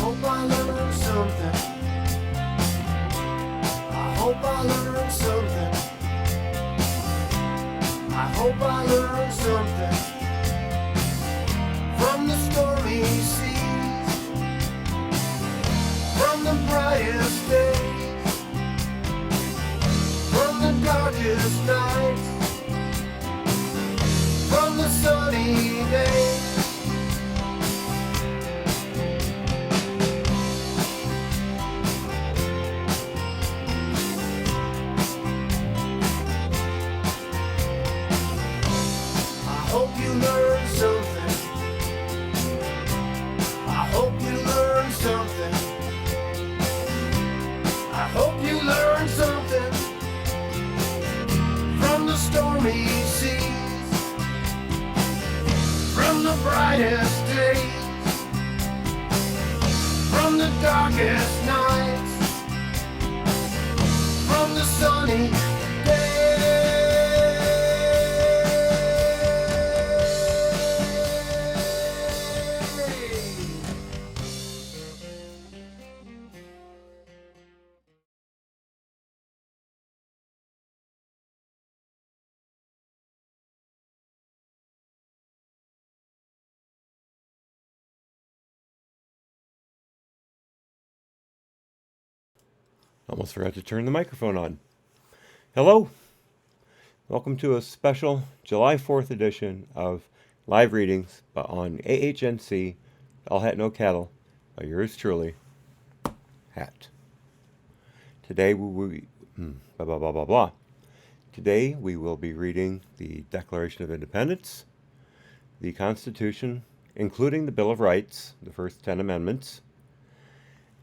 hope I learned something. I hope I learned something. I hope I learned something from the stormy seas, from the brightest days, from the darkest nights, from the sunny days. I hope you learned something. I hope you learned something. I hope you learned something from the stormy seas, from the brightest days, from the darkest nights, from the sunny days. Almost forgot to turn the microphone on. Hello. Welcome to a special July 4th edition of live readings on AHNC, All Hat No Cattle, by yours truly, Hat. Today Today we will be reading the Declaration of Independence, the Constitution, including the Bill of Rights, the first 10 amendments,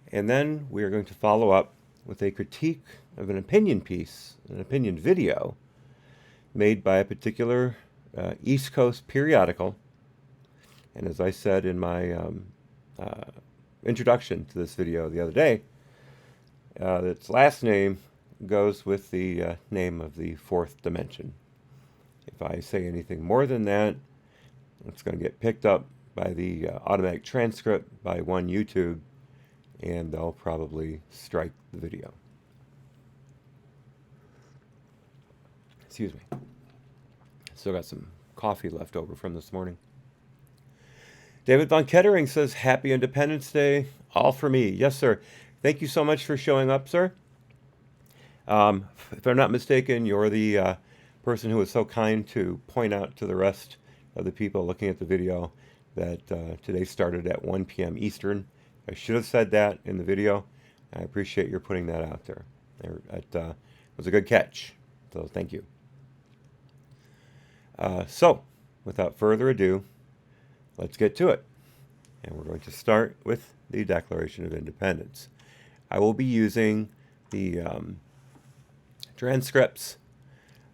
and then we are going to follow up with a critique of an opinion piece, an opinion video, made by a particular East Coast periodical. And as I said in my introduction to this video the other day, its last name goes with the name of the fourth dimension. If I say anything more than that, it's going to get picked up by the automatic transcript by One YouTube, and they'll probably strike the video. Excuse me. Still got some coffee left over from this morning. David Von Kettering says, Happy Independence Day, all for me. Yes, sir. Thank you so much for showing up, sir. If I'm not mistaken, you're the person who was so kind to point out to the rest of the people looking at the video that today started at 1 p.m. Eastern. I should have said that in the video. I appreciate your putting that out there. It was a good catch, so thank you. So, without further ado, let's get to it. And we're going to start with the Declaration of Independence. I will be using the transcripts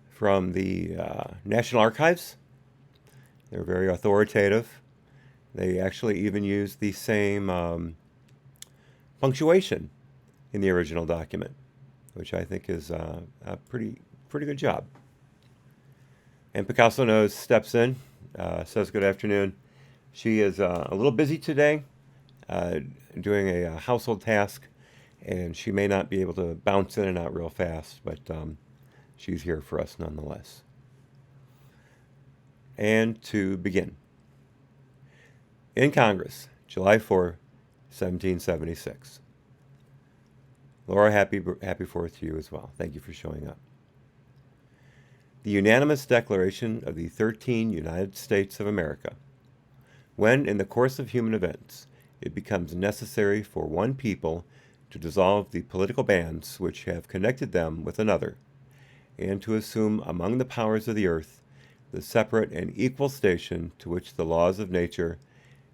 from the National Archives. They're very authoritative. They actually even use the same punctuation in the original document, which I think is a pretty good job. And Picasso Knows steps in, says good afternoon. She is a little busy today, doing a household task, and she may not be able to bounce in and out real fast, but she's here for us nonetheless. And to begin. In Congress, July 4, 1776. Laura, happy 4th to you as well. Thank you for showing up. The unanimous declaration of the 13 United States of America. When, in the course of human events, it becomes necessary for one people to dissolve the political bands which have connected them with another, and to assume among the powers of the earth the separate and equal station to which the laws of nature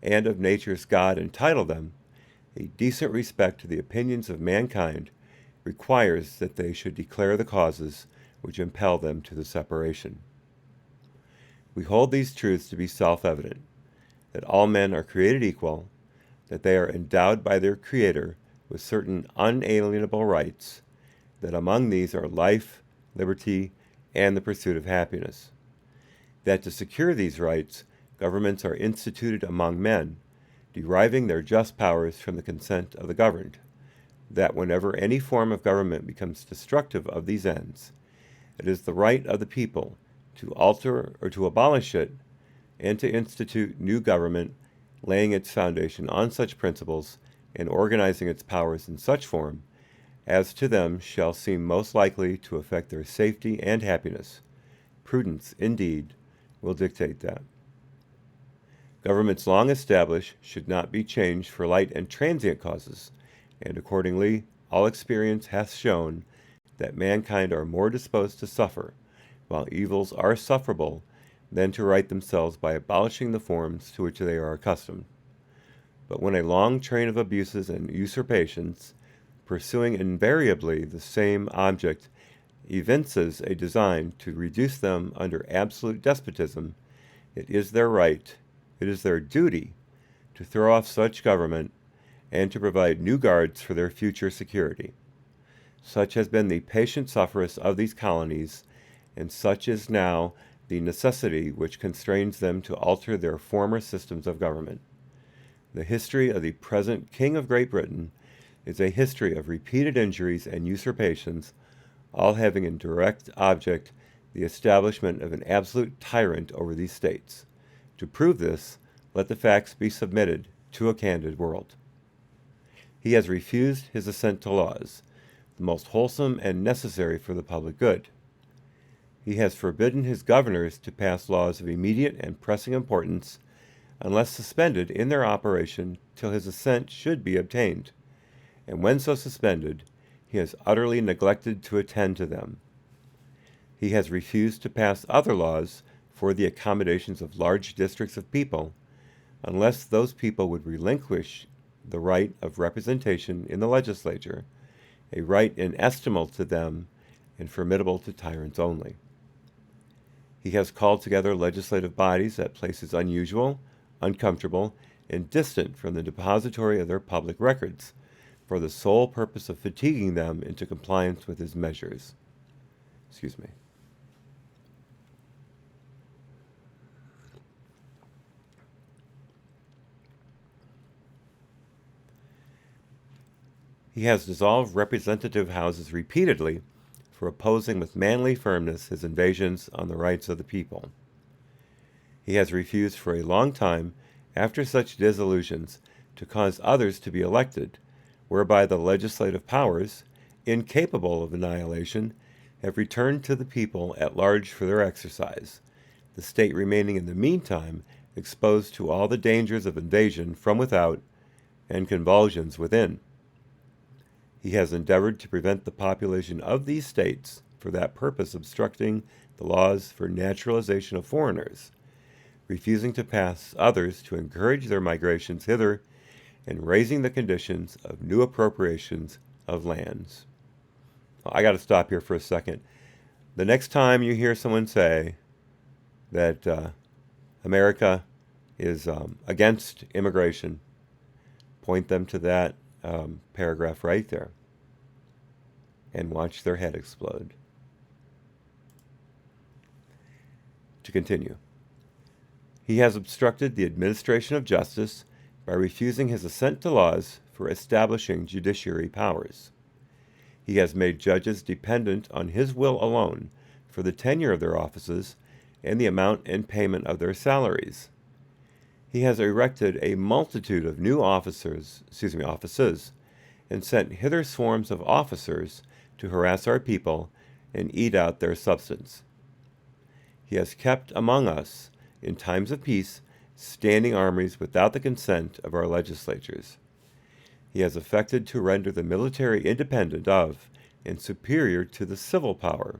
and of nature's God entitle them, a decent respect to the opinions of mankind requires that they should declare the causes which impel them to the separation. We hold these truths to be self-evident, that all men are created equal, that they are endowed by their Creator with certain unalienable rights, that among these are life, liberty, and the pursuit of happiness, that to secure these rights, governments are instituted among men, deriving their just powers from the consent of the governed, that whenever any form of government becomes destructive of these ends, it is the right of the people to alter or to abolish it, and to institute new government, laying its foundation on such principles and organizing its powers in such form as to them shall seem most likely to affect their safety and happiness. Prudence, indeed, will dictate that. Governments long established should not be changed for light and transient causes, and accordingly all experience hath shown that mankind are more disposed to suffer, while evils are sufferable, than to right themselves by abolishing the forms to which they are accustomed. But when a long train of abuses and usurpations, pursuing invariably the same object, evinces a design to reduce them under absolute despotism, it is their right, it is their duty, to throw off such government and to provide new guards for their future security. Such has been the patient sufferance of these colonies, and such is now the necessity which constrains them to alter their former systems of government. The history of the present King of Great Britain is a history of repeated injuries and usurpations, all having in direct object the establishment of an absolute tyrant over these states. To prove this, let the facts be submitted to a candid world. He has refused his assent to laws, the most wholesome and necessary for the public good. He has forbidden his governors to pass laws of immediate and pressing importance, unless suspended in their operation till his assent should be obtained, and when so suspended, he has utterly neglected to attend to them. He has refused to pass other laws for the accommodations of large districts of people, unless those people would relinquish the right of representation in the legislature, a right inestimable to them and formidable to tyrants only. He has called together legislative bodies at places unusual, uncomfortable, and distant from the depository of their public records, for the sole purpose of fatiguing them into compliance with his measures. He has dissolved representative houses repeatedly for opposing with manly firmness his invasions on the rights of the people. He has refused for a long time, after such dissolutions, to cause others to be elected, whereby the legislative powers, incapable of annihilation, have returned to the people at large for their exercise, the state remaining in the meantime exposed to all the dangers of invasion from without and convulsions within. He has endeavored to prevent the population of these states for that purpose obstructing the laws for naturalization of foreigners, refusing to pass others to encourage their migrations hither, and raising the conditions of new appropriations of lands. I got to stop here for a second. The next time you hear someone say that America is against immigration, point them to that paragraph right there and watch their head explode. To continue. He has obstructed the administration of justice by refusing his assent to laws for establishing judiciary powers. He has made judges dependent on his will alone for the tenure of their offices and the amount and payment of their salaries. He has erected a multitude of new offices, and sent hither swarms of officers to harass our people and eat out their substance. He has kept among us, in times of peace, standing armies without the consent of our legislatures. He has affected to render the military independent of and superior to the civil power.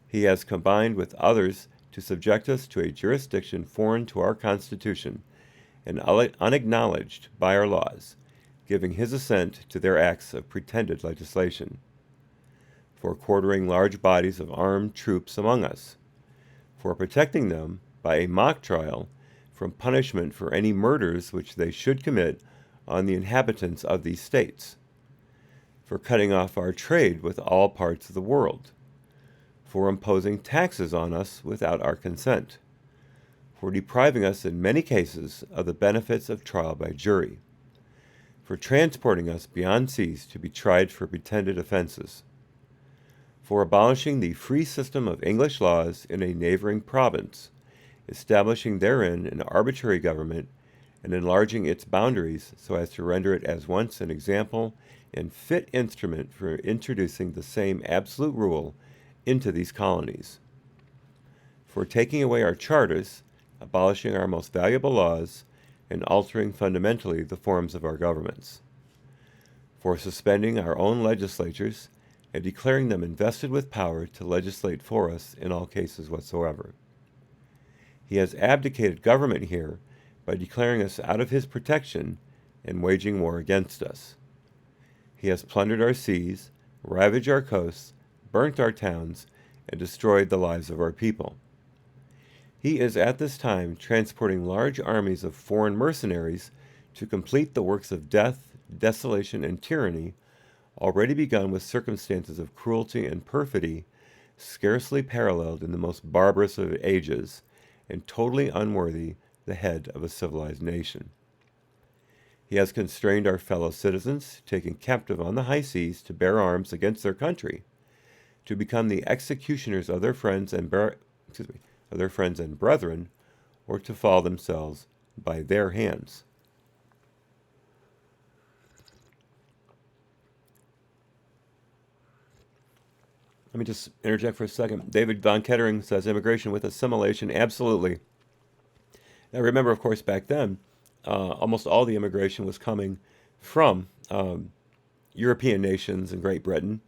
He has combined with others to subject us to a jurisdiction foreign to our Constitution and unacknowledged by our laws, giving his assent to their acts of pretended legislation, for quartering large bodies of armed troops among us, for protecting them by a mock trial from punishment for any murders which they should commit on the inhabitants of these states, for cutting off our trade with all parts of the world, for imposing taxes on us without our consent, for depriving us in many cases of the benefits of trial by jury, for transporting us beyond seas to be tried for pretended offenses, for abolishing the free system of English laws in a neighboring province, establishing therein an arbitrary government, and enlarging its boundaries so as to render it as once an example and fit instrument for introducing the same absolute rule into these colonies, for taking away our charters, abolishing our most valuable laws, and altering fundamentally the forms of our governments, for suspending our own legislatures and declaring them invested with power to legislate for us in all cases whatsoever. He has abdicated government here by declaring us out of his protection and waging war against us. He has plundered our seas, ravaged our coasts, burnt our towns, and destroyed the lives of our people. He is at this time transporting large armies of foreign mercenaries to complete the works of death, desolation, and tyranny already begun with circumstances of cruelty and perfidy scarcely paralleled in the most barbarous of ages, and totally unworthy the head of a civilized nation. He has constrained our fellow citizens, taken captive on the high seas to bear arms against their country, to become the executioners of their friends and brethren, or to fall themselves by their hands. Let me just interject for a second. David Von Kettering says immigration with assimilation, absolutely. Now remember, of course, back then, almost all the immigration was coming from European nations and Great Britain,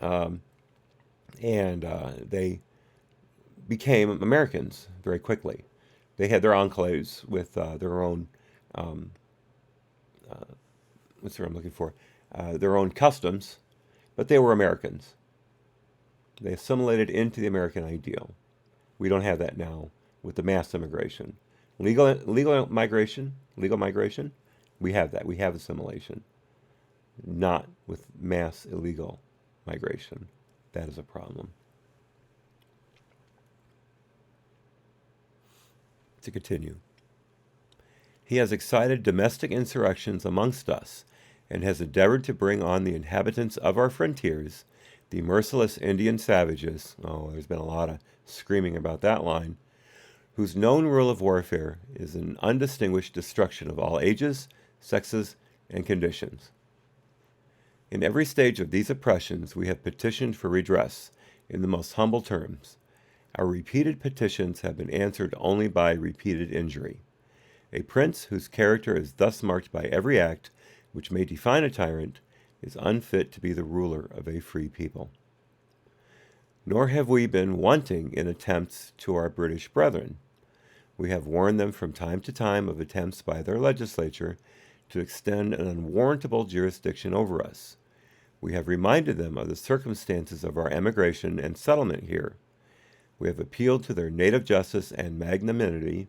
and they became Americans very quickly. They had their enclaves with their own, what's the word I'm looking for? Their own customs, but they were Americans. They assimilated into the American ideal. We don't have that now with the mass immigration. Legal migration, we have that. We have assimilation. Not with mass illegal migration. That is a problem. To continue. He has excited domestic insurrections amongst us, and has endeavored to bring on the inhabitants of our frontiers, the merciless Indian savages, there's been a lot of screaming about that line, whose known rule of warfare is an undistinguished destruction of all ages, sexes, and conditions. In every stage of these oppressions we have petitioned for redress in the most humble terms. Our repeated petitions have been answered only by repeated injury. A prince whose character is thus marked by every act which may define a tyrant is unfit to be the ruler of a free people. Nor have we been wanting in attempts to our British brethren. We have warned them from time to time of attempts by their legislature to extend an unwarrantable jurisdiction over us. We have reminded them of the circumstances of our emigration and settlement here. We have appealed to their native justice and magnanimity,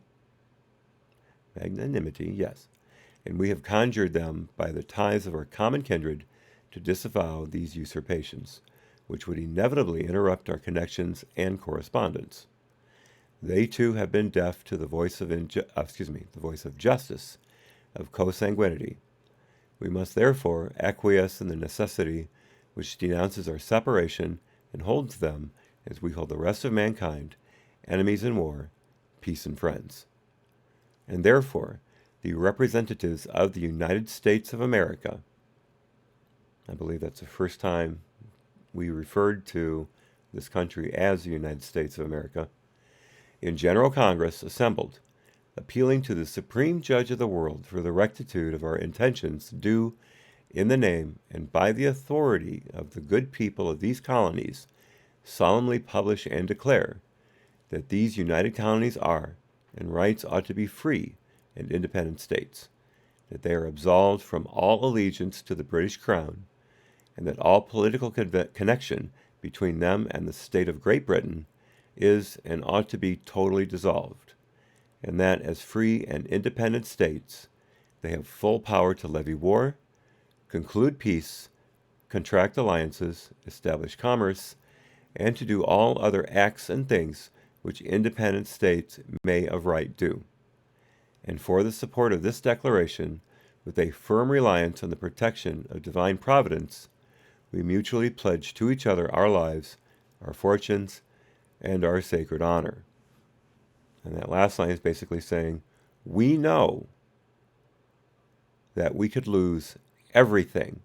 yes, and we have conjured them by the ties of our common kindred to disavow these usurpations, which would inevitably interrupt our connections and correspondence. They too have been deaf to the voice of justice, of consanguinity. We must therefore acquiesce in the necessity which denounces our separation and holds them, as we hold the rest of mankind, enemies in war, peace in friends. And therefore, the representatives of the United States of America, I believe that's the first time we referred to this country as the United States of America, in General Congress assembled, appealing to the Supreme Judge of the world for the rectitude of our intentions, do, in the name and by the authority of the good people of these colonies, solemnly publish and declare that these united colonies are, and rights ought to be free and independent states, that they are absolved from all allegiance to the British Crown, and that all political connection between them and the state of Great Britain is and ought to be totally dissolved, and that as free and independent states they have full power to levy war, conclude peace, contract alliances, establish commerce, and to do all other acts and things which independent states may of right do, and for the support of this declaration, with a firm reliance on the protection of divine providence, we mutually pledge to each other our lives, our fortunes, and our sacred honor. And that last line is basically saying, we know that we could lose everything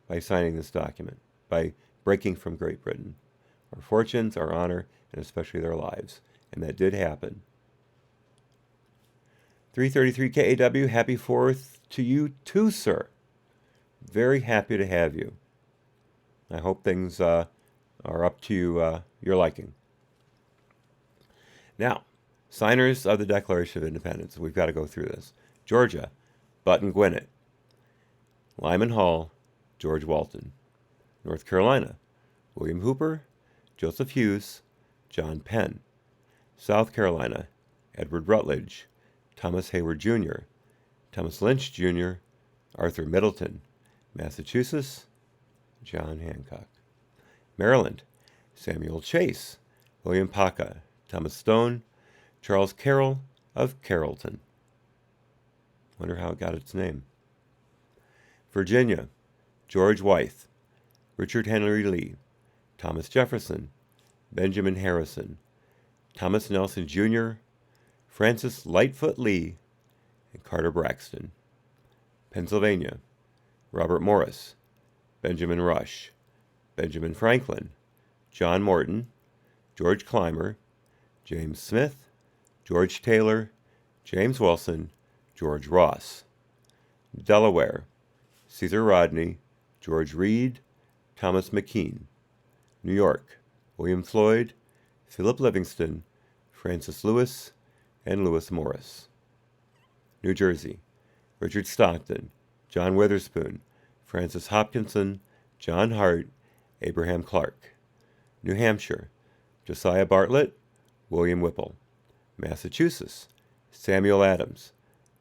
by signing this document, by breaking from Great Britain. Our fortunes, our honor, and especially their lives. And that did happen. 333 KAW, happy 4th to you too, sir. Very happy to have you. I hope things are up to your liking. Now, signers of the Declaration of Independence. We've got to go through this. Georgia, Button Gwinnett. Lyman Hall, George Walton. North Carolina, William Hooper, Joseph Hughes, John Penn. South Carolina, Edward Rutledge, Thomas Hayward Jr., Thomas Lynch Jr., Arthur Middleton. Massachusetts, John Hancock. Maryland, Samuel Chase, William Paca, Thomas Stone, Charles Carroll of Carrollton. Wonder how it got its name. Virginia, George Wythe, Richard Henry Lee, Thomas Jefferson, Benjamin Harrison, Thomas Nelson Jr., Francis Lightfoot Lee, and Carter Braxton. Pennsylvania, Robert Morris, Benjamin Rush, Benjamin Franklin, John Morton, George Clymer, James Smith, George Taylor, James Wilson, George Ross. Delaware, Caesar Rodney, George Reed, Thomas McKean. New York, William Floyd, Philip Livingston, Francis Lewis, and Lewis Morris. New Jersey, Richard Stockton, John Witherspoon, Francis Hopkinson, John Hart, Abraham Clark. New Hampshire, Josiah Bartlett, William Whipple. Massachusetts, Samuel Adams,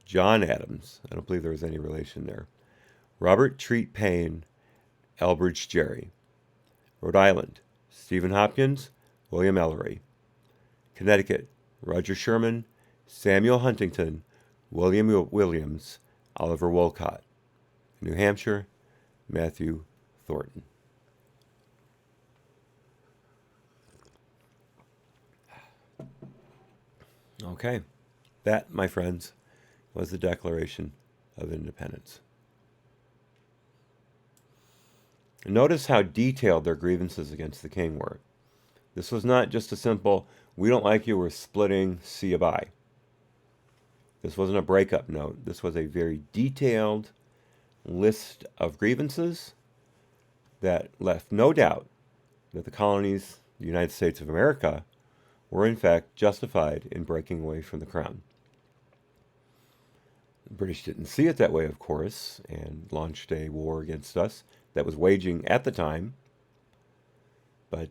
John Adams, I don't believe there was any relation there, Robert Treat Payne, Elbridge Gerry. Rhode Island, Stephen Hopkins, William Ellery. Connecticut, Roger Sherman, Samuel Huntington, William Williams, Oliver Wolcott. New Hampshire, Matthew Thornton. Okay, that, my friends, was the Declaration of Independence. Notice how detailed their grievances against the king were. This was not just a simple, we don't like you, we're splitting, see you bye. This wasn't a breakup note. This was a very detailed list of grievances that left no doubt that the colonies, the United States of America, were in fact justified in breaking away from the crown. The British didn't see it that way, of course, and launched a war against us that was waging at the time. But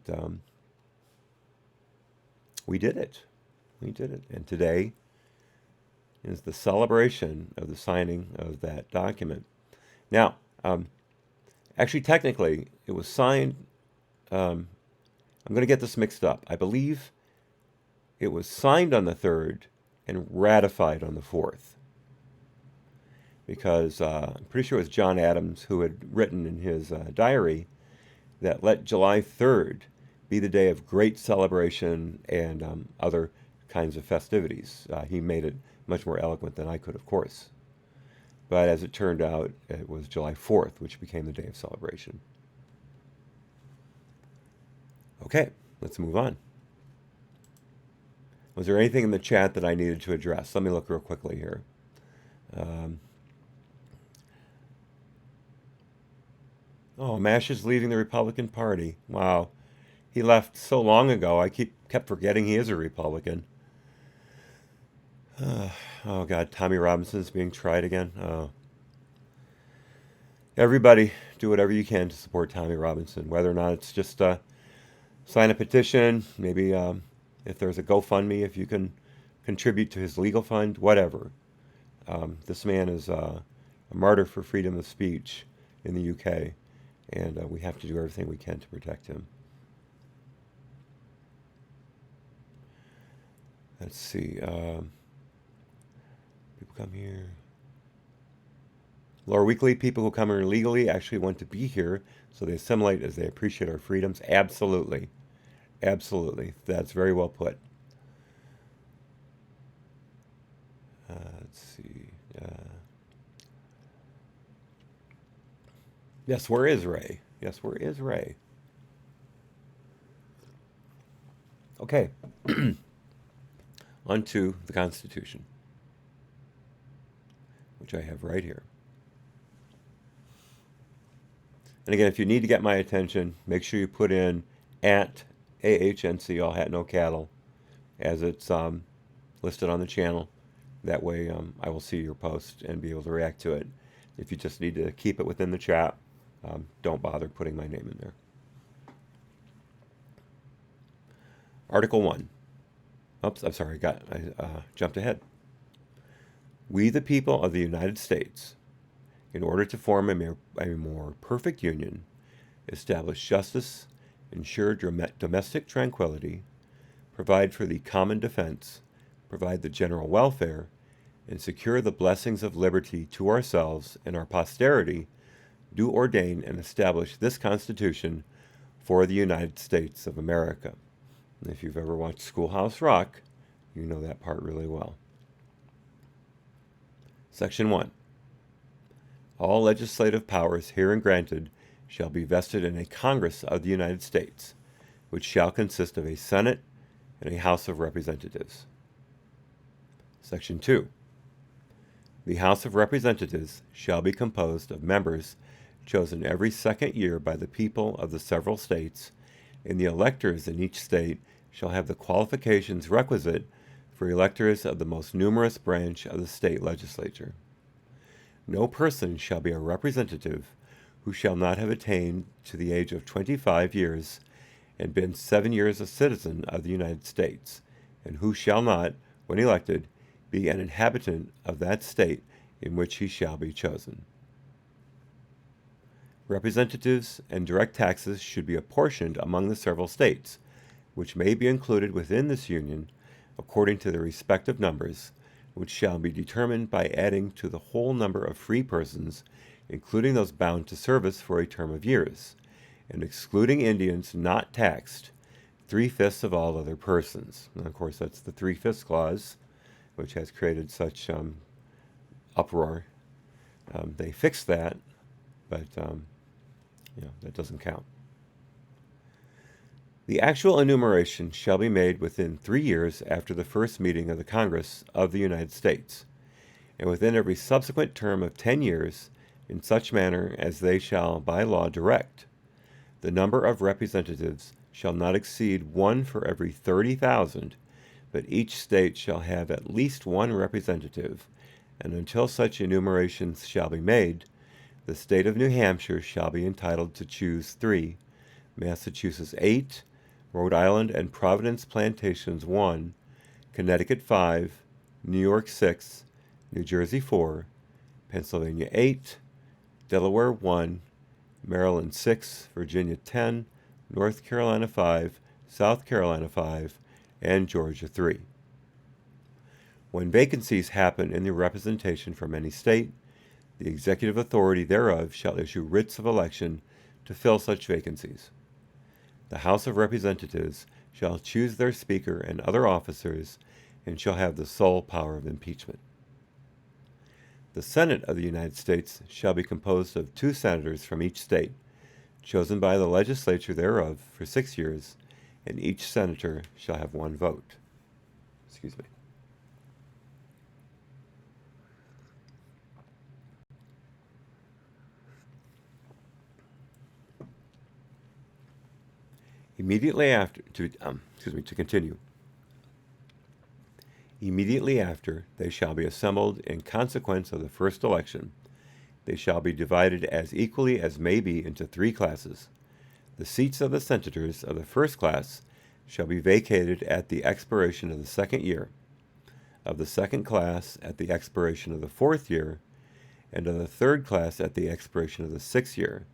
we did it. We did it. And today is the celebration of the signing of that document. Now, actually, technically, it was signed. I'm going to get this mixed up. I believe it was signed on the 3rd and ratified on the 4th. Because I'm pretty sure it was John Adams who had written in his diary that let July 3rd be the day of great celebration and other kinds of festivities. He made it much more eloquent than I could, of course. But as it turned out, it was July 4th, which became the day of celebration. Okay, let's move on. Was there anything in the chat that I needed to address? Let me look real quickly here. Oh, Mash is leaving the Republican Party. Wow. He left so long ago, I kept forgetting he is a Republican. Oh, God, Tommy Robinson's being tried again. Oh. Everybody, do whatever you can to support Tommy Robinson, whether or not it's just sign a petition, maybe if there's a GoFundMe, if you can contribute to his legal fund, whatever. This man is a martyr for freedom of speech in the UK, and we have to do everything we can to protect him. Let's see. People come here. Laura Weekly, people who come here illegally actually want to be here, so they assimilate as they appreciate our freedoms. Absolutely. Absolutely. That's very well put. Let's see. Yes, where is Ray? Yes, where is Ray? Okay. On to the Constitution, which I have right here. And again, if you need to get my attention, make sure you put in at AHNC, all hat, no cattle, as it's listed on the channel. That way I will see your post and be able to react to it. If you just need to keep it within the chat, don't bother putting my name in there. Article 1. Oops, I'm sorry, I jumped ahead. We, the people of the United States, in order to form a more perfect union, establish justice, ensure domestic tranquility, provide for the common defense, provide the general welfare, and secure the blessings of liberty to ourselves and our posterity, do ordain and establish this Constitution for the United States of America. And if you've ever watched Schoolhouse Rock, you know that part really well. Section 1. All legislative powers herein granted shall be vested in a Congress of the United States, which shall consist of a Senate and a House of Representatives. Section 2. The House of Representatives shall be composed of members chosen every second year by the people of the several states, and the electors in each state shall have the qualifications requisite for electors of the most numerous branch of the state legislature. No person shall be a representative who shall not have attained to the age of 25 years and been 7 years a citizen of the United States, and who shall not, when elected, be an inhabitant of that state in which he shall be chosen. Representatives and direct taxes should be apportioned among the several states, which may be included within this union according to their respective numbers, which shall be determined by adding to the whole number of free persons, including those bound to service for a term of years, and excluding Indians not taxed, 3/5 of all other persons. And of course, that's the 3/5 clause, which has created such uproar. They fixed that, but that doesn't count. The actual enumeration shall be made within 3 years after the first meeting of the Congress of the United States, and within every subsequent term of 10 years, in such manner as they shall by law direct. The number of representatives shall not exceed 1 for every 30,000, but each state shall have at least 1 representative, and until such enumerations shall be made, the state of New Hampshire shall be entitled to choose 3, Massachusetts 8, Rhode Island and Providence Plantations 1, Connecticut 5, New York 6, New Jersey 4, Pennsylvania 8, Delaware 1, Maryland 6, Virginia 10, North Carolina 5, South Carolina 5, and Georgia 3. When vacancies happen in the representation from any state, the executive authority thereof shall issue writs of election to fill such vacancies. The House of Representatives shall choose their Speaker and other officers, and shall have the sole power of impeachment. The Senate of the United States shall be composed of 2 senators from each state, chosen by the legislature thereof for 6 years, and each senator shall have 1 vote. Excuse me. Immediately after, to continue. Immediately after, they shall be assembled in consequence of the first election. They shall be divided as equally as may be into 3 classes. The seats of the senators of the first class shall be vacated at the expiration of the 2nd year, of the 2nd class at the expiration of the 4th year, and of the 3rd class at the expiration of the 6th year,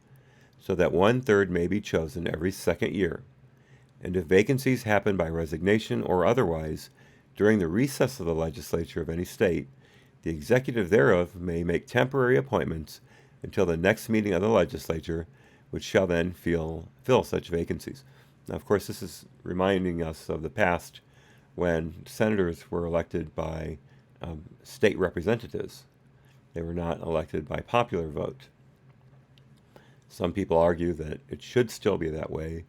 so that 1/3 may be chosen every 2nd year. And if vacancies happen by resignation or otherwise, during the recess of the legislature of any state, the executive thereof may make temporary appointments until the next meeting of the legislature, which shall then fill such vacancies. Now, of course, this is reminding us of the past when senators were elected by state representatives. They were not elected by popular vote. Some people argue that it should still be that way.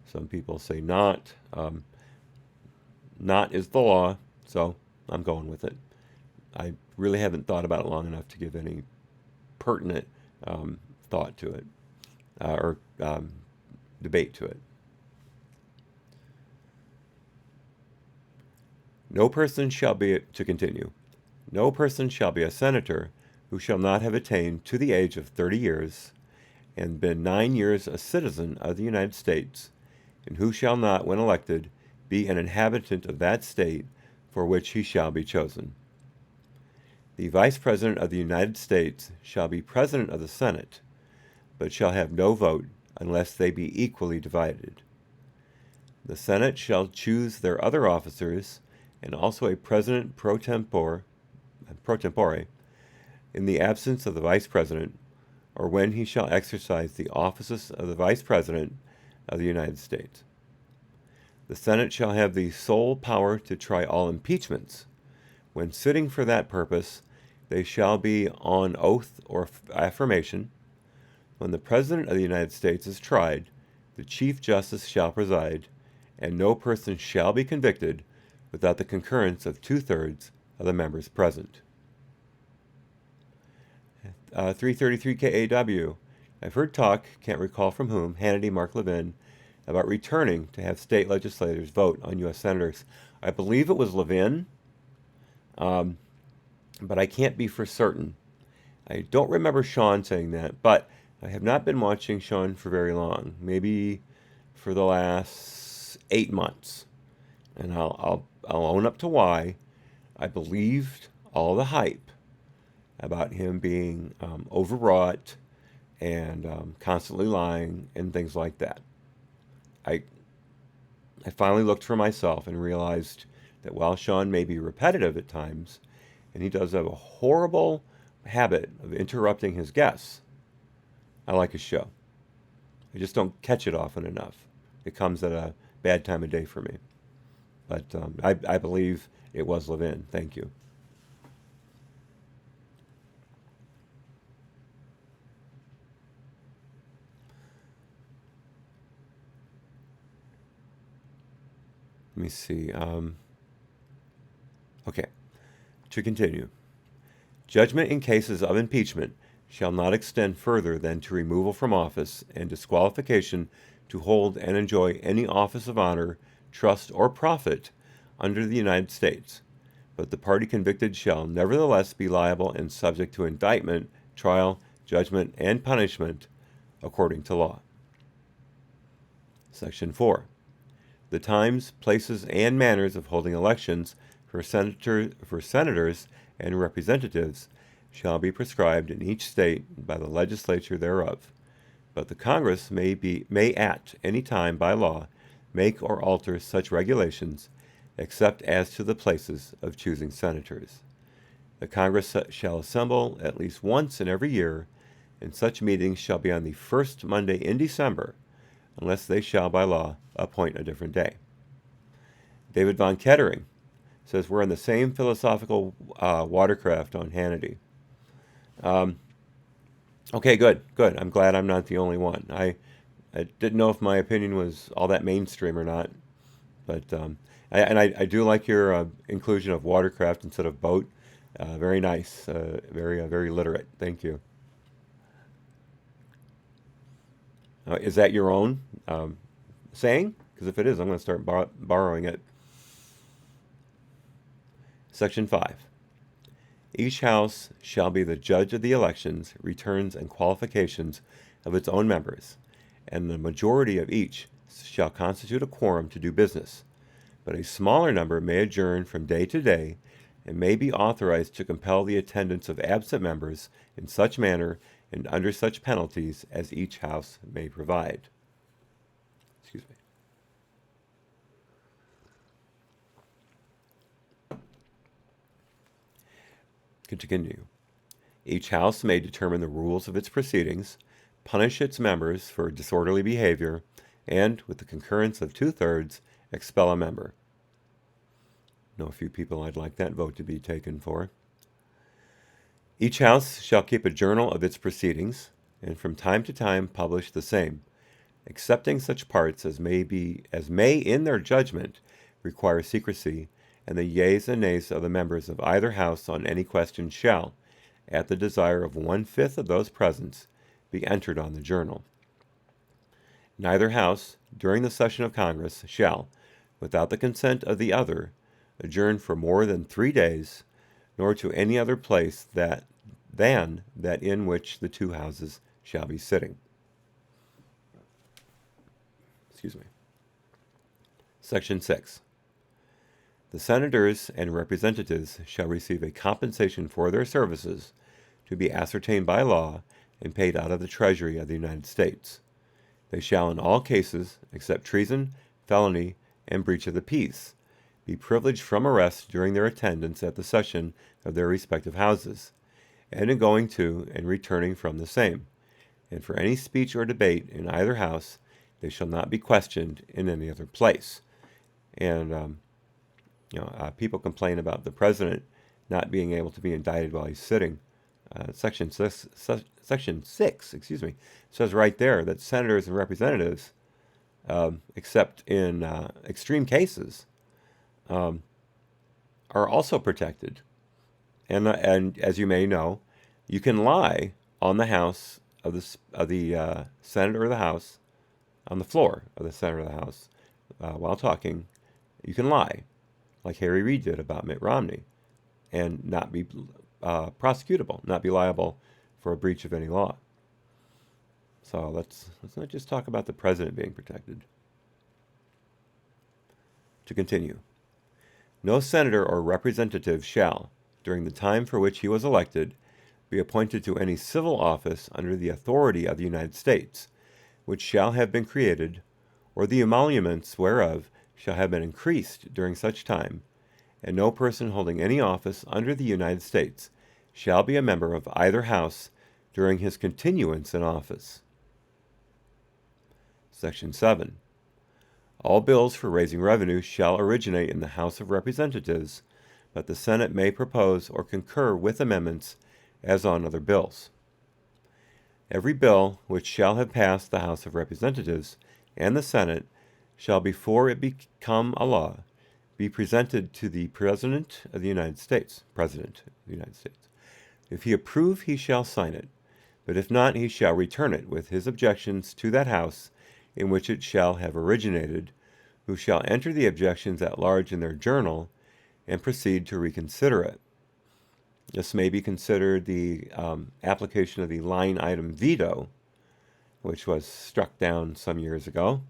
Some people say not. Not is the law, so I'm going with it. I really haven't thought about it long enough to give any pertinent thought to it or debate to it. No person shall be, to continue, no person shall be a senator who shall not have attained to the age of 30 years and been 9 years a citizen of the United States, and who shall not, when elected, be an inhabitant of that state for which he shall be chosen. The Vice President of the United States shall be President of the Senate, but shall have no vote unless they be equally divided. The Senate shall choose their other officers and also a President pro tempore, in the absence of the Vice President, or when he shall exercise the offices of the Vice President of the United States. The Senate shall have the sole power to try all impeachments. When sitting for that purpose, they shall be on oath or affirmation. When the President of the United States is tried, the Chief Justice shall preside, and no person shall be convicted without the concurrence of 2/3 of the members present. 333 KAW. I've heard talk, can't recall from whom, Hannity, Mark Levin, about returning to have state legislators vote on U.S. senators. I believe it was Levin, but I can't be for certain. I don't remember Sean saying that, but I have not been watching Sean for very long, maybe for the last 8 months. And I'll own up to why. I believed all the hype about him being overwrought and constantly lying and things like that. I finally looked for myself and realized that while Sean may be repetitive at times, and he does have a horrible habit of interrupting his guests, I like his show. I just don't catch it often enough. It comes at a bad time of day for me. But I believe it was Levin. Thank you. Let me see. Okay. To continue. Judgment in cases of impeachment shall not extend further than to removal from office and disqualification to hold and enjoy any office of honor, trust, or profit under the United States, but the party convicted shall nevertheless be liable and subject to indictment, trial, judgment, and punishment according to law. Section 4. The times, places, and manners of holding elections for senators and representatives shall be prescribed in each state by the legislature thereof, but the Congress may at any time by law make or alter such regulations, except as to the places of choosing senators. The Congress shall assemble at least once in every year, and such meetings shall be on the first Monday in December, unless they shall by law appoint a different day. David von Kettering says we're on the same philosophical watercraft on Hannity. Okay, good. I'm glad I'm not the only one. I didn't know if my opinion was all that mainstream or not, but I do like your inclusion of watercraft instead of boat. Very nice. Very literate. Thank you. Is that your own saying? Because if it is, I'm going to start borrowing it. Section 5. Each house shall be the judge of the elections, returns, and qualifications of its own members, and the majority of each shall constitute a quorum to do business. But a smaller number may adjourn from day to day, and may be authorized to compel the attendance of absent members in such manner and under such penalties as each house may provide. Excuse me. Continue. Each House may determine the rules of its proceedings, punish its members for disorderly behavior, and, with the concurrence of 2/3, expel a member. Know a few people I'd like that vote to be taken for. Each House shall keep a journal of its proceedings, and from time to time publish the same, excepting such parts as may in their judgment require secrecy, and the yeas and nays of the members of either House on any question shall, at the desire of 1/5 of those present, be entered on the journal. Neither House, during the session of Congress, shall, without the consent of the other, adjourn for more than 3 days, nor to any other place than that in which the 2 houses shall be sitting. Section 6. The senators and representatives shall receive a compensation for their services to be ascertained by law and paid out of the Treasury of the United States. They shall in all cases, except treason, felony, and breach of the peace, be privileged from arrest during their attendance at the session of their respective houses, and in going to and returning from the same. And for any speech or debate in either house, they shall not be questioned in any other place. And people complain about the president not being able to be indicted while he's sitting. Section 6, says right there that senators and representatives, except in extreme cases, are also protected. And as you may know, you can lie on the House of the Senate or the House, on the floor of the Senate or the House, while talking. You can lie, like Harry Reid did about Mitt Romney, and not be prosecutable, not be liable for a breach of any law. So let's not just talk about the president being protected. To continue. No senator or representative shall, during the time for which he was elected, be appointed to any civil office under the authority of the United States, which shall have been created, or the emoluments whereof shall have been increased during such time, and no person holding any office under the United States shall be a member of either House during his continuance in office. Section 7. All bills for raising revenue shall originate in the House of Representatives, but the Senate may propose or concur with amendments as on other bills. Every bill which shall have passed the House of Representatives and the Senate shall, before it become a law, be presented to the President of the United States. If he approve, he shall sign it, but if not, he shall return it with his objections to that House in which it shall have originated, who shall enter the objections at large in their journal and proceed to reconsider it. This may be considered the application of the line item veto, which was struck down some years ago.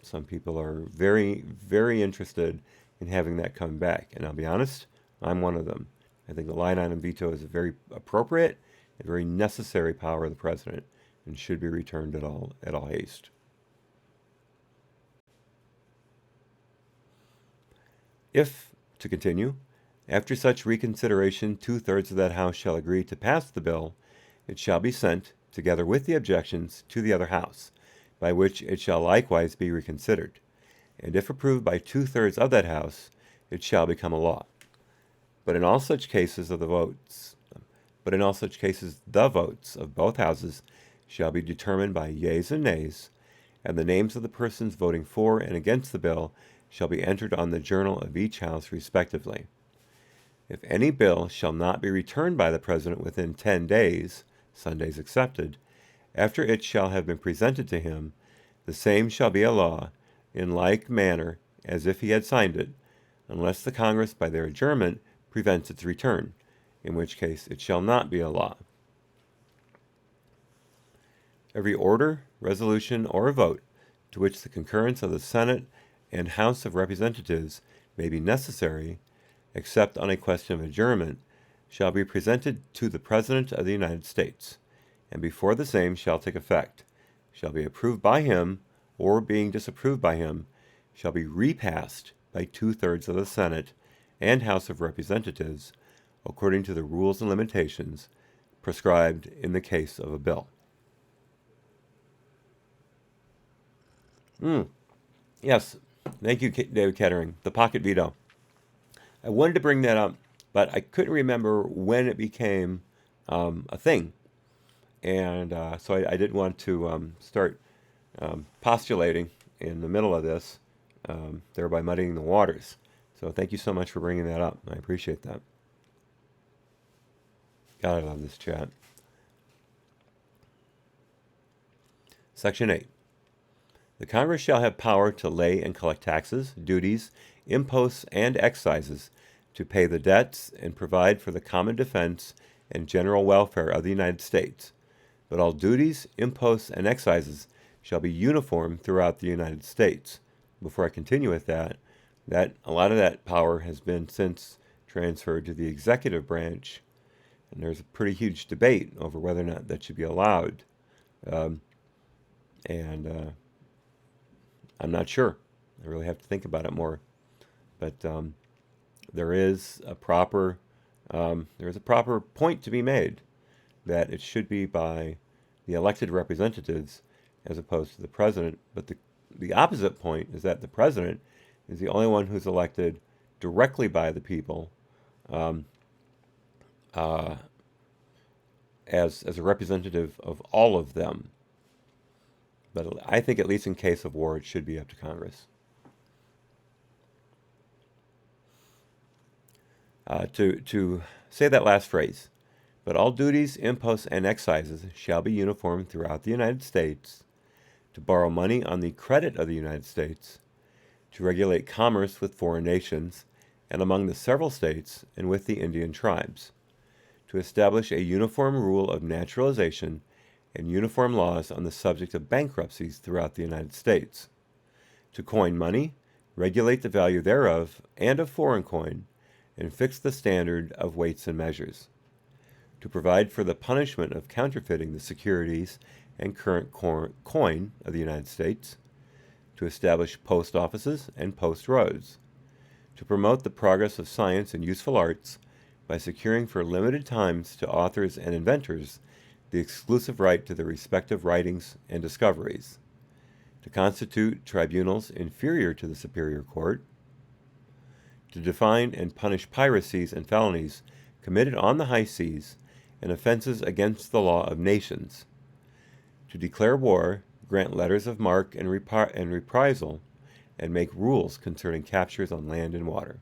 Some people are very, very interested in having that come back. And I'll be honest, I'm one of them. I think the line item veto is a very appropriate and very necessary power of the president and should be returned at all haste. If, to continue, after such reconsideration 2/3 of that House shall agree to pass the bill, it shall be sent, together with the objections, to the other House, by which it shall likewise be reconsidered, and if approved by 2/3 of that House, it shall become a law. But in all such cases the votes of both Houses shall be determined by yeas and nays, and the names of the persons voting for and against the bill shall be entered on the journal of each House respectively. If any bill shall not be returned by the President within 10 days, Sundays excepted, after it shall have been presented to him, the same shall be a law, in like manner as if he had signed it, unless the Congress by their adjournment prevents its return, in which case it shall not be a law. Every order, resolution, or vote to which the concurrence of the Senate and House of Representatives may be necessary, except on a question of adjournment, shall be presented to the President of the United States, and before the same shall take effect, shall be approved by him, or being disapproved by him, shall be repassed by 2/3 of the Senate and House of Representatives, according to the rules and limitations prescribed in the case of a bill. Yes, thank you, David Kettering. The pocket veto. I wanted to bring that up, but I couldn't remember when it became a thing. And so I didn't want to start postulating in the middle of this, thereby muddying the waters. So thank you so much for bringing that up. I appreciate that. God, I love this chat. Section 8. The Congress shall have power to lay and collect taxes, duties, imposts, and excises, to pay the debts and provide for the common defense and general welfare of the United States. But all duties, imposts, and excises shall be uniform throughout the United States. Before I continue with that a lot of that power has been since transferred to the executive branch, and there's a pretty huge debate over whether or not that should be allowed. I'm not sure. I really have to think about it more. But there is a proper point to be made that it should be by the elected representatives as opposed to the president. But the opposite point is that the president is the only one who's elected directly by the people as a representative of all of them. But I think, at least in case of war, it should be up to Congress. To say that last phrase, but all duties, imposts, and excises shall be uniform throughout the United States, to borrow money on the credit of the United States, to regulate commerce with foreign nations and among the several states and with the Indian tribes, to establish a uniform rule of naturalization and uniform laws on the subject of bankruptcies throughout the United States, to coin money, regulate the value thereof and of foreign coin, and fix the standard of weights and measures, to provide for the punishment of counterfeiting the securities and current coin of the United States, to establish post offices and post roads, to promote the progress of science and useful arts by securing for limited times to authors and inventors the exclusive right to their respective writings and discoveries, to constitute tribunals inferior to the Superior Court, to define and punish piracies and felonies committed on the high seas and offenses against the law of nations, to declare war, grant letters of marque and reprisal, and make rules concerning captures on land and water,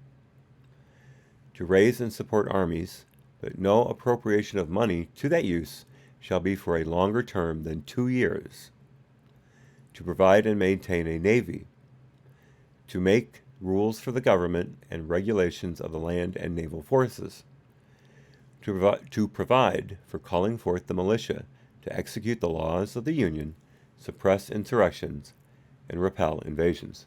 to raise and support armies, but no appropriation of money to that use shall be for a longer term than 2 years, to provide and maintain a navy, to make rules for the government and regulations of the land and naval forces, to provide for calling forth the militia to execute the laws of the Union, suppress insurrections, and repel invasions.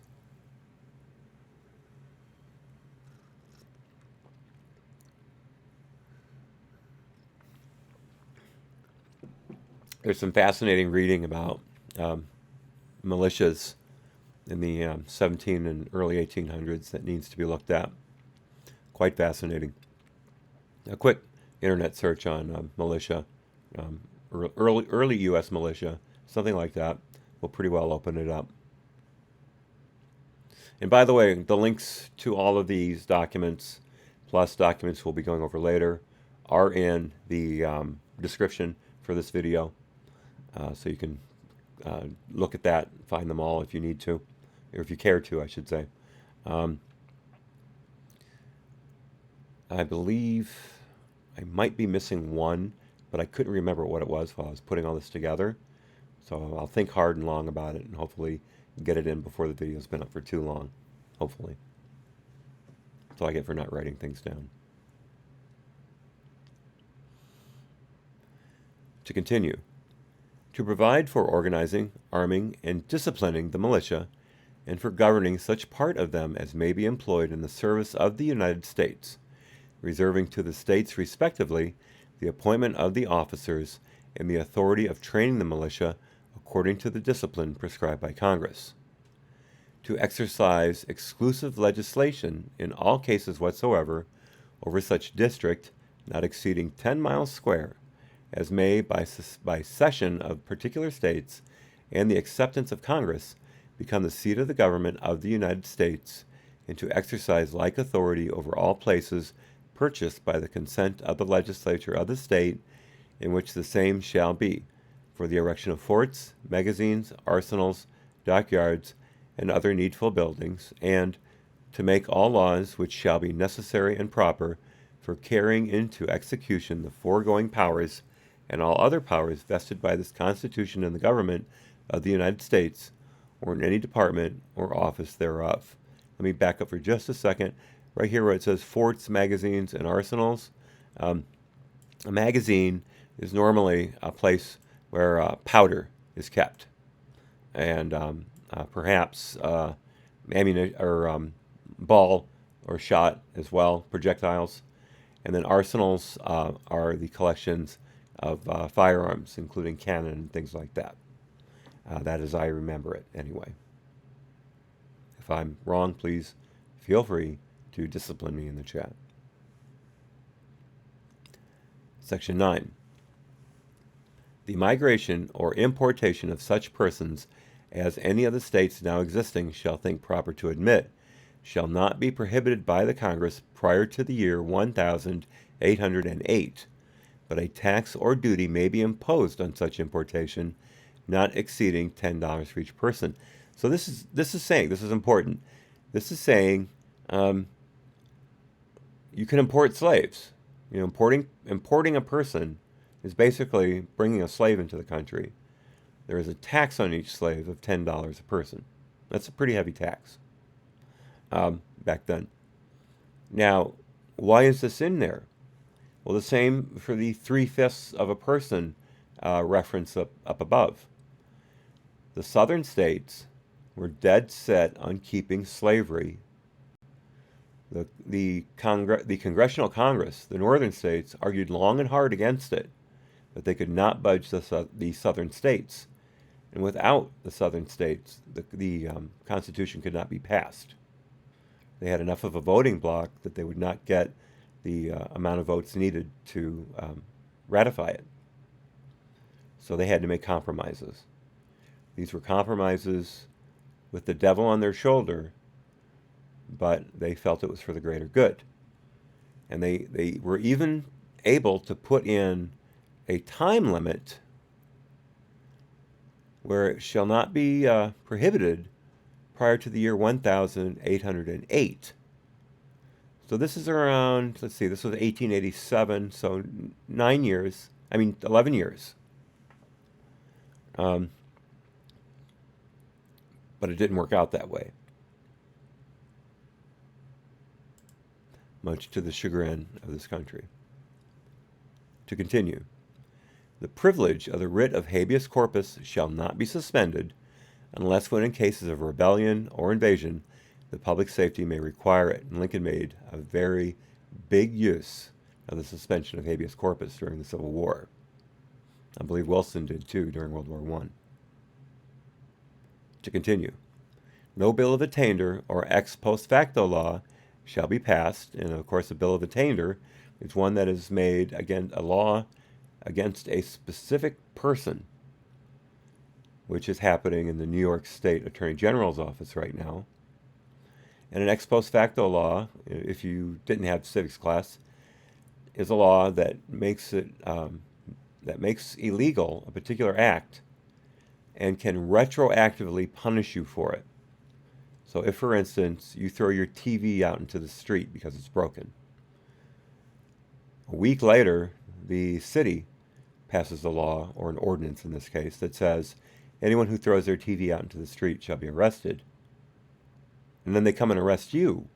There's some fascinating reading about militias in the 17 and early 1800s that needs to be looked at. Quite fascinating. A quick internet search on militia, early U.S. militia, something like that, will pretty well open it up. And by the way, the links to all of these documents, plus documents we'll be going over later, are in the description for this video. So you can look at that, find them all if you need to, or if you care to, I should say. I believe I might be missing one, but I couldn't remember what it was while I was putting all this together. So I'll think hard and long about it and hopefully get it in before the video's been up for too long. Hopefully. That's all I get for not writing things down. To continue. To provide for organizing, arming, and disciplining the militia, and for governing such part of them as may be employed in the service of the United States, reserving to the states respectively the appointment of the officers and the authority of training the militia according to the discipline prescribed by Congress. To exercise exclusive legislation in all cases whatsoever over such district, not exceeding 10 miles square, as may, by cession of particular states and the acceptance of Congress, become the seat of the government of the United States, and to exercise like authority over all places purchased by the consent of the legislature of the state in which the same shall be, for the erection of forts, magazines, arsenals, dockyards, and other needful buildings, and to make all laws which shall be necessary and proper for carrying into execution the foregoing powers and all other powers vested by this Constitution in the government of the United States, or in any department or office thereof. Let me back up for just a second. Right here where it says forts, magazines, and arsenals. A magazine is normally a place where powder is kept, and perhaps ammunition or ball or shot as well, projectiles. And then arsenals are the collections of firearms, including cannon and things like that. That is, I remember it anyway. If I'm wrong, please feel free to discipline me in the chat. Section 9. The migration or importation of such persons as any of the states now existing shall think proper to admit shall not be prohibited by the Congress prior to the year 1808, but a tax or duty may be imposed on such importation not exceeding $10 for each person. So this is saying, this is important. This is saying you can import slaves. You know, importing a person is basically bringing a slave into the country. There is a tax on each slave of $10 a person. That's a pretty heavy tax back then. Now, why is this in there? Well, the same for the 3/5 of a person reference up above. The southern states were dead set on keeping slavery. The Congressional Congress, the northern states, argued long and hard against it, but they could not budge the southern states. And without the southern states, the Constitution could not be passed. They had enough of a voting bloc that they would not get the amount of votes needed to ratify it. So they had to make compromises. These were compromises with the devil on their shoulder, but they felt it was for the greater good. And they were even able to put in a time limit where it shall not be prohibited prior to the year 1808. So this is around, let's see, this was 1887, so 11 years. But it didn't work out that way, much to the chagrin of this country. To continue, the privilege of the writ of habeas corpus shall not be suspended unless when in cases of rebellion or invasion the public safety may require it. And Lincoln made a very big use of the suspension of habeas corpus during the Civil War. I believe Wilson did too during World War I. To continue, no bill of attainder or ex post facto law shall be passed, and of course a bill of attainder is one that is made against a law against a specific person, which is happening in the New York State Attorney General's office right now. And an ex post facto law, if you didn't have civics class, is a law that makes illegal a particular act and can retroactively punish you for it. So if, for instance, you throw your TV out into the street because it's broken, a week later, the city passes a law, or an ordinance in this case, that says anyone who throws their TV out into the street shall be arrested. And then they come and arrest you.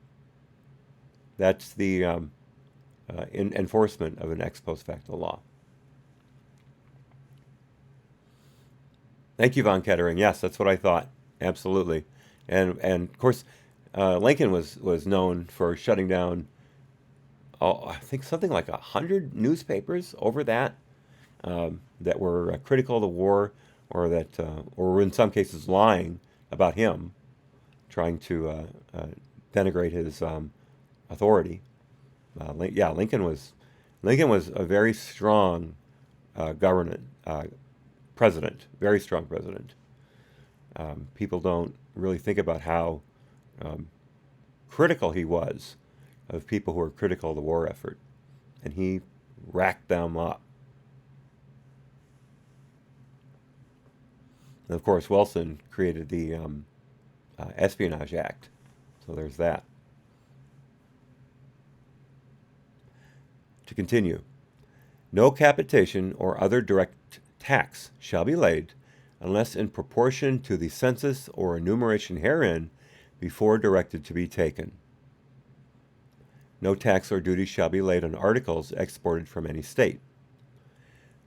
That's the enforcement of an ex post facto law. Thank you, Von Kettering. Yes, that's what I thought. Absolutely. And of course, Lincoln was known for shutting down, I think something like 100 newspapers over that that were critical of the war, or that or in some cases lying about him, trying to denigrate his authority. Lincoln was Lincoln was a very strong president, very strong president. People don't really think about how critical he was of people who were critical of the war effort, and he racked them up. And of course, Wilson created the Espionage Act, so there's that. To continue, no capitation or other direct tax shall be laid unless in proportion to the census or enumeration herein before directed to be taken. No tax or duty shall be laid on articles exported from any state.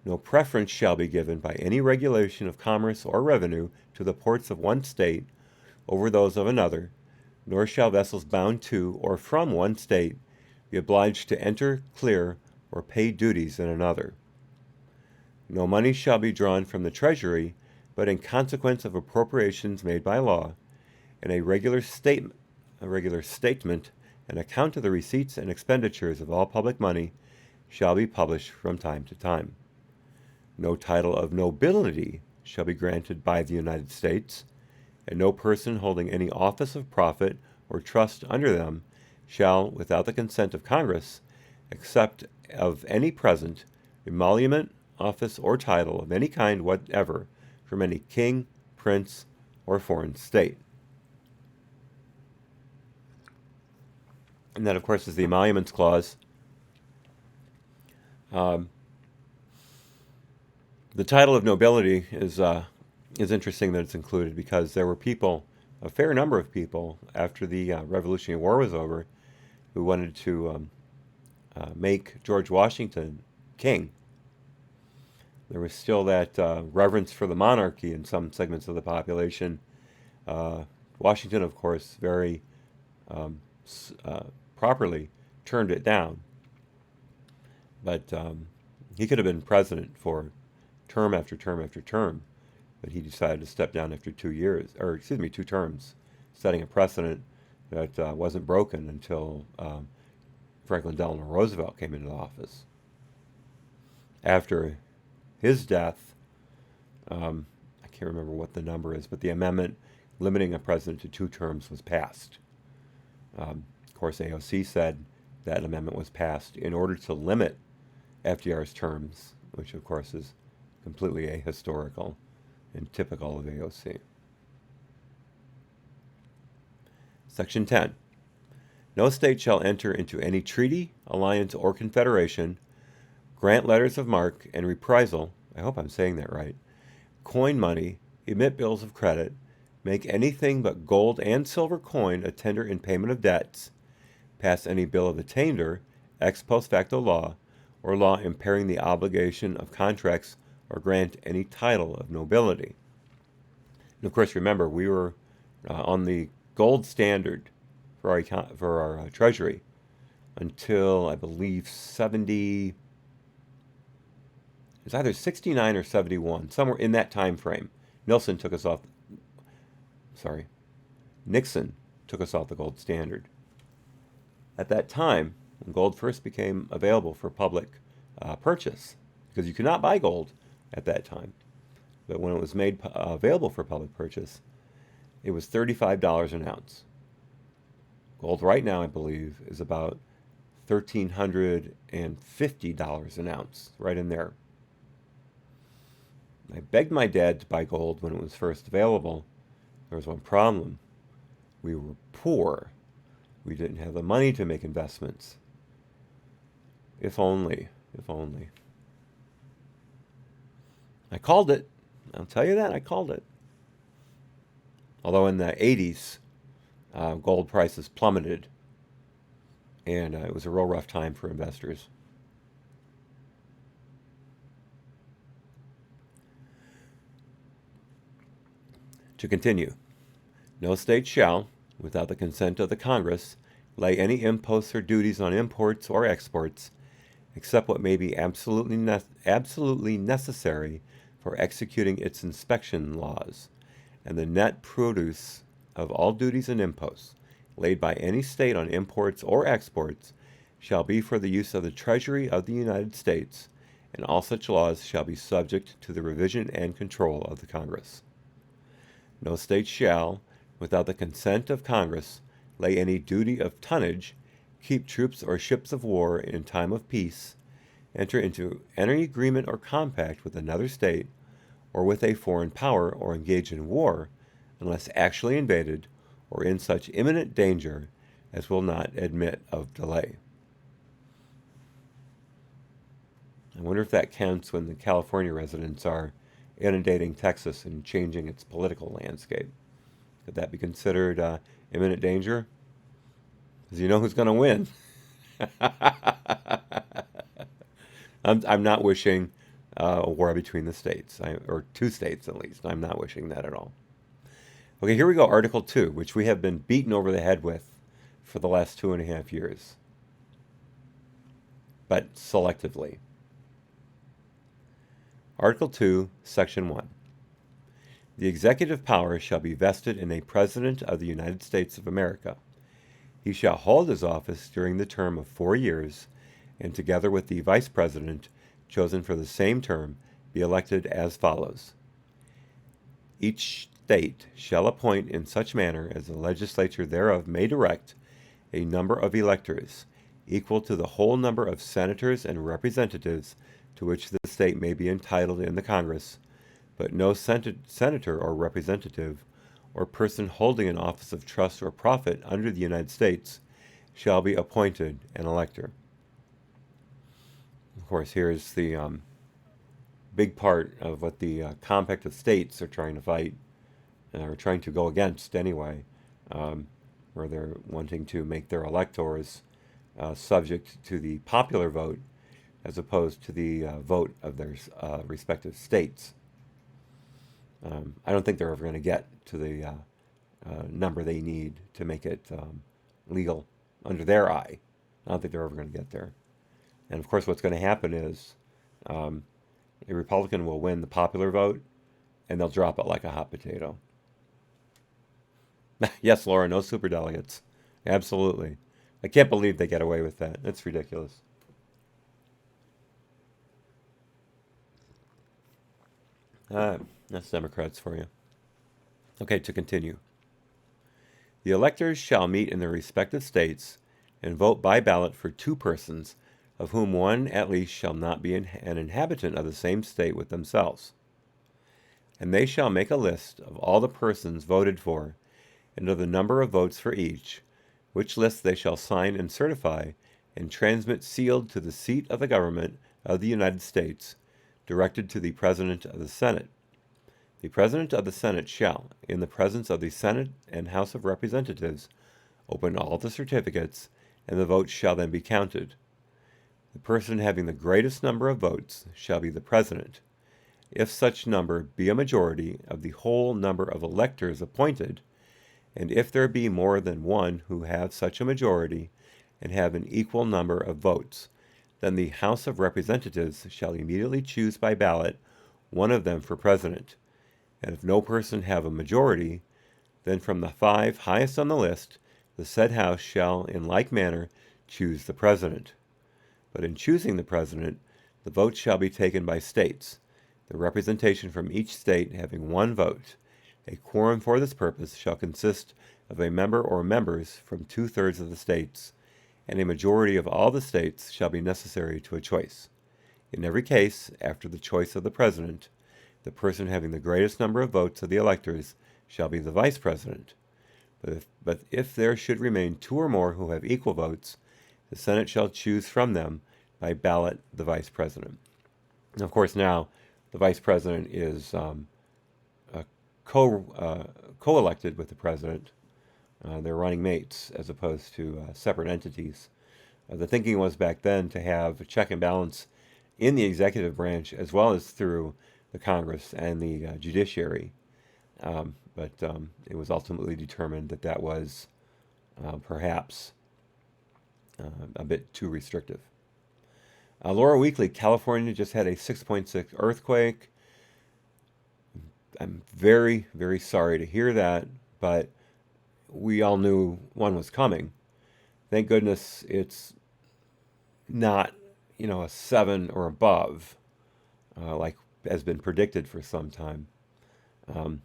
No preference shall be given by any regulation of commerce or revenue to the ports of one state over those of another, nor shall vessels bound to or from one state be obliged to enter, clear, or pay duties in another. No money shall be drawn from the treasury, but in consequence of appropriations made by law, and a regular statement, an account of the receipts and expenditures of all public money shall be published from time to time. No title of nobility shall be granted by the United States, and no person holding any office of profit or trust under them shall, without the consent of Congress, accept of any present, emolument, office, or title of any kind whatever from any king, prince, or foreign state. And that, of course, is the Emoluments Clause. The title of nobility is interesting that it's included because there were people, a fair number of people, after the Revolutionary War was over, who wanted to make George Washington king. There was still that reverence for the monarchy in some segments of the population. Washington, of course, very properly turned it down. But he could have been president for term after term after term, but he decided to step down after 2 terms, setting a precedent that wasn't broken until Franklin Delano Roosevelt came into office. After his death, I can't remember what the number is, but the amendment limiting a president to 2 terms was passed. Of course, AOC said that amendment was passed in order to limit FDR's terms, which of course is completely ahistorical and typical of AOC. Section 10. No state shall enter into any treaty, alliance, or confederation, grant letters of marque and reprisal, I hope I'm saying that right, coin money, emit bills of credit, make anything but gold and silver coin a tender in payment of debts, pass any bill of attainder, ex post facto law, or law impairing the obligation of contracts, or grant any title of nobility. And of course, remember, we were on the gold standard for our treasury until, I believe, it's either 69 or 71, somewhere in that time frame. Nixon took us off the gold standard. At that time, when gold first became available for public purchase, because you could not buy gold at that time, but when it was made available for public purchase, it was $35 an ounce. Gold right now, I believe, is about $1,350 an ounce, right in there. I begged my dad to buy gold when it was first available. There was one problem. We were poor. We didn't have the money to make investments. If only. I called it. I'll tell you that, I called it. Although in the 80s, gold prices plummeted, and it was a real rough time for investors. To continue, no state shall, without the consent of the Congress, lay any imposts or duties on imports or exports, except what may be absolutely necessary for executing its inspection laws, and the net produce of all duties and imposts laid by any state on imports or exports shall be for the use of the Treasury of the United States, and all such laws shall be subject to the revision and control of the Congress. No state shall, without the consent of Congress, lay any duty of tonnage, keep troops or ships of war in time of peace, enter into any agreement or compact with another state, or with a foreign power, or engage in war, unless actually invaded, or in such imminent danger as will not admit of delay. I wonder if that counts when the California residents are inundating Texas and changing its political landscape. Could that be considered imminent danger? Because you know who's going to win. I'm not wishing a war between the states, or two states at least. I'm not wishing that at all. Okay, here we go, Article 2, which we have been beaten over the head with for the last 2.5 years, but selectively. Article 2, Section 1. The executive power shall be vested in a President of the United States of America. He shall hold his office during the term of 4 years, and together with the Vice President, chosen for the same term, be elected as follows. Each state shall appoint in such manner as the legislature thereof may direct a number of electors, equal to the whole number of senators and representatives to which the state may be entitled in the Congress, but no senator or representative, or person holding an office of trust or profit under the United States, shall be appointed an elector. Of course, here's the big part of what the Compact of States are trying to fight, or trying to go against anyway, where they're wanting to make their electors subject to the popular vote as opposed to the vote of their respective states. I don't think they're ever going to get to the number they need to make it legal under their eye. I don't think they're ever going to get there. And of course, what's going to happen is a Republican will win the popular vote, and they'll drop it like a hot potato. Yes, Laura, no superdelegates. Absolutely. I can't believe they get away with that. That's ridiculous. That's Democrats for you. Okay, to continue. The electors shall meet in their respective states and vote by ballot for 2 persons, of whom one at least shall not be an inhabitant of the same state with themselves. And they shall make a list of all the persons voted for, and of the number of votes for each, which list they shall sign and certify, and transmit sealed to the seat of the government of the United States, directed to the President of the Senate. The President of the Senate shall, in the presence of the Senate and House of Representatives, open all the certificates, and the votes shall then be counted. The person having the greatest number of votes shall be the President, if such number be a majority of the whole number of electors appointed, and if there be more than one who have such a majority, and have an equal number of votes, then the House of Representatives shall immediately choose by ballot one of them for President. And if no person have a majority, then from the 5 highest on the list, the said House shall in like manner choose the President. But in choosing the President, the vote shall be taken by states, the representation from each state having 1 vote. A quorum for this purpose shall consist of a member or members from 2/3 of the states, and a majority of all the states shall be necessary to a choice. In every case, after the choice of the President, the person having the greatest number of votes of the electors shall be the Vice President. But if there should remain 2 or more who have equal votes, the Senate shall choose from them by ballot the Vice President. And of course, now the Vice President is co-elected with the President. They're running mates as opposed to separate entities. The thinking was back then to have a check and balance in the executive branch as well as through the Congress and the judiciary. But it was ultimately determined that that was perhaps a bit too restrictive. Laura Weekly, California just had a 6.6 earthquake. I'm very, very sorry to hear that, but we all knew one was coming. Thank goodness it's not, a 7 or above, like has been predicted for some time. Um,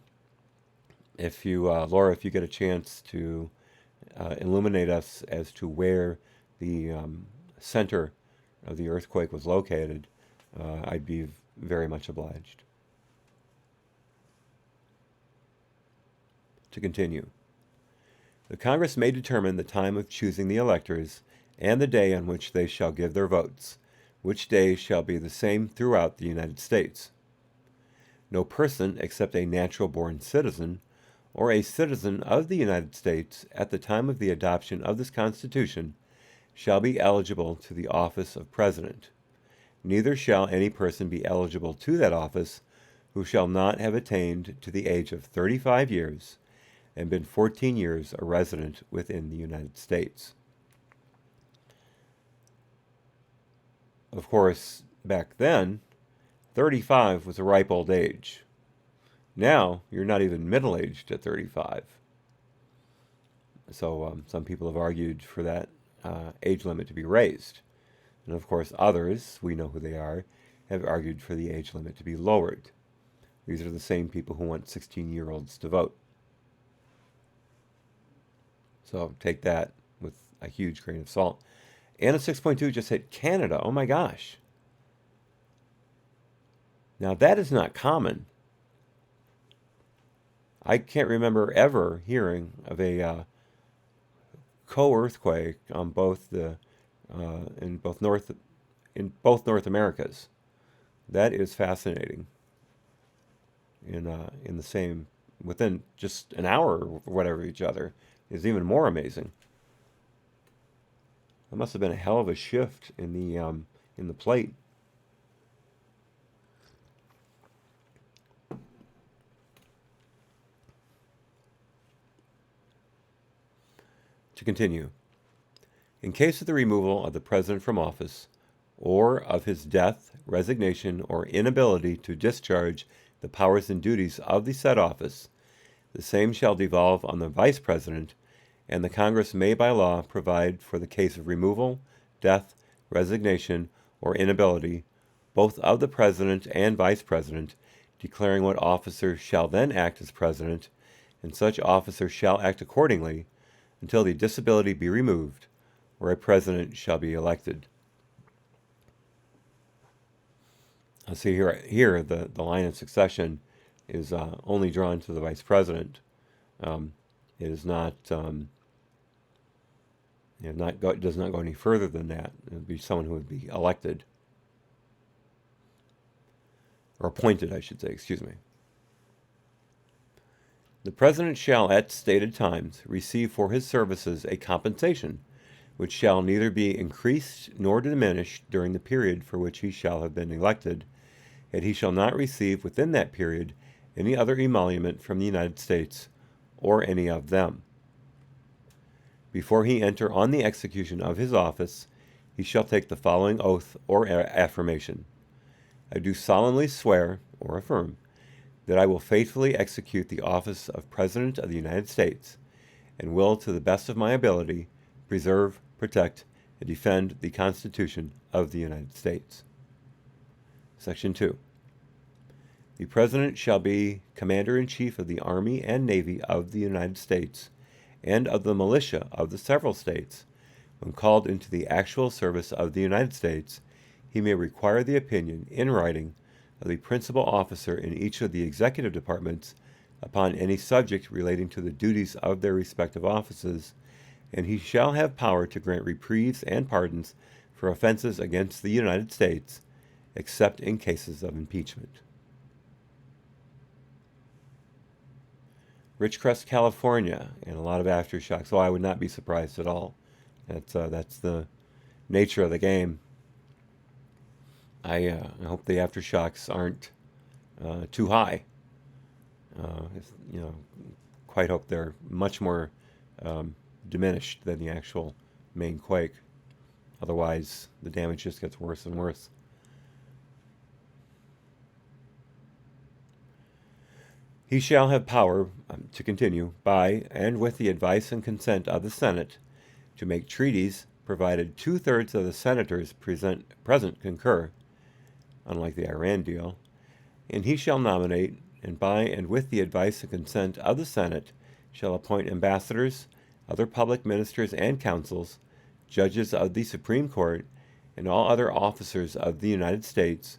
if you, Laura, if you get a chance to illuminate us as to where the center of the earthquake was located, I'd be very much obliged. To continue, the Congress may determine the time of choosing the electors and the day on which they shall give their votes, which day shall be the same throughout the United States. No person except a natural-born citizen or a citizen of the United States at the time of the adoption of this Constitution shall be eligible to the office of President. Neither shall any person be eligible to that office who shall not have attained to the age of 35 years and been 14 years a resident within the United States. Of course, back then, 35 was a ripe old age. Now, you're not even middle-aged at 35. So some people have argued for that age limit to be raised. And of course, others, we know who they are, have argued for the age limit to be lowered. These are the same people who want 16-year-olds to vote. So take that with a huge grain of salt. And a 6.2 just hit Canada. Oh my gosh. Now that is not common. I can't remember ever hearing of a co-earthquake on both the in both North Americas. That is fascinating. In the same within just an hour or whatever of each other is even more amazing. That must have been a hell of a shift in the plate. To continue, in case of the removal of the President from office, or of his death, resignation, or inability to discharge the powers and duties of the said office, the same shall devolve on the Vice President, and the Congress may by law provide for the case of removal, death, resignation, or inability, both of the President and Vice President, declaring what officer shall then act as President, and such officer shall act accordingly, until the disability be removed, or a President shall be elected. I see here the line of succession is only drawn to the Vice President. It is not, does not go any further than that. It would be someone who would be elected. Or appointed, I should say, excuse me. The President shall at stated times receive for his services a compensation, which shall neither be increased nor diminished during the period for which he shall have been elected, and he shall not receive within that period any other emolument from the United States or any of them. Before he enter on the execution of his office, he shall take the following oath or affirmation. I do solemnly swear or affirm that I will faithfully execute the office of President of the United States, and will, to the best of my ability, preserve, protect, and defend the Constitution of the United States. Section 2. The President shall be Commander-in-Chief of the Army and Navy of the United States, and of the militia of the several states. When called into the actual service of the United States, he may require the opinion, in writing, of the principal officer in each of the executive departments upon any subject relating to the duties of their respective offices, and he shall have power to grant reprieves and pardons for offenses against the United States, except in cases of impeachment. Ridgecrest, California, and a lot of aftershocks. So I would not be surprised at all. That's the nature of the game. I hope the aftershocks aren't too high. Quite hope they're much more diminished than the actual main quake. Otherwise, the damage just gets worse and worse. He shall have power, to continue, by and with the advice and consent of the Senate, to make treaties, provided 2/3 of the senators present concur, unlike the Iran deal, and he shall nominate, and by and with the advice and consent of the Senate, shall appoint ambassadors, other public ministers and councils, judges of the Supreme Court, and all other officers of the United States,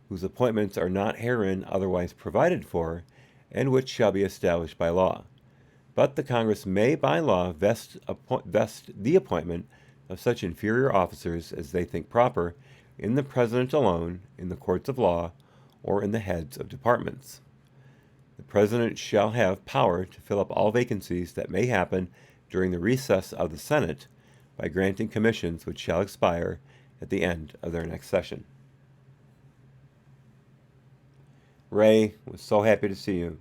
whose appointments are not herein otherwise provided for, and which shall be established by law. But the Congress may by law vest the appointment of such inferior officers as they think proper in the President alone, in the courts of law, or in the heads of departments. The President shall have power to fill up all vacancies that may happen during the recess of the Senate by granting commissions which shall expire at the end of their next session. Ray, was so happy to see you.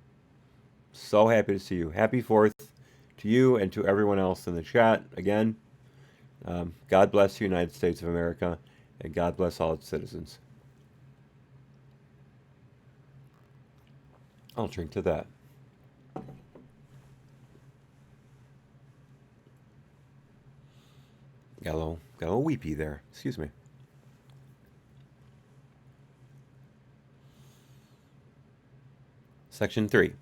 So happy to see you. Happy 4th to you and to everyone else in the chat. Again, God bless the United States of America, and God bless all its citizens. I'll drink to that. Got a little weepy there. Excuse me. Section 3.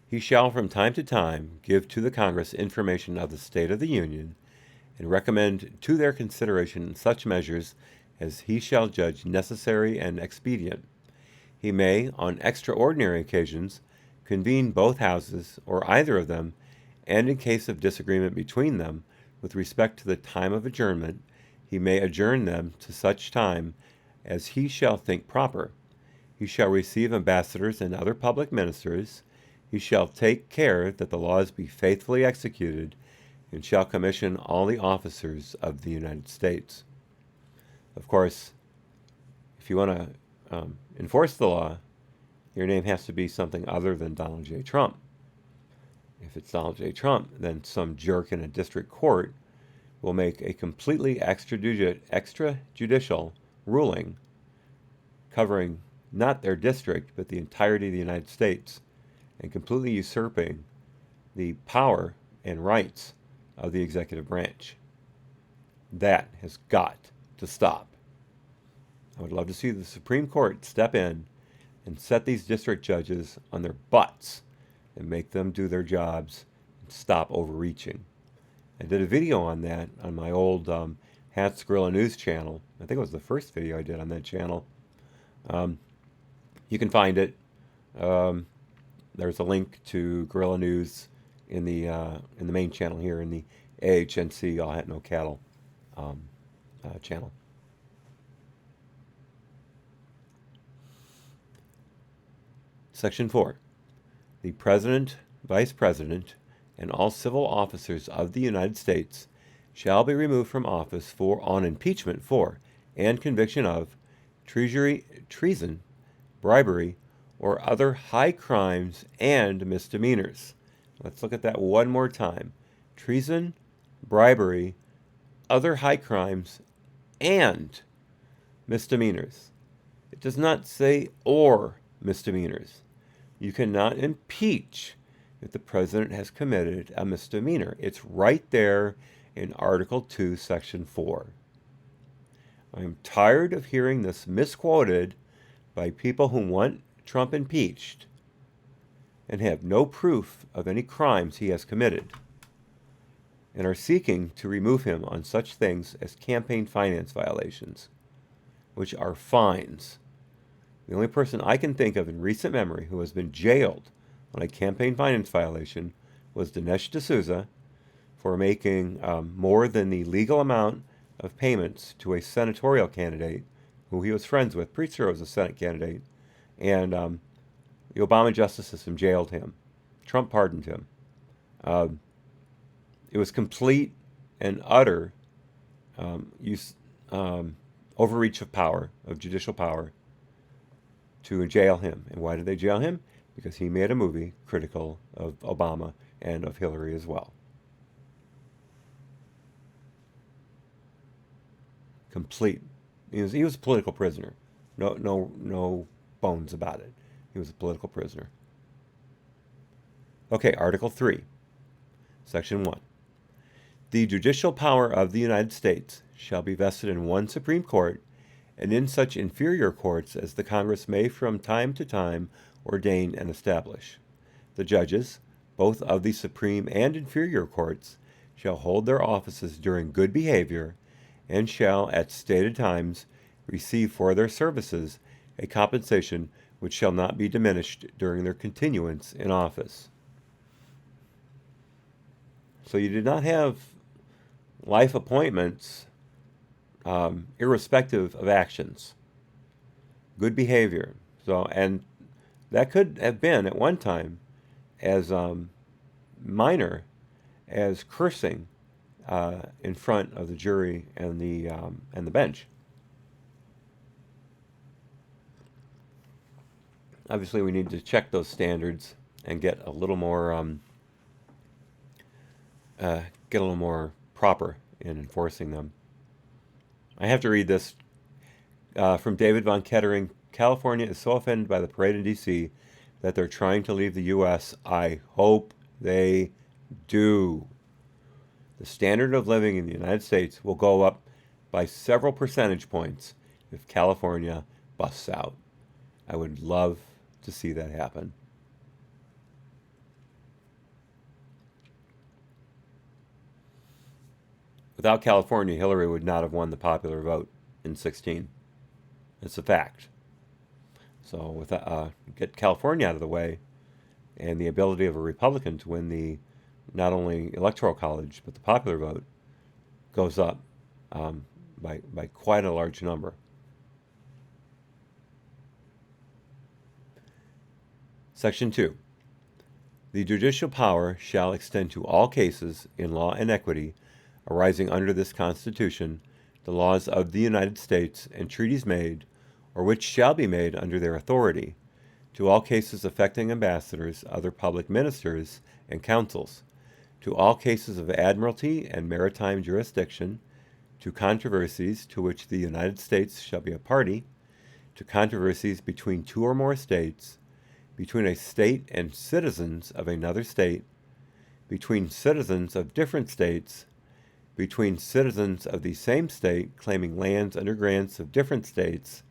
He shall from time to time give to the Congress information of the state of the Union, and recommend to their consideration such measures as he shall judge necessary and expedient. He may, on extraordinary occasions, convene both houses, or either of them, and in case of disagreement between them, with respect to the time of adjournment, he may adjourn them to such time as he shall think proper. He shall receive ambassadors and other public ministers. He shall take care that the laws be faithfully executed, and shall commission all the officers of the United States. Of course, if you want to enforce the law, your name has to be something other than Donald J. Trump. If it's Donald J. Trump, then some jerk in a district court will make a completely extrajudicial ruling covering not their district, but the entirety of the United States, and completely usurping the power and rights of the executive branch. That has got to stop. I would love to see the Supreme Court step in and set these district judges on their butts and make them do their jobs and stop overreaching. I did a video on that on my old Hats Gorilla News channel. I think it was the first video I did on that channel. You can find it. There's a link to Gorilla News in the main channel here, in the AHNC All Hat No Cattle channel. Section 4. The President, Vice President, and all civil officers of the United States shall be removed from office on impeachment for and conviction of treason, bribery, or other high crimes and misdemeanors. Let's look at that one more time. Treason, bribery, other high crimes, and misdemeanors. It does not say or misdemeanors. You cannot impeach if the president has committed a misdemeanor. It's right there in Article 2, Section 4. I'm tired of hearing this misquoted by people who want Trump impeached and have no proof of any crimes he has committed, and are seeking to remove him on such things as campaign finance violations, which are fines. The only person I can think of in recent memory who has been jailed on a campaign finance violation was Dinesh D'Souza for making more than the legal amount of payments to a senatorial candidate who he was friends with. Pretty sure was a Senate candidate. And the Obama justice system jailed him. Trump pardoned him. It was complete and utter overreach of power, of judicial power, to jail him. And why did they jail him? Because he made a movie critical of Obama and of Hillary as well. Complete. He was a political prisoner. No bones about it. He was a political prisoner. Okay, Article 3, Section 1. The judicial power of the United States shall be vested in one Supreme Court, and in such inferior courts as the Congress may from time to time ordain and establish. The judges, both of the Supreme and inferior courts, shall hold their offices during good behavior, and shall at stated times receive for their services a compensation which shall not be diminished during their continuance in office. So you did not have life appointments irrespective of actions. Good behavior. So, and that could have been at one time as minor as cursing in front of the jury and the bench. Obviously, we need to check those standards and get a little more proper in enforcing them. I have to read this from David Von Kettering. California is so offended by the parade in D.C. that they're trying to leave the U.S. I hope they do. The standard of living in the United States will go up by several percentage points if California busts out. I would love to see that happen. Without California, Hillary would not have won the popular vote in 2016. It's a fact. So with get California out of the way, and the ability of a Republican to win the not only Electoral College but the popular vote goes up by quite a large number. Section 2. The judicial power shall extend to all cases in law and equity arising under this Constitution, the laws of the United States, and treaties made, or which shall be made under their authority, to all cases affecting ambassadors, other public ministers, and councils, to all cases of admiralty and maritime jurisdiction, to controversies to which the United States shall be a party, to controversies between two or more states, between a state and citizens of another state, between citizens of different states, between citizens of the same state claiming lands under grants of different states,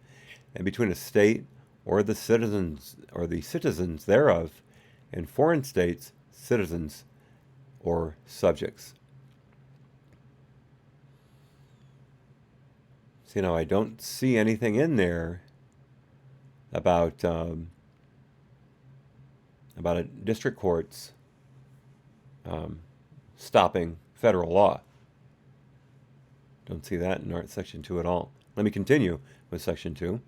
and between a state or the citizens thereof and foreign states, citizens, or subjects. So, I don't see anything in there about district courts stopping federal law. Don't see that in Section 2 at all. Let me continue with Section 2.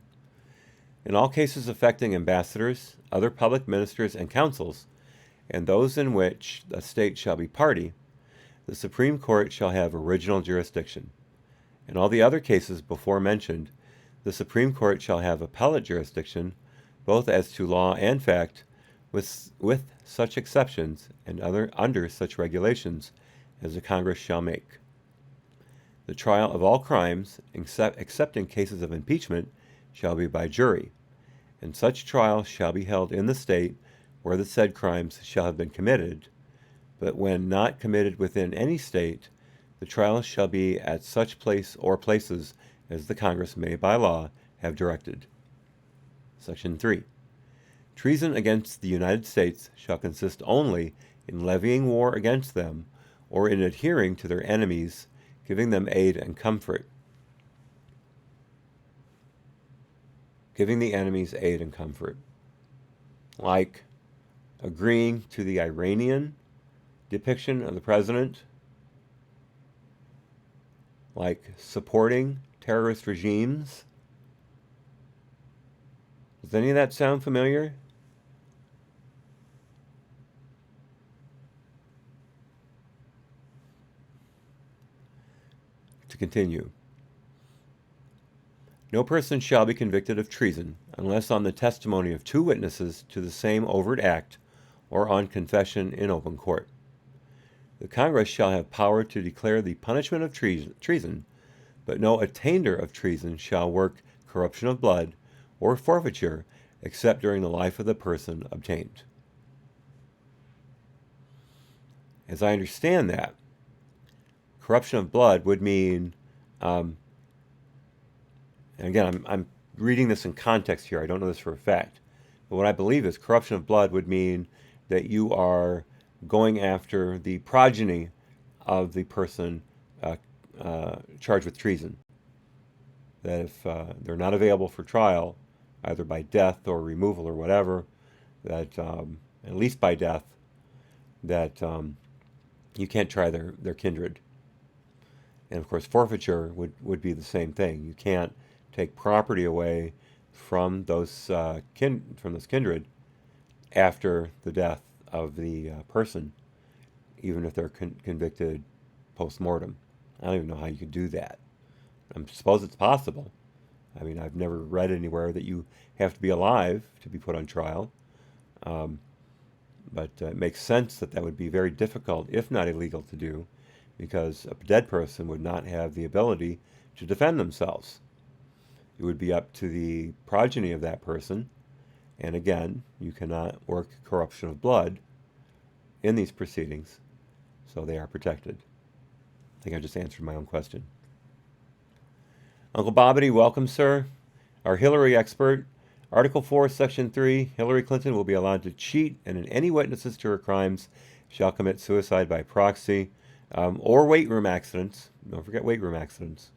In all cases affecting ambassadors, other public ministers, and councils, and those in which a state shall be party, the Supreme Court shall have original jurisdiction. In all the other cases before mentioned, the Supreme Court shall have appellate jurisdiction, both as to law and fact, with such exceptions and under such regulations as the Congress shall make. The trial of all crimes, except in cases of impeachment, shall be by jury, and such trial shall be held in the state where the said crimes shall have been committed, but when not committed within any state, the trial shall be at such place or places as the Congress may by law have directed. Section 3. Treason against the United States shall consist only in levying war against them, or in adhering to their enemies, giving them aid and comfort. Giving the enemies aid and comfort. Like agreeing to the Iranian depiction of the president, like supporting terrorist regimes. Does any of that sound familiar? To continue. No person shall be convicted of treason unless on the testimony of two witnesses to the same overt act or on confession in open court. The Congress shall have power to declare the punishment of treason, but no attainder of treason shall work corruption of blood or forfeiture except during the life of the person obtained. As I understand that, corruption of blood would mean, and again, I'm reading this in context here. I don't know this for a fact. But what I believe is corruption of blood would mean that you are going after the progeny of the person charged with treason. That if they're not available for trial, either by death or removal or whatever, that at least by death, that you can't try their kindred. And of course, forfeiture would be the same thing. You can't take property away from those kindred after the death of the person, even if they're convicted post-mortem. I don't even know how you could do that. I suppose it's possible. I mean, I've never read anywhere that you have to be alive to be put on trial. But it makes sense that that would be very difficult, if not illegal, to do, because a dead person would not have the ability to defend themselves. It would be up to the progeny of that person. And again, you cannot work corruption of blood in these proceedings, so they are protected. I think I just answered my own question. Uncle Bobbity, welcome, sir. Our Hillary expert. Article 4, Section 3, Hillary Clinton will be allowed to cheat, and any witnesses to her crimes shall commit suicide by proxy or weight room accidents. Don't forget weight room accidents.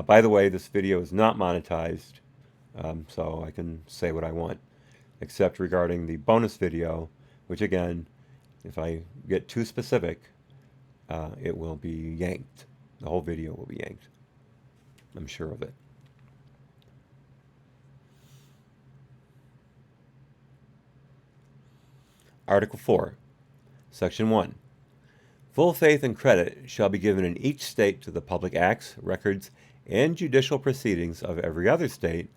By the way, this video is not monetized, so I can say what I want, except regarding the bonus video, which again, if I get too specific, it will be yanked. The whole video will be yanked. I'm sure of it. Article 4, Section 1. Full faith and credit shall be given in each state to the public acts, records, and judicial proceedings of every other state,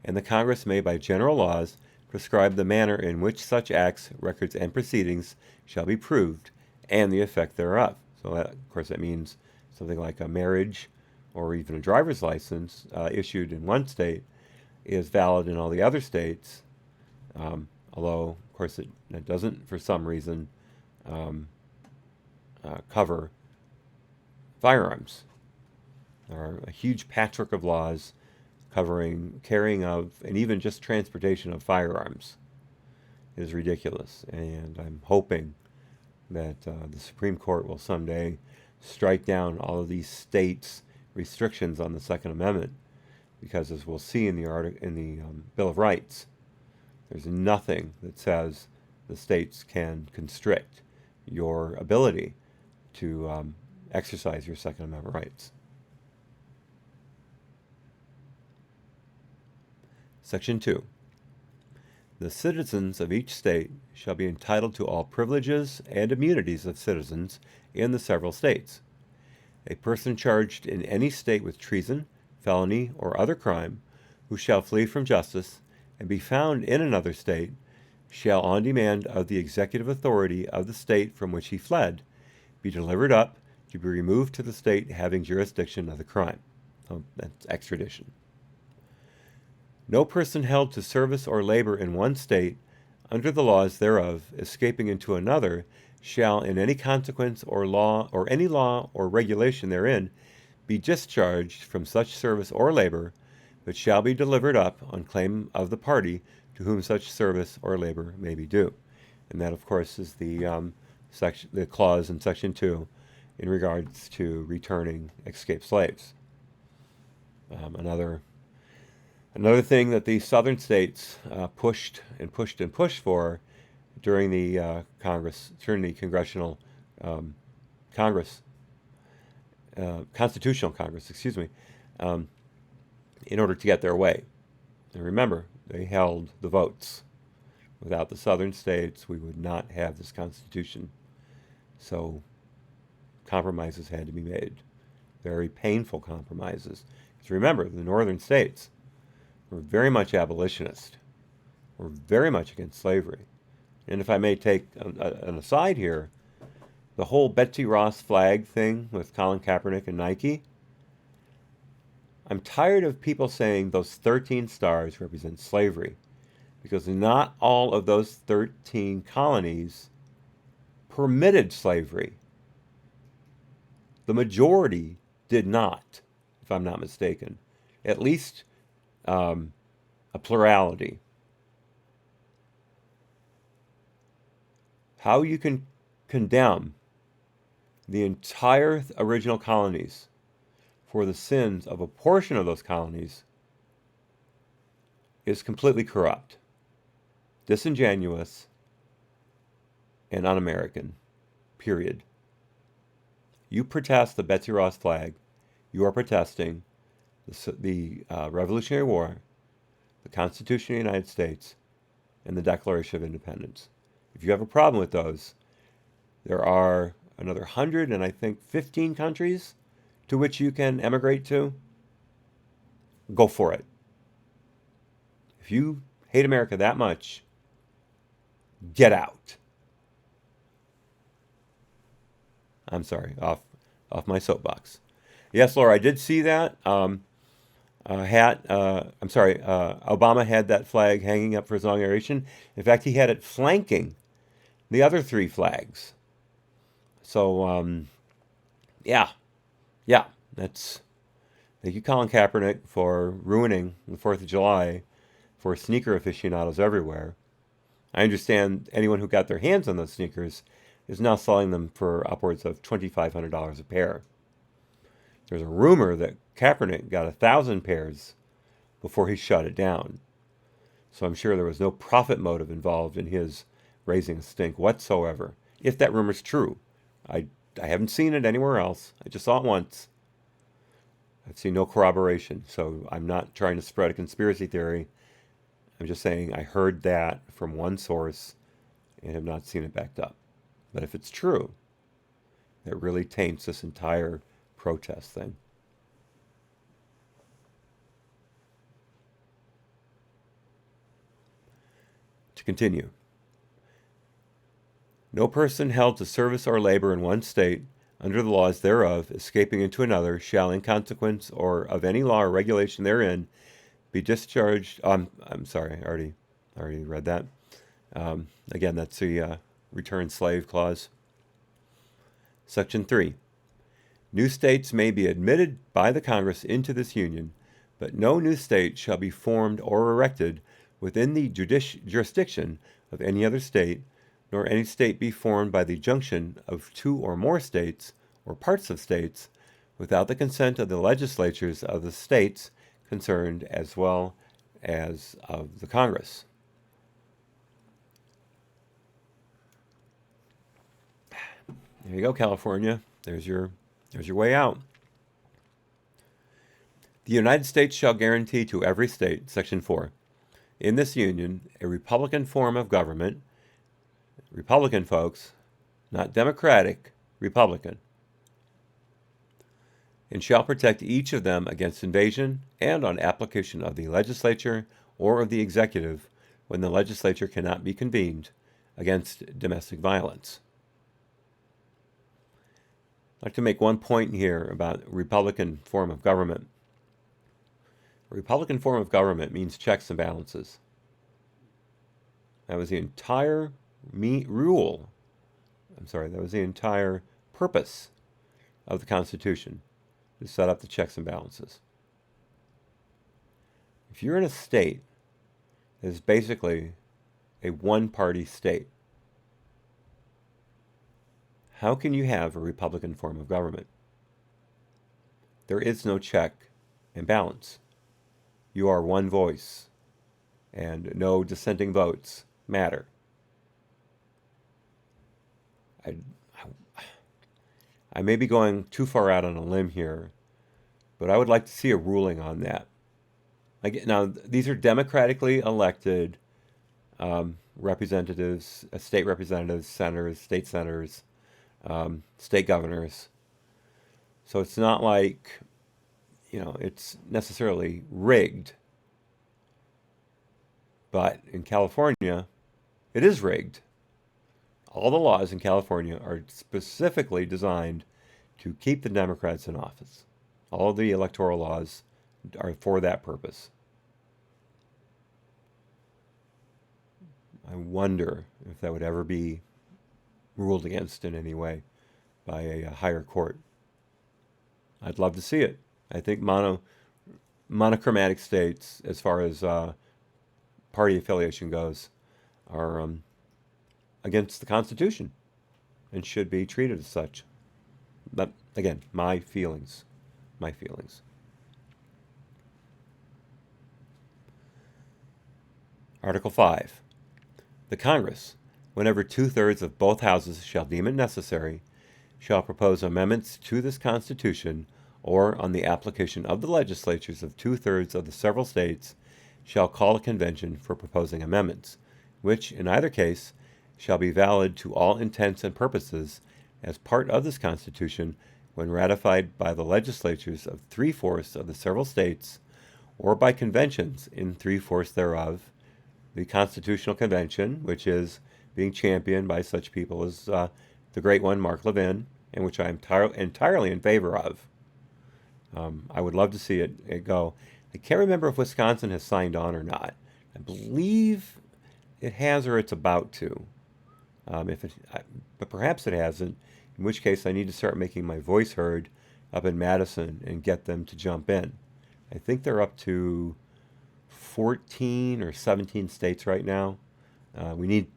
and the Congress may by general laws prescribe the manner in which such acts, records, and proceedings shall be proved, and the effect thereof. So that, of course, that means something like a marriage or even a driver's license issued in one state is valid in all the other states, although, of course, it doesn't, for some reason, cover firearms. There are a huge patchwork of laws covering carrying of and even just transportation of firearms. It is ridiculous, and I'm hoping that the Supreme Court will someday strike down all of these states' restrictions on the Second Amendment, because as we'll see in the Bill of Rights, there's nothing that says the states can constrict your ability to exercise your Second Amendment rights. Section 2. The citizens of each state shall be entitled to all privileges and immunities of citizens in the several states. A person charged in any state with treason, felony, or other crime, who shall flee from justice and be found in another state, shall, on demand of the executive authority of the state from which he fled, be delivered up to be removed to the state having jurisdiction of the crime. Oh, that's extradition. No person held to service or labor in one state, under the laws thereof, escaping into another, shall in any consequence or law or any law or regulation therein be discharged from such service or labor, but shall be delivered up on claim of the party to whom such service or labor may be due. And that, of course, is the clause in Section 2 in regards to returning escaped slaves. Another thing that the southern states pushed for during the Constitutional Congress, in order to get their way. And remember, they held the votes. Without the southern states, we would not have this Constitution. So compromises had to be made. Very painful compromises. Because remember, the northern states were very much abolitionist. Were very much against slavery. And if I may take an aside here, the whole Betsy Ross flag thing with Colin Kaepernick and Nike, I'm tired of people saying those 13 stars represent slavery, because not all of those 13 colonies permitted slavery. The majority did not, if I'm not mistaken. At least a plurality. How you can condemn the entire original colonies for the sins of a portion of those colonies is completely corrupt, disingenuous, and un-American, period. You protest the Betsy Ross flag, you are protesting the Revolutionary War, the Constitution of the United States, and the Declaration of Independence. If you have a problem with those, there are another 100 and I think 15 countries to which you can emigrate to. Go for it. If you hate America that much, get out. I'm sorry, off my soapbox. Yes, Laura, I did see that. Obama had that flag hanging up for his inauguration. In fact, he had it flanking the other three flags. So, yeah, that's. Thank you, Colin Kaepernick, for ruining the 4th of July for sneaker aficionados everywhere. I understand anyone who got their hands on those sneakers is now selling them for upwards of $2,500 a pair. There's a rumor that Kaepernick got 1,000 pairs before he shut it down. So I'm sure there was no profit motive involved in his raising a stink whatsoever, if that rumor's true. I haven't seen it anywhere else. I just saw it once. I've seen no corroboration, so I'm not trying to spread a conspiracy theory. I'm just saying I heard that from one source and have not seen it backed up. But if it's true, it really taints this entire protest thing. To continue. No person held to service or labor in one state under the laws thereof, escaping into another, shall, in consequence or of any law or regulation therein, be discharged. I'm sorry, I already read that. Again, that's the return slave clause. Section 3. New states may be admitted by the Congress into this union, but no new state shall be formed or erected within the jurisdiction of any other state, nor any state be formed by the junction of two or more states or parts of states without the consent of the legislatures of the states concerned as well as of the Congress. There you go, California. There's your way out. The United States shall guarantee to every state, Section 4, in this union, a Republican form of government. Republican, folks, not Democratic, Republican. And shall protect each of them against invasion and on application of the legislature or of the executive when the legislature cannot be convened against domestic violence. I'd like to make one point here about Republican form of government. A Republican form of government means checks and balances. That was the entire that was the entire purpose of the Constitution, to set up the checks and balances. If you're in a state that is basically a one-party state, how can you have a Republican form of government? There is no check and balance. You are one voice, and no dissenting votes matter. I may be going too far out on a limb here, but I would like to see a ruling on that. Now, these are democratically elected representatives, state representatives, senators, state senators, state governors. So it's not like, it's necessarily rigged. But in California, it is rigged. All the laws in California are specifically designed to keep the Democrats in office. All of the electoral laws are for that purpose. I wonder if that would ever be ruled against in any way by a higher court. I'd love to see it. I think monochromatic states, as far as party affiliation goes, are against the Constitution and should be treated as such. But again, my feelings. My feelings. Article 5. The Congress, whenever two-thirds of both houses shall deem it necessary, shall propose amendments to this Constitution, or, on the application of the legislatures of two-thirds of the several states, shall call a convention for proposing amendments, which, in either case, shall be valid to all intents and purposes as part of this Constitution when ratified by the legislatures of three-fourths of the several states, or by conventions in three-fourths thereof, the Constitutional Convention, which is being championed by such people as the great one, Mark Levin, and which I am entirely in favor of. I would love to see it go. I can't remember if Wisconsin has signed on or not. I believe it has, or it's about to. But perhaps it hasn't, in which case I need to start making my voice heard up in Madison and get them to jump in. I think they're up to 14 or 17 states right now. We need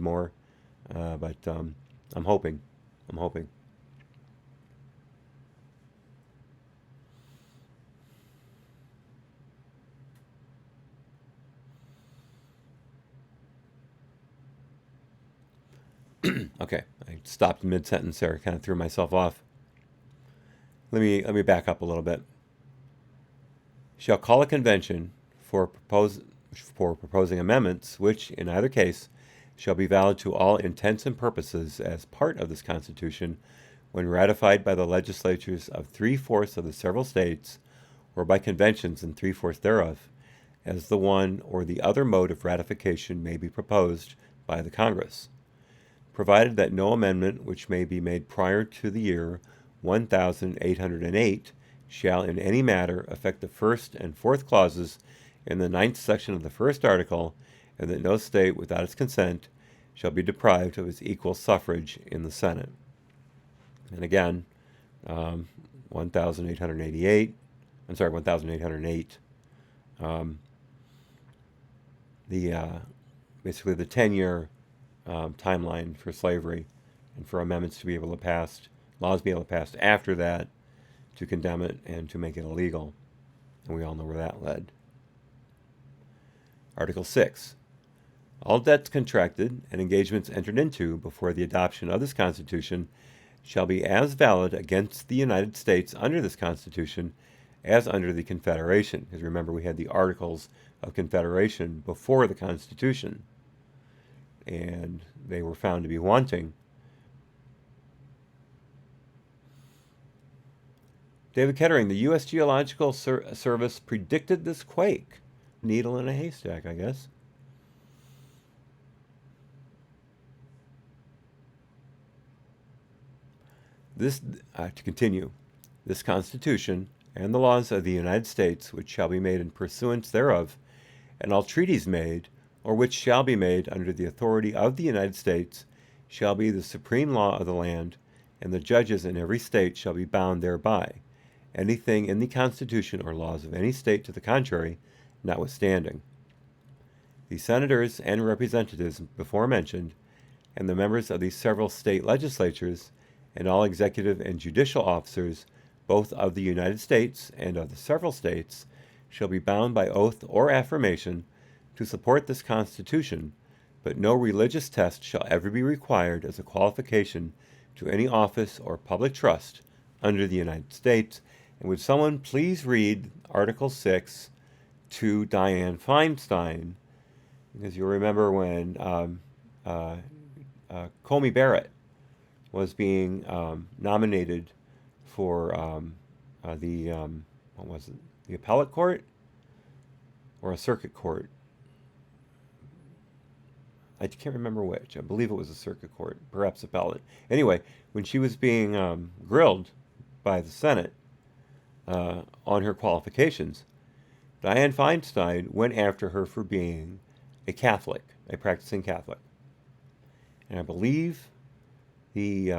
more, but I'm hoping. Okay, I stopped mid-sentence there, kind of threw myself off. Let me back up a little bit. Shall call a convention for proposing amendments, which, in either case, shall be valid to all intents and purposes as part of this Constitution when ratified by the legislatures of three-fourths of the several states, or by conventions in three-fourths thereof, as the one or the other mode of ratification may be proposed by the Congress, provided that no amendment which may be made prior to the year 1808 shall in any matter affect the first and fourth clauses in the ninth section of the first article, and that no state without its consent shall be deprived of its equal suffrage in the Senate. And again, 1808. Basically the 10-year timeline for slavery, and for amendments to be able to pass, laws to be able to pass after that to condemn it and to make it illegal. And we all know where that led. Article 6. All debts contracted and engagements entered into before the adoption of this Constitution shall be as valid against the United States under this Constitution as under the Confederation. Because remember, we had the Articles of Confederation before the Constitution, and they were found to be wanting. David Kettering, the U.S. Geological Service predicted this quake. Needle in a haystack, I guess. To continue, this Constitution and the laws of the United States, which shall be made in pursuance thereof, and all treaties made, or which shall be made under the authority of the United States, shall be the supreme law of the land, and the judges in every state shall be bound thereby, anything in the Constitution or laws of any state to the contrary notwithstanding. The senators and representatives before mentioned, and the members of the several state legislatures, and all executive and judicial officers, both of the United States and of the several states, shall be bound by oath or affirmation to support this Constitution, but no religious test shall ever be required as a qualification to any office or public trust under the United States. And would someone please read Article 6 to Dianne Feinstein? Because you'll remember when Comey Barrett was being nominated for the appellate court or a circuit court. I can't remember which. I believe it was a circuit court, perhaps appellate. Anyway, when she was being grilled by the Senate on her qualifications, Dianne Feinstein went after her for being a Catholic, a practicing Catholic. And I believe the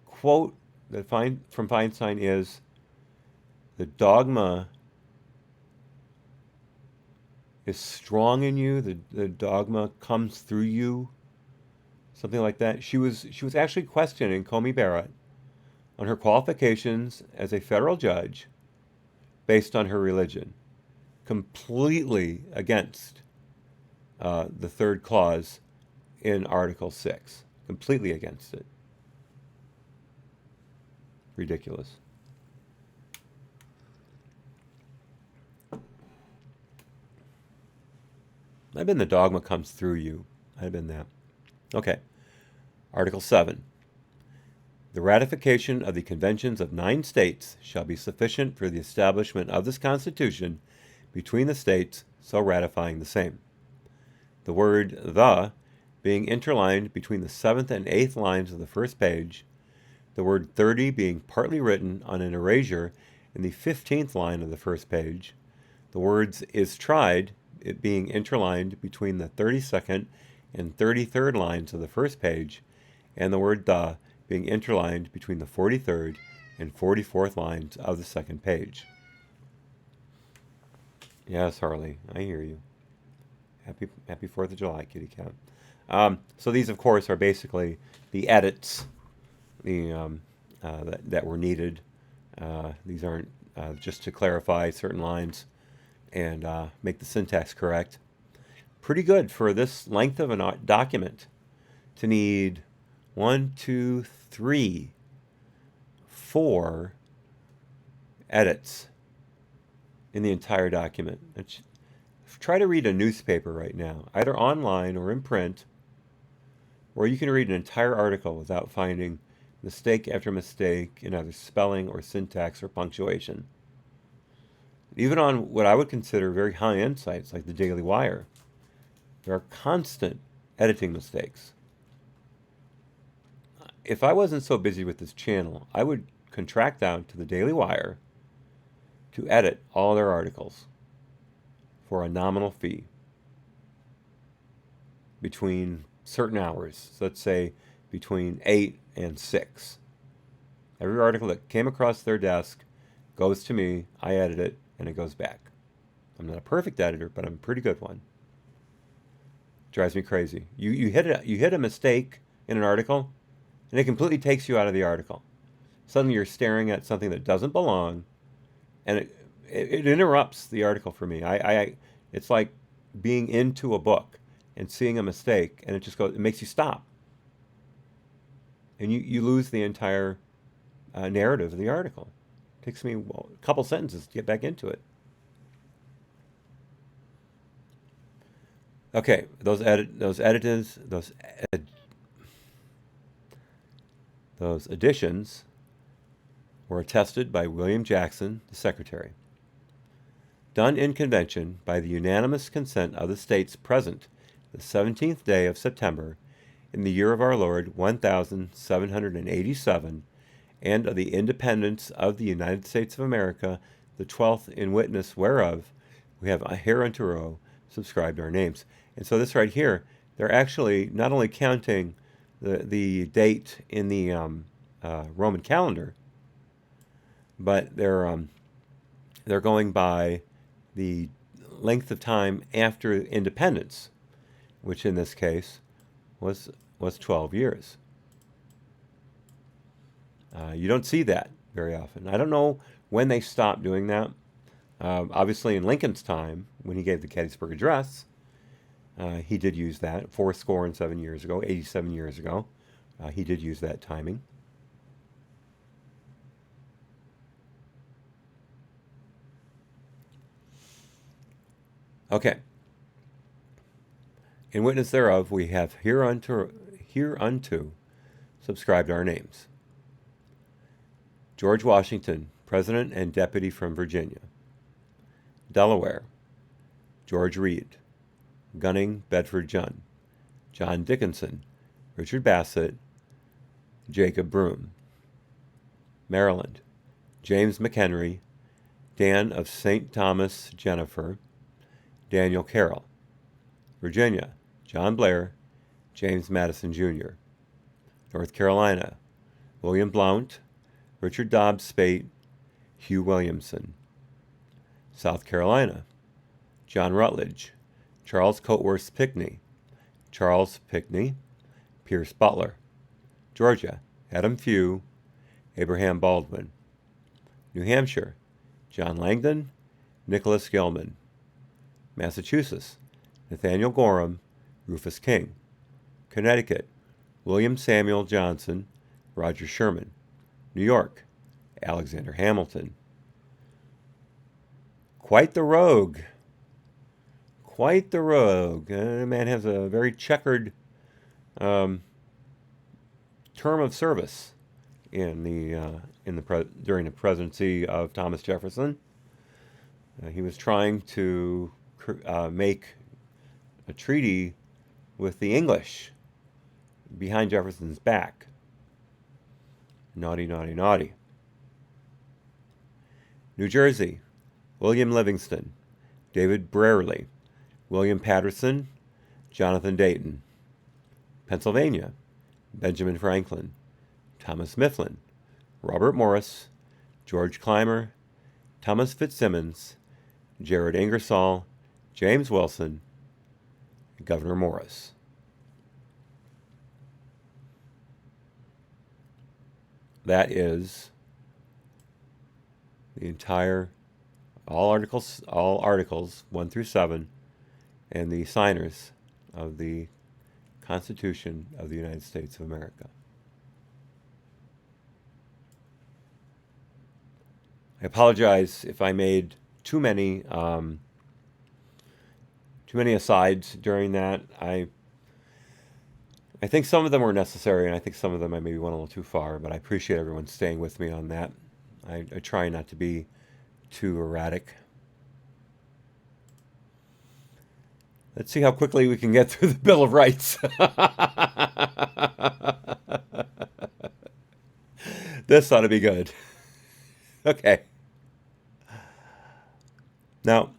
quote from Feinstein is the dogma is strong in you. The dogma comes through you, something like that. She was actually questioning Comey Barrett on her qualifications as a federal judge based on her religion, completely against the third clause in Article 6, completely against it. Ridiculous. I've been the dogma comes through you. I've been that. Okay. Article 7. The ratification of the conventions of 9 states shall be sufficient for the establishment of this Constitution between the states so ratifying the same. The word "the" being interlined between the 7th and 8th lines of the first page, the word 30 being partly written on an erasure in the 15th line of the first page, the words "is tried" it being interlined between the 32nd and 33rd lines of the first page, and the word "the" being interlined between the 43rd and 44th lines of the second page. Yes, Harley, I hear you. Happy 4th of July, kitty cat. So these, of course, are basically the edits that were needed. These aren't just to clarify certain lines and make the syntax correct. Pretty good for this length of a document to need 1, 2, 3, 4 edits in the entire document. Try to read a newspaper right now, either online or in print, where you can read an entire article without finding mistake after mistake in either spelling or syntax or punctuation. Even on what I would consider very high-end sites like the Daily Wire, there are constant editing mistakes. If I wasn't so busy with this channel, I would contract down to the Daily Wire to edit all their articles for a nominal fee between certain hours. So let's say between 8 and 6. Every article that came across their desk goes to me, I edit it, and it goes back. I'm not a perfect editor, but I'm a pretty good one. Drives me crazy. You hit a mistake in an article, and it completely takes you out of the article. Suddenly you're staring at something that doesn't belong, and it interrupts the article for me. It's like being into a book and seeing a mistake, and it makes you stop, and you lose the entire narrative of the article. It takes me a couple sentences to get back into it. Okay, those additions were attested by William Jackson, the Secretary. Done in convention by the unanimous consent of the states present the 17th day of September in the year of our Lord 1787, and of the independence of the United States of America, the 12th in witness whereof we have hereunto subscribed our names. And so this right here, they're actually not only counting the date in the Roman calendar, but they're going by the length of time after independence, which in this case was 12 years. You don't see that very often. I don't know when they stopped doing that. Obviously, in Lincoln's time, when he gave the Gettysburg Address, he did use that 87 years ago, 87 years ago. He did use that timing. Okay. In witness thereof, we have hereunto subscribed our names. George Washington, President and Deputy from Virginia. Delaware, George Reed. Gunning, Bedford John. John Dickinson, Richard Bassett, Jacob Broom. Maryland, James McHenry, Dan of St. Thomas Jennifer, Daniel Carroll. Virginia, John Blair, James Madison Jr. North Carolina, William Blount, Richard Dobbs Speight, Hugh Williamson. South Carolina, John Rutledge, Charles Coatworth Pinckney, Charles Pinckney, Pierce Butler. Georgia, Adam Few, Abraham Baldwin. New Hampshire, John Langdon, Nicholas Gilman. Massachusetts, Nathaniel Gorham, Rufus King. Connecticut, William Samuel Johnson, Roger Sherman. New York, Alexander Hamilton. Quite the rogue. Quite the rogue. The man has a very checkered term of service during the presidency of Thomas Jefferson. He was trying to make a treaty with the English behind Jefferson's back. Naughty, naughty, naughty. New Jersey, William Livingston, David Brearley, William Patterson, Jonathan Dayton. Pennsylvania, Benjamin Franklin, Thomas Mifflin, Robert Morris, George Clymer, Thomas Fitzsimmons, Jared Ingersoll, James Wilson, Governor Morris. That is the entire, all articles 1 through 7, and the signers of the Constitution of the United States of America. I apologize if I made too many asides during that. I think some of them were necessary, and I think some of them I maybe went a little too far, but I appreciate everyone staying with me on that. I try not to be too erratic. Let's see how quickly we can get through the Bill of Rights. This ought to be good. Okay. Now,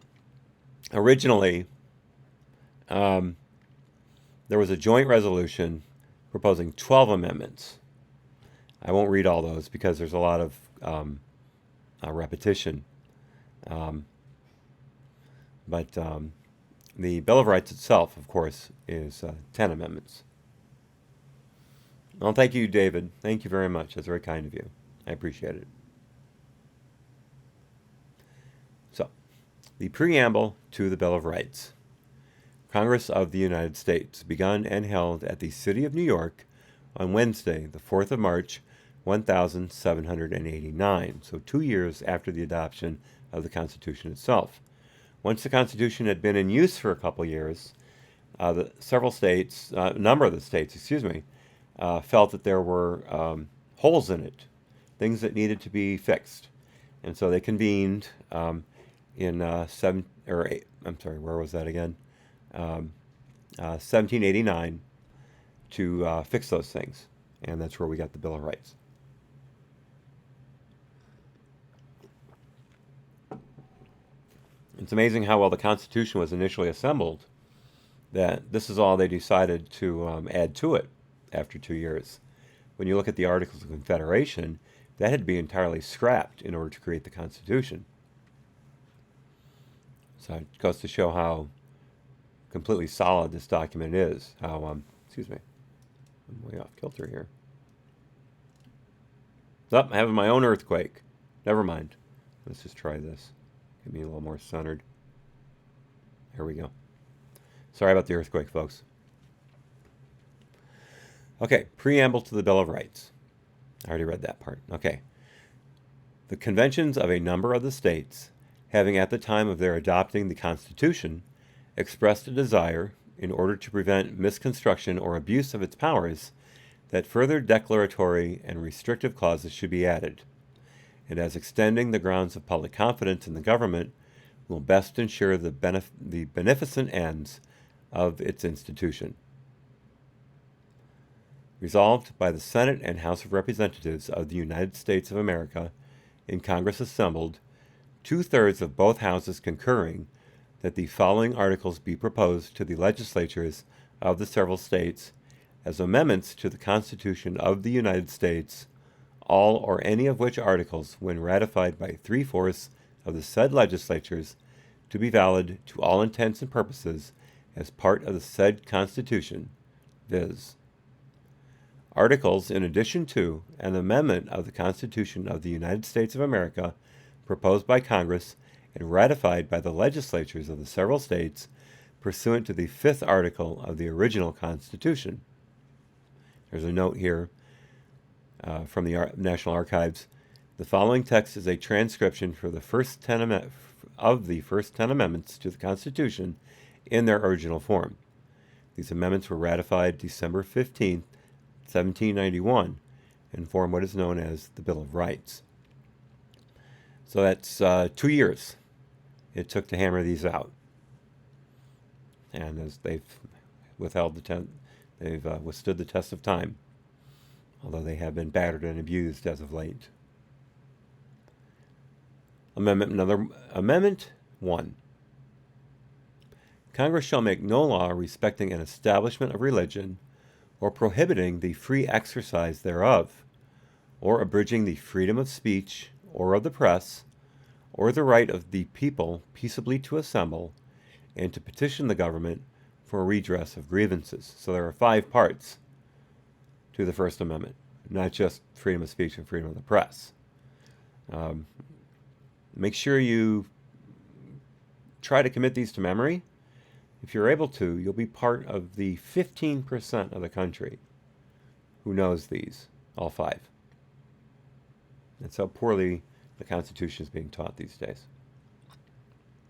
originally, there was a joint resolution proposing 12 amendments. I won't read all those because there's a lot of repetition. But the Bill of Rights itself, of course, is 10 amendments. Well, thank you, David. Thank you very much. That's very kind of you. I appreciate it. So, the preamble to the Bill of Rights. Congress of the United States, begun and held at the City of New York on Wednesday, the 4th of March, 1789, so 2 years after the adoption of the Constitution itself. Once the Constitution had been in use for a couple years, a number of the states, felt that there were holes in it, things that needed to be fixed. And so they convened in 1789 to fix those things. And that's where we got the Bill of Rights. It's amazing how well the Constitution was initially assembled, that this is all they decided to add to it after 2 years. When you look at the Articles of Confederation, that had to be entirely scrapped in order to create the Constitution. So it goes to show how completely solid this document is. I'm way off kilter here. Oh, I'm having my own earthquake. Never mind. Let's just try this. Get me a little more centered. There we go. Sorry about the earthquake, folks. Okay, preamble to the Bill of Rights. I already read that part. Okay. The conventions of a number of the states, having at the time of their adopting the Constitution, expressed a desire, in order to prevent misconstruction or abuse of its powers, that further declaratory and restrictive clauses should be added, and as extending the grounds of public confidence in the government will best ensure the beneficent ends of its institution. Resolved by the Senate and House of Representatives of the United States of America, in Congress assembled, 2/3 of both houses concurring, that the following articles be proposed to the legislatures of the several states as amendments to the Constitution of the United States all or any of which articles, when ratified by 3/4 of the said legislatures, to be valid to all intents and purposes as part of the said Constitution, viz. Articles in addition to an amendment of the Constitution of the United States of America proposed by Congress and ratified by the legislatures of the several states pursuant to the 5th article of the original Constitution. There's a note here from the National Archives. The following text is a transcription for the first 10 amendments to the Constitution in their original form. These amendments were ratified December 15th, 1791, and form what is known as the Bill of Rights. So that's 2 years it took to hammer these out. And as they've withstood the test of time, although they have been battered and abused as of late. Amendment 1. Congress shall make no law respecting an establishment of religion, or prohibiting the free exercise thereof, or abridging the freedom of speech, or of the press, or the right of the people peaceably to assemble, and to petition the government for redress of grievances. So there are 5 parts to the First Amendment, not just freedom of speech and freedom of the press. Make sure you try to commit these to memory. If you're able to, you'll be part of the 15% of the country who knows these, all 5. That's how poorly the Constitution is being taught these days,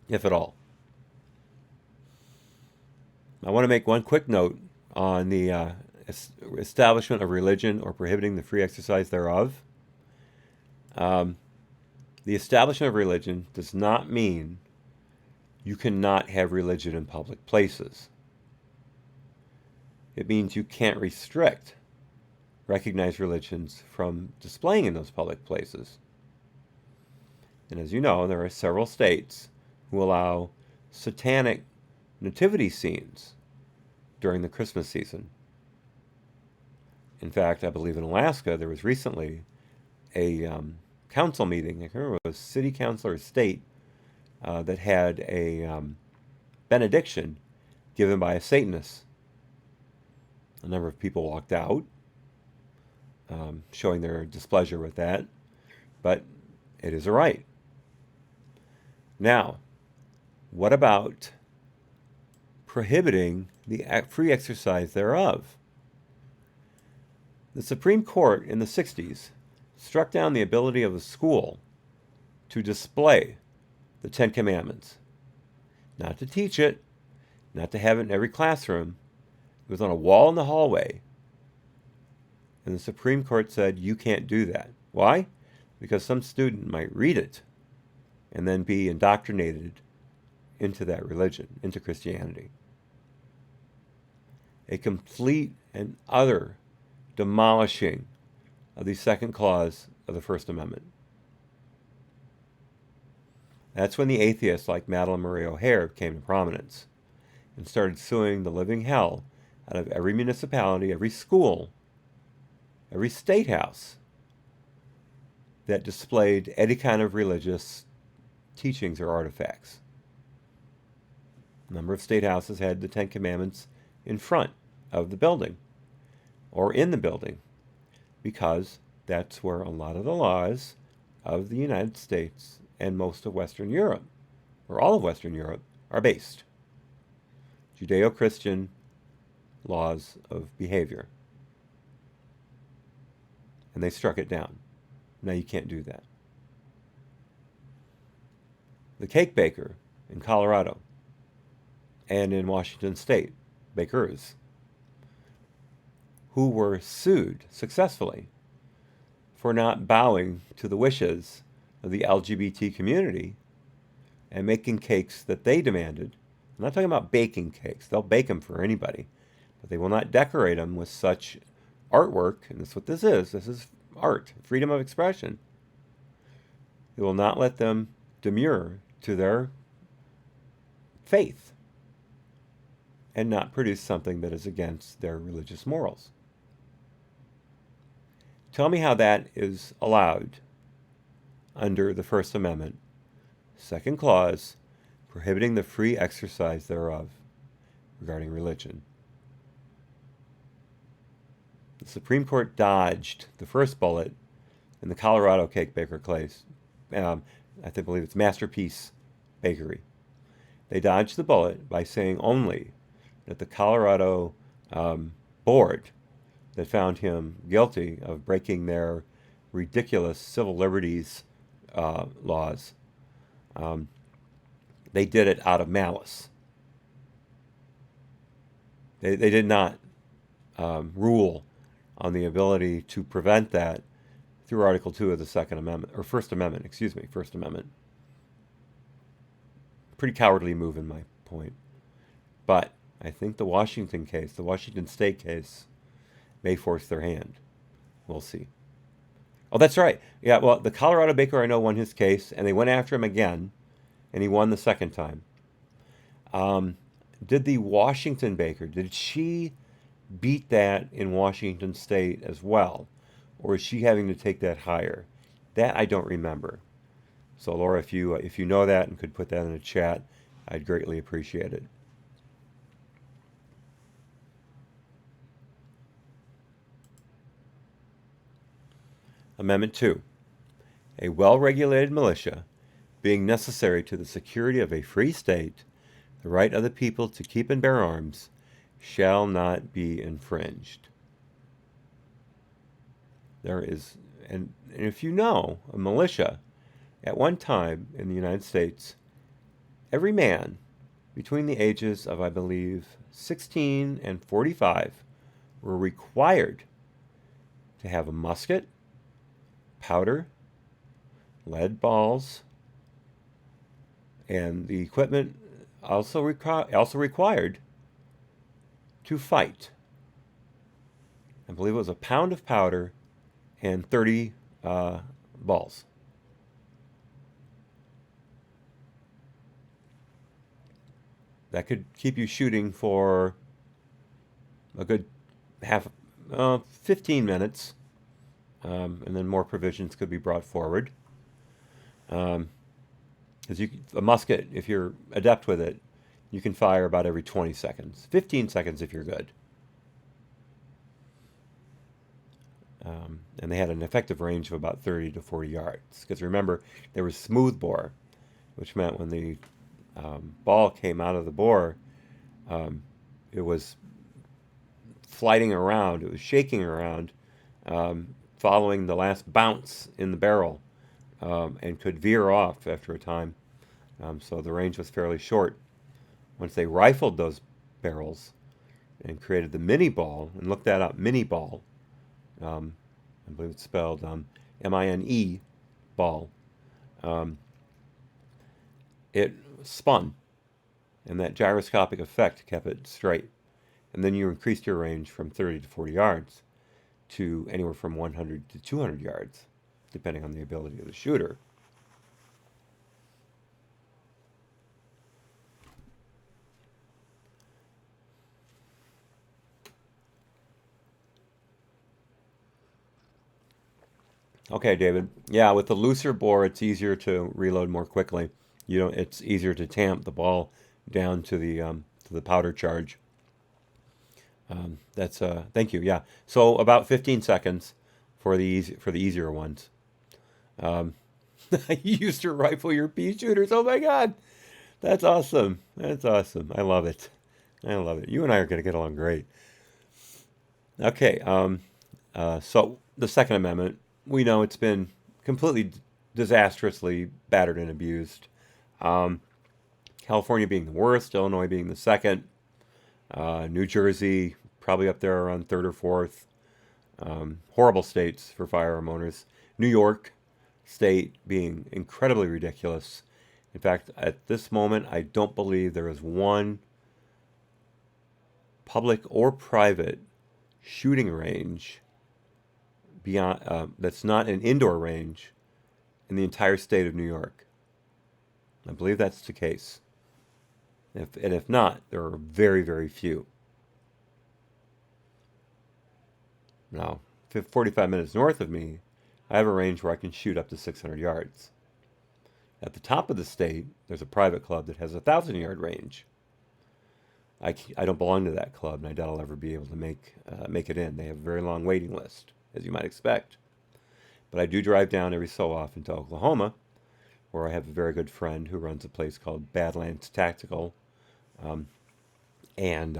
if at all. I want to make one quick note on the establishment of religion or prohibiting the free exercise thereof. The establishment of religion does not mean you cannot have religion in public places. It means you can't restrict recognized religions from displaying in those public places. And as you know, there are several states who allow satanic nativity scenes during the Christmas season. In fact, I believe in Alaska, there was recently a council meeting, I can't remember if it was city council or state, that had a benediction given by a Satanist. A number of people walked out, showing their displeasure with that, but it is a right. Now, what about prohibiting the free exercise thereof? The Supreme Court in the 60s struck down the ability of a school to display the 10 Commandments. Not to teach it, not to have it in every classroom. It was on a wall in the hallway. And the Supreme Court said, you can't do that. Why? Because some student might read it and then be indoctrinated into that religion, into Christianity. A complete and utter demolishing of the second clause of the First Amendment. That's when the atheists like Madalyn Murray O'Hair came to prominence and started suing the living hell out of every municipality, every school, every state house that displayed any kind of religious teachings or artifacts. A number of state houses had the 10 Commandments in front of the building or in the building because that's where a lot of the laws of the United States and most of Western Europe, or all of Western Europe, are based. Judeo-Christian laws of behavior. And they struck it down. Now you can't do that. The cake baker in Colorado and in Washington State, bakers, who were sued successfully for not bowing to the wishes of the LGBT community and making cakes that they demanded. I'm not talking about baking cakes. They'll bake them for anybody, but they will not decorate them with such artwork, and that's what this is. This is art, freedom of expression. They will not let them demur to their faith and not produce something that is against their religious morals. Tell me how that is allowed under the First Amendment, second clause, prohibiting the free exercise thereof regarding religion. The Supreme Court dodged the first bullet in the Colorado cake baker case. I believe it's Masterpiece Bakery. They dodged the bullet by saying only that the Colorado board that found him guilty of breaking their ridiculous civil liberties laws, they did it out of malice. They did not rule on the ability to prevent that through Article 2 of the Second Amendment, or First Amendment, excuse me, First Amendment. Pretty cowardly move in my point. But I think the Washington case, the Washington State case, may force their hand. We'll see. Oh, that's right. Yeah, well, the Colorado baker I know won his case, and they went after him again, and he won the second time. Did the Washington baker, did she beat that in Washington State as well? Or is she having to take that higher? That I don't remember. So Laura, if you know that and could put that in the chat, I'd greatly appreciate it. Amendment 2. A well-regulated militia, being necessary to the security of a free state, the right of the people to keep and bear arms, shall not be infringed. There is, and if you know, a militia, at one time in the United States, every man between the ages of, I believe, 16 and 45 were required to have a musket, powder, lead balls, and the equipment also required to fight. I believe it was a pound of powder and 30 balls. That could keep you shooting for a good 15 minutes, and then more provisions could be brought forward. Because a musket, if you're adept with it, you can fire about every 20 seconds. 15 seconds if you're good. And they had an effective range of about 30 to 40 yards. Because remember, there was smooth bore, which meant when the ball came out of the bore, it was flighting around, it was shaking around, following the last bounce in the barrel, and could veer off after a time. So the range was fairly short. Once they rifled those barrels and created the mini ball, and looked that up, mini ball, I believe it's spelled M-I-N-E, ball, it spun, and that gyroscopic effect kept it straight. And then you increased your range from 30 to 40 yards to anywhere from 100 to 200 yards, depending on the ability of the shooter. Okay, David. Yeah, with the looser bore, it's easier to reload more quickly. It's easier to tamp the ball down to the powder charge. Thank you. Yeah. So about 15 seconds for the easier ones. You used to rifle your pea shooters. Oh my God, that's awesome. That's awesome. I love it. I love it. You and I are going to get along great. Okay. So the Second Amendment, we know it's been completely disastrously battered and abused. California being the worst, Illinois being the second, New Jersey probably up there around third or fourth. Horrible states for firearm owners. New York State being incredibly ridiculous. In fact, at this moment, I don't believe there is one public or private shooting range beyond that's not an indoor range in the entire state of New York. I believe that's the case. If not, there are very, very few. Now, 45 minutes north of me, I have a range where I can shoot up to 600 yards. At the top of the state, there's a private club that has a 1,000-yard range. I don't belong to that club, and I doubt I'll ever be able to make it in. They have a very long waiting list, as you might expect. But I do drive down every so often to Oklahoma, where I have a very good friend who runs a place called Badlands Tactical, and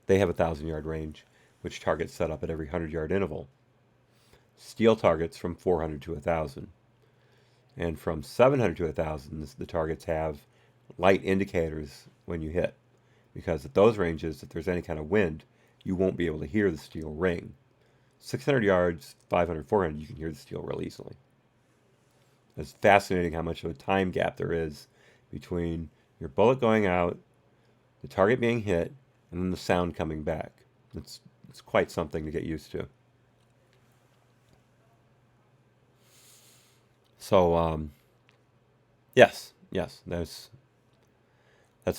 they have a 1,000-yard range, which targets set up at every 100-yard interval. Steel targets from 400 to 1,000. And from 700 to 1,000, the targets have light indicators when you hit. Because at those ranges, if there's any kind of wind, you won't be able to hear the steel ring. 600 yards, 500, 400, you can hear the steel real easily. It's fascinating how much of a time gap there is between your bullet going out, the target being hit, and then the sound coming back. It's quite something to get used to. So, yes, that's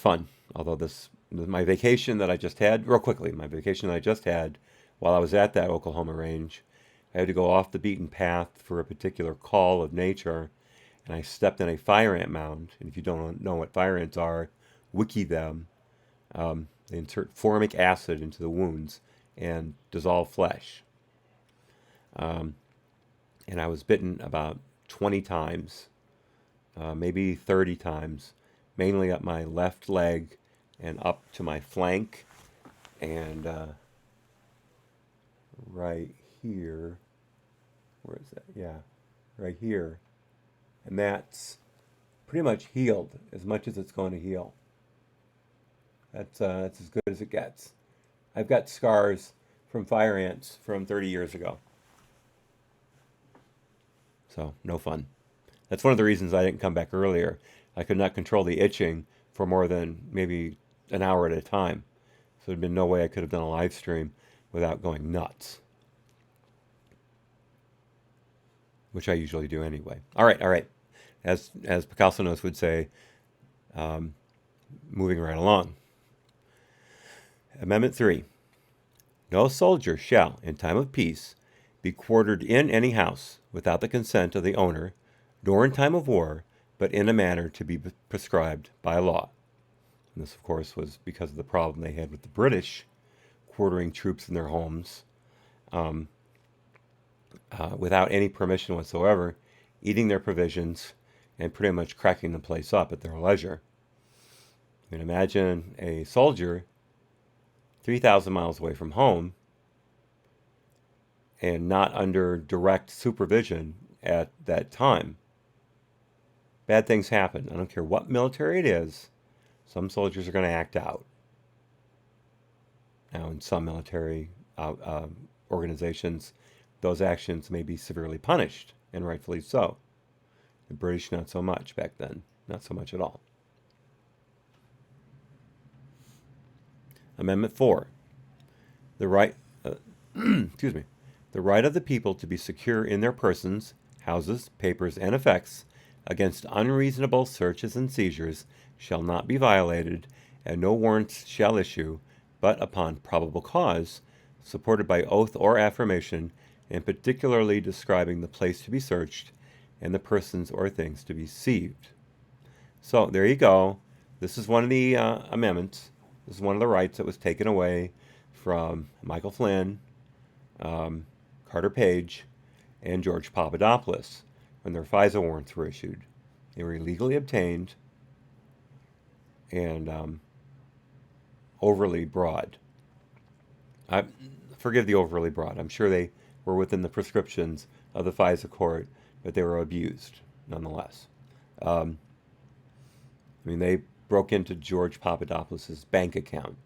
fun. Although my vacation that I just had, real quickly, my vacation that I just had, while I was at that Oklahoma range, I had to go off the beaten path for a particular call of nature, and I stepped in a fire ant mound. And if you don't know what fire ants are, wiki them. They insert formic acid into the wounds and dissolve flesh. And I was bitten about 20 times, maybe 30 times, mainly up my left leg and up to my flank, and right here. Where is that? Yeah, right here. And that's pretty much healed, as much as it's going to heal. That's as good as it gets. I've got scars from fire ants from 30 years ago. So, no fun. That's one of the reasons I didn't come back earlier. I could not control the itching for more than maybe an hour at a time. So there'd been no way I could have done a live stream without going nuts. Which I usually do anyway. All right. As Picasso Notes would say, moving right along. Amendment 3. No soldier shall, in time of peace, be quartered in any house without the consent of the owner, nor in time of war, but in a manner to be prescribed by law. And this, of course, was because of the problem they had with the British quartering troops in their homes without any permission whatsoever, eating their provisions, and pretty much cracking the place up at their leisure. I mean, imagine a soldier 3,000 miles away from home and not under direct supervision at that time. Bad things happen. I don't care what military it is. Some soldiers are going to act out. Now, in some military organizations, those actions may be severely punished, and rightfully so. The British, not so much back then. Not so much at all. Amendment 4. The right, the right of the people to be secure in their persons, houses, papers, and effects against unreasonable searches and seizures shall not be violated, and no warrants shall issue, but upon probable cause, supported by oath or affirmation, and particularly describing the place to be searched and the persons or things to be seized. So there you go. This is one of the amendments. This is one of the rights that was taken away from Michael Flynn, Carter Page, and George Papadopoulos when their FISA warrants were issued. They were illegally obtained and overly broad. Forgive the overly broad. I'm sure they were within the prescriptions of the FISA court, but they were abused nonetheless. I mean, they broke into George Papadopoulos' bank account.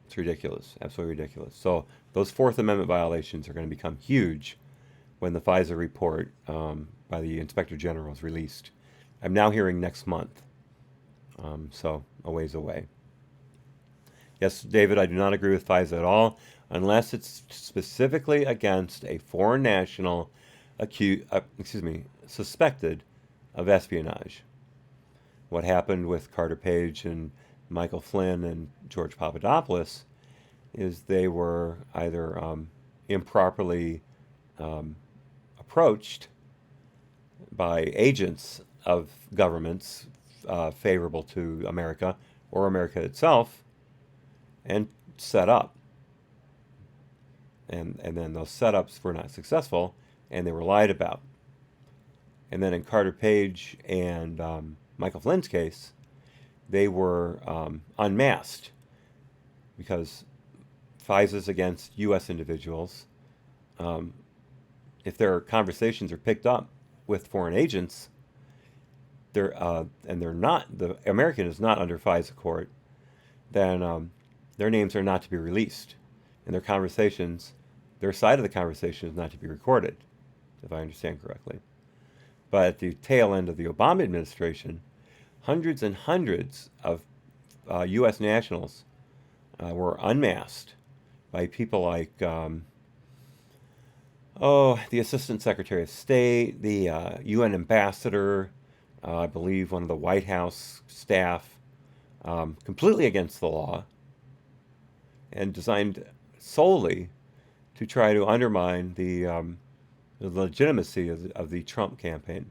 It's ridiculous, absolutely ridiculous. So those Fourth Amendment violations are going to become huge when the FISA report by the Inspector General is released. I'm now hearing next month, so a ways away. Yes, David, I do not agree with FISA at all, unless it's specifically against a foreign national suspected of espionage. What happened with Carter Page and Michael Flynn and George Papadopoulos is they were either improperly approached by agents of governments favorable to America or America itself and set up. And then those setups were not successful and they were lied about. And then in Carter Page and Michael Flynn's case, they were unmasked because FISA's against U.S. individuals. If their conversations are picked up with foreign agents, and they're not, the American is not under FISA court, then their names are not to be released, and their conversations, their side of the conversation is not to be recorded, if I understand correctly. But at the tail end of the Obama administration, hundreds and hundreds of U.S. nationals were unmasked by people like, the Assistant Secretary of State, the UN ambassador, I believe one of the White House staff, completely against the law and designed solely to try to undermine the legitimacy of the Trump campaign.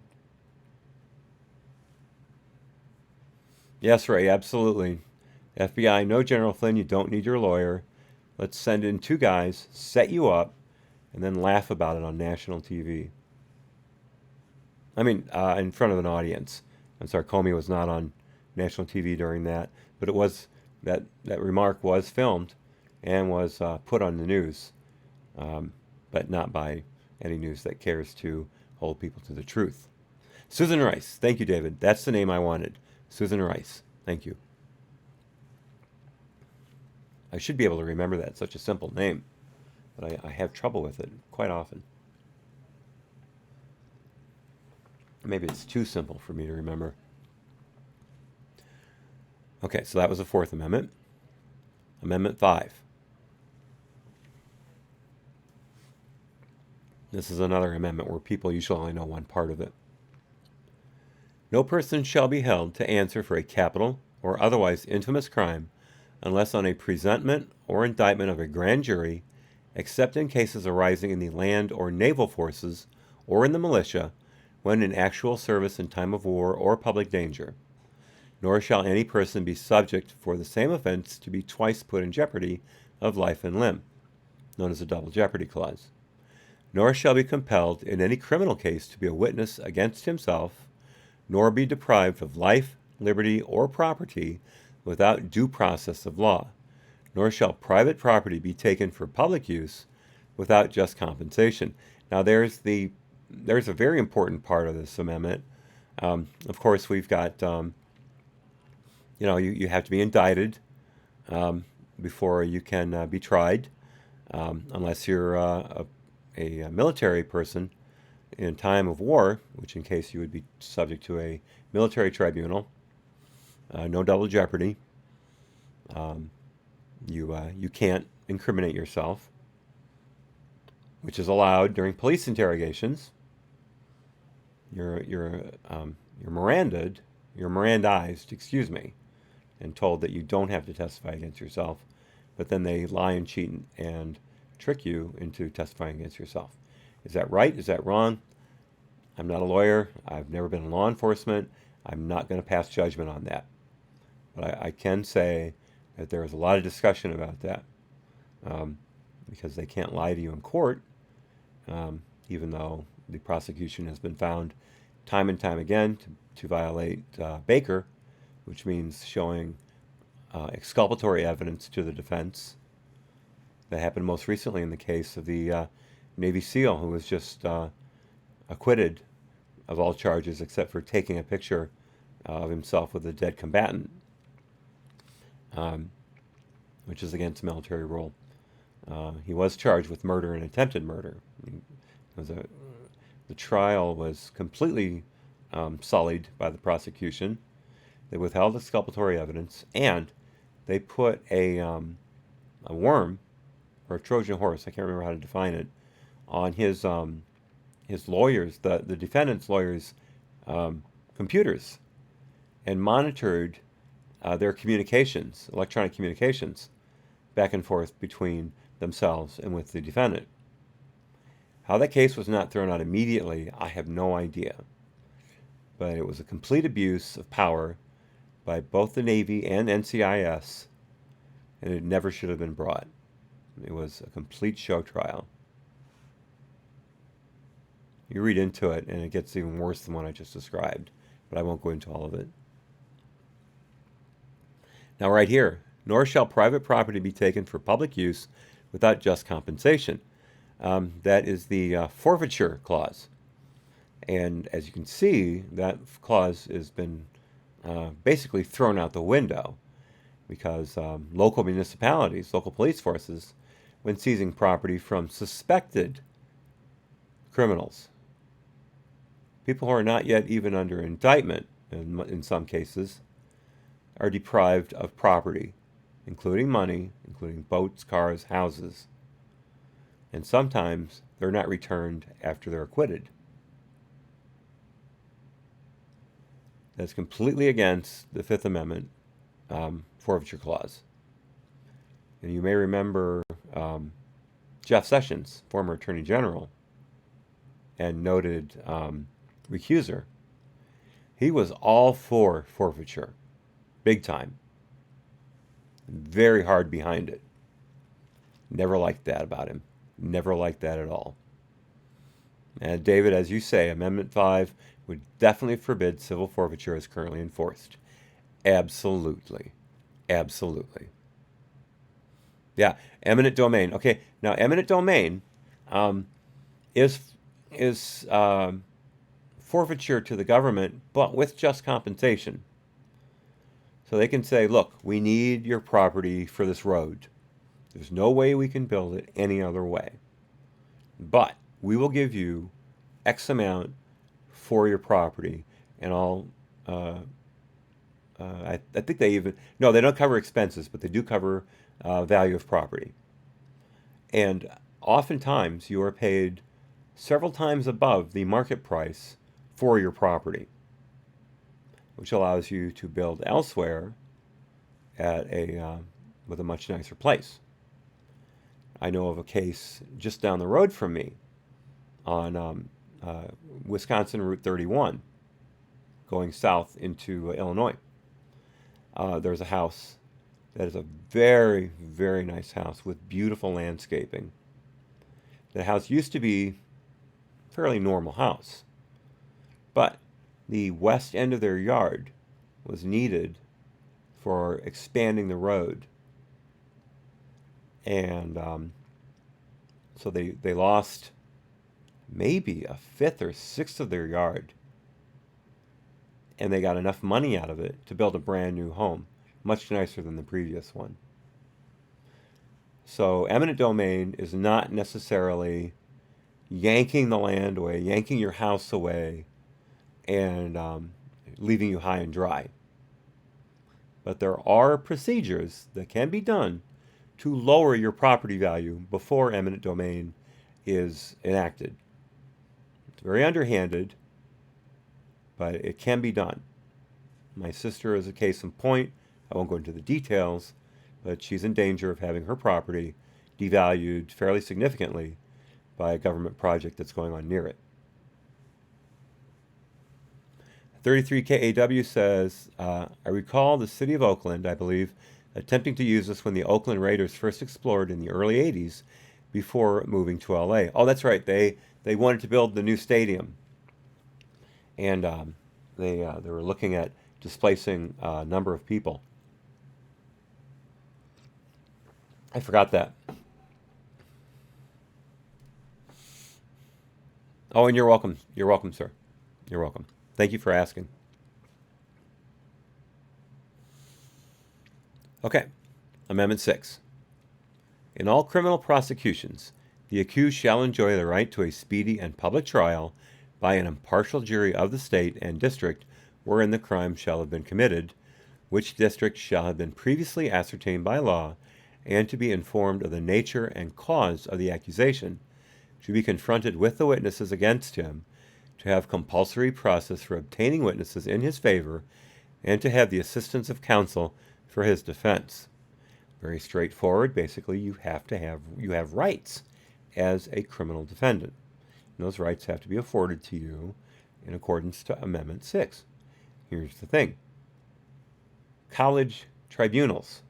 Yes, Ray, absolutely. FBI, no, General Flynn, you don't need your lawyer. Let's send in two guys, set you up, and then laugh about it on national TV. I mean, in front of an audience. I'm sorry, Comey was not on national TV during that, but it was that remark was filmed and was put on the news, but not by any news that cares to hold people to the truth. Susan Rice, thank you, David. That's the name I wanted. Susan Rice, thank you. I should be able to remember that. It's such a simple name, but I have trouble with it quite often. Maybe it's too simple for me to remember. Okay, so that was the Fourth Amendment. Amendment 5. This is another amendment where people usually only know one part of it. No person shall be held to answer for a capital or otherwise infamous crime unless on a presentment or indictment of a grand jury, except in cases arising in the land or naval forces or in the militia, when in actual service in time of war or public danger. Nor shall any person be subject for the same offense to be twice put in jeopardy of life and limb, known as the double jeopardy clause. Nor shall be compelled in any criminal case to be a witness against himself, nor be deprived of life, liberty, or property without due process of law. Nor shall private property be taken for public use without just compensation. Now there's a very important part of this amendment. Of course, we've got, you have to be indicted before you can be tried, unless you're a military person in time of war, which in case you would be subject to a military tribunal. No double jeopardy. You can't incriminate yourself, which is allowed during police interrogations. You're Mirandized, excuse me, and told that you don't have to testify against yourself, but then they lie and cheat and trick you into testifying against yourself. Is that right? Is that wrong? I'm not a lawyer. I've never been in law enforcement. I'm not going to pass judgment on that. But I can say that there is a lot of discussion about that because they can't lie to you in court, even though the prosecution has been found time and time again to violate Baker, which means showing exculpatory evidence to the defense. That happened most recently in the case of the Navy SEAL who was just acquitted of all charges except for taking a picture of himself with a dead combatant, which is against military rule. He was charged with murder and attempted murder. The trial was completely sullied by the prosecution. They withheld exculpatory evidence, and they put a worm, or a Trojan horse, I can't remember how to define it, on his lawyers, the defendant's lawyers' computers, and monitored their communications, electronic communications, back and forth between themselves and with the defendant. How that case was not thrown out immediately, I have no idea. But it was a complete abuse of power by both the Navy and NCIS, and it never should have been brought. It was a complete show trial. You read into it, and it gets even worse than what I just described, but I won't go into all of it. Now, right here, nor shall private property be taken for public use without just compensation. That is the forfeiture clause. And as you can see, that clause has been basically thrown out the window because local municipalities, local police forces, when seizing property from suspected criminals, people who are not yet even under indictment, in some cases, are deprived of property, including money, including boats, cars, houses. And sometimes they're not returned after they're acquitted. That's completely against the Fifth Amendment forfeiture clause. And you may remember Jeff Sessions, former Attorney General and noted recuser. He was all for forfeiture, big time. Very hard behind it. Never liked that about him. Never liked that at all. And David, as you say, Amendment 5 would definitely forbid civil forfeiture as currently enforced. Absolutely. Absolutely. Yeah, eminent domain. Okay, now eminent domain is forfeiture to the government, but with just compensation. So they can say, look, we need your property for this road. There's no way we can build it any other way. But we will give you X amount for your property, and I think they even, no, they don't cover expenses, but they do cover value of property. And oftentimes you are paid several times above the market price for your property, which allows you to build elsewhere at with a much nicer place. I know of a case just down the road from me on Wisconsin Route 31, going south into Illinois. There's a house that is a very, very nice house with beautiful landscaping. The house used to be a fairly normal house, but the west end of their yard was needed for expanding the road. And so they lost maybe a fifth or sixth of their yard. And they got enough money out of it to build a brand new home, much nicer than the previous one. So eminent domain is not necessarily yanking the land away, yanking your house away, and leaving you high and dry. But there are procedures that can be done to lower your property value before eminent domain is enacted. It's very underhanded, but it can be done. My sister is a case in point. I won't go into the details, but she's in danger of having her property devalued fairly significantly by a government project that's going on near it. 33 KAW says, I recall the city of Oakland, I believe, attempting to use this when the Oakland Raiders first explored in the early 80s before moving to LA. Oh, that's right. They wanted to build the new stadium. And they were looking at displacing a number of people. I forgot that. Oh, and you're welcome. You're welcome, sir. You're welcome. Thank you for asking. Okay, Amendment 6. In all criminal prosecutions, the accused shall enjoy the right to a speedy and public trial by an impartial jury of the state and district wherein the crime shall have been committed, which district shall have been previously ascertained by law, and to be informed of the nature and cause of the accusation, to be confronted with the witnesses against him, to have compulsory process for obtaining witnesses in his favor, and to have the assistance of counsel for his defense. Very straightforward. Basically, you have rights as a criminal defendant. And those rights have to be afforded to you in accordance to Amendment 6. Here's the thing. College tribunals.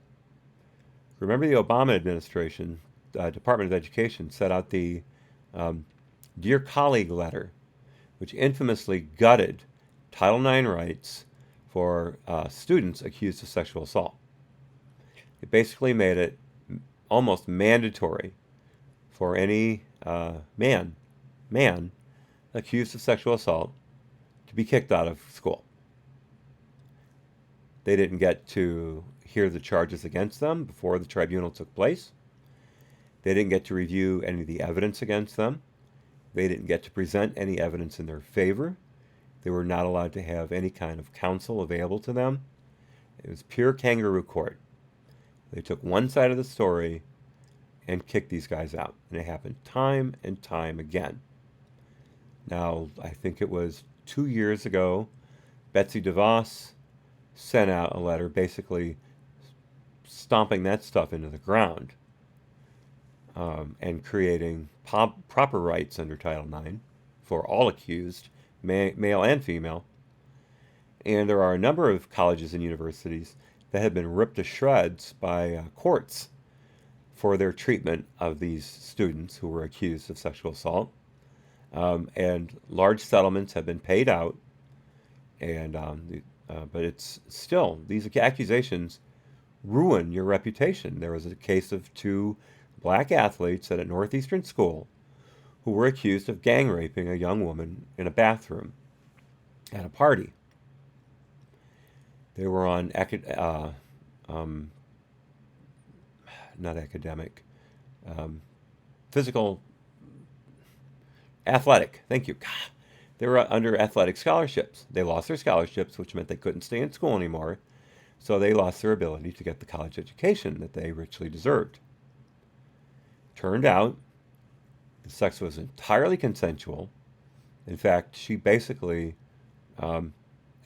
Remember the Obama administration, Department of Education, set out the Dear Colleague letter, which infamously gutted Title IX rights for students accused of sexual assault. It basically made it almost mandatory for any man accused of sexual assault to be kicked out of school. They didn't get to hear the charges against them before the tribunal took place. They didn't get to review any of the evidence against them. They didn't get to present any evidence in their favor. They were not allowed to have any kind of counsel available to them. It was pure kangaroo court. They took one side of the story and kicked these guys out. And it happened time and time again. Now, I think it was 2 years ago, Betsy DeVos sent out a letter basically stomping that stuff into the ground and creating proper rights under Title IX for all accused, male and female. And there are a number of colleges and universities that have been ripped to shreds by courts for their treatment of these students who were accused of sexual assault. And large settlements have been paid out. And but it's still, these accusations ruin your reputation. There was a case of 2 black athletes at a northeastern school who were accused of gang raping a young woman in a bathroom at a party. They were on not academic, physical, athletic. Thank you. God. They were under athletic scholarships. They lost their scholarships, which meant they couldn't stay in school anymore. So they lost their ability to get the college education that they richly deserved. Turned out, the sex was entirely consensual. In fact, she basically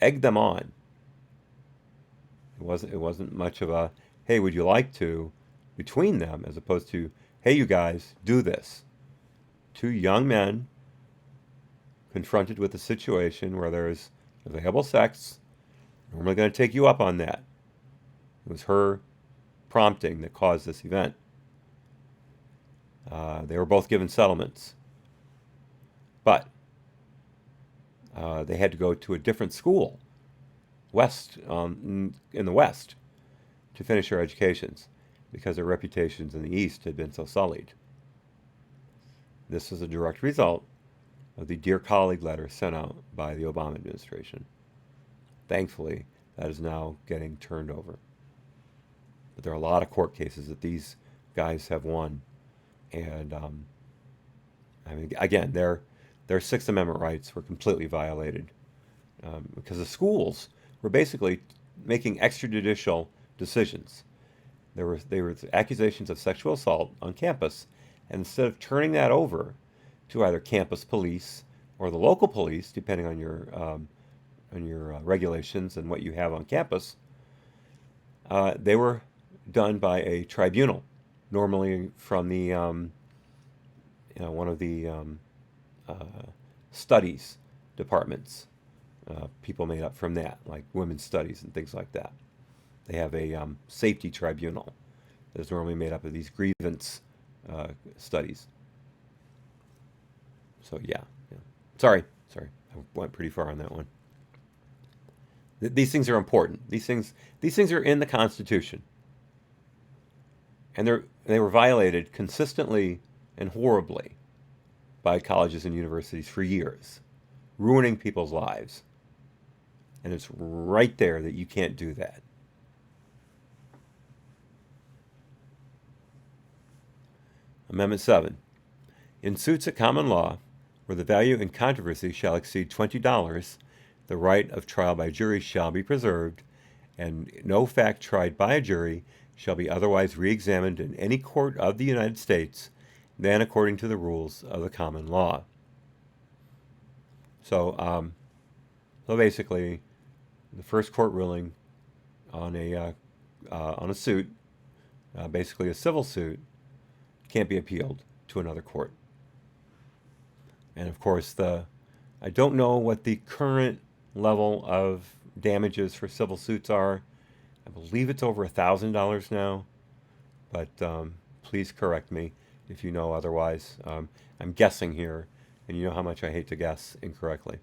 egged them on. It wasn't much of a, hey, would you like to, between them, as opposed to, hey, you guys, do this. 2 young men confronted with a situation where there's available sex, normally going to take you up on that. It was her prompting that caused this event. They were both given settlements. But they had to go to a different school, in the West, to finish their educations because their reputations in the East had been so sullied. This was a direct result of the Dear Colleague letter sent out by the Obama administration. Thankfully, that is now getting turned over. But there are a lot of court cases that these guys have won. And, I mean, again, their Sixth Amendment rights were completely violated because the schools were basically making extrajudicial decisions. There were accusations of sexual assault on campus, and instead of turning that over to either campus police or the local police, depending on your regulations and what you have on campus, they were done by a tribunal, normally from the one of the studies departments. People made up from that, like women's studies and things like that. They have a safety tribunal that is normally made up of these grievance studies. So yeah. Sorry, I went pretty far on that one. These things are important. These things are in the Constitution, and they were violated consistently and horribly by colleges and universities for years, ruining people's lives. And it's right there that you can't do that. Amendment 7. In suits at common law, where the value in controversy shall exceed $20, the right of trial by jury shall be preserved, and no fact tried by a jury shall be otherwise re-examined in any court of the United States than according to the rules of the common law. So basically, the first court ruling on a suit basically a civil suit, can't be appealed to another court. And of course, I don't know what the current level of damages for civil suits are. I believe it's over $1,000 now, but please correct me if you know otherwise. I'm guessing here, and you know how much I hate to guess incorrectly.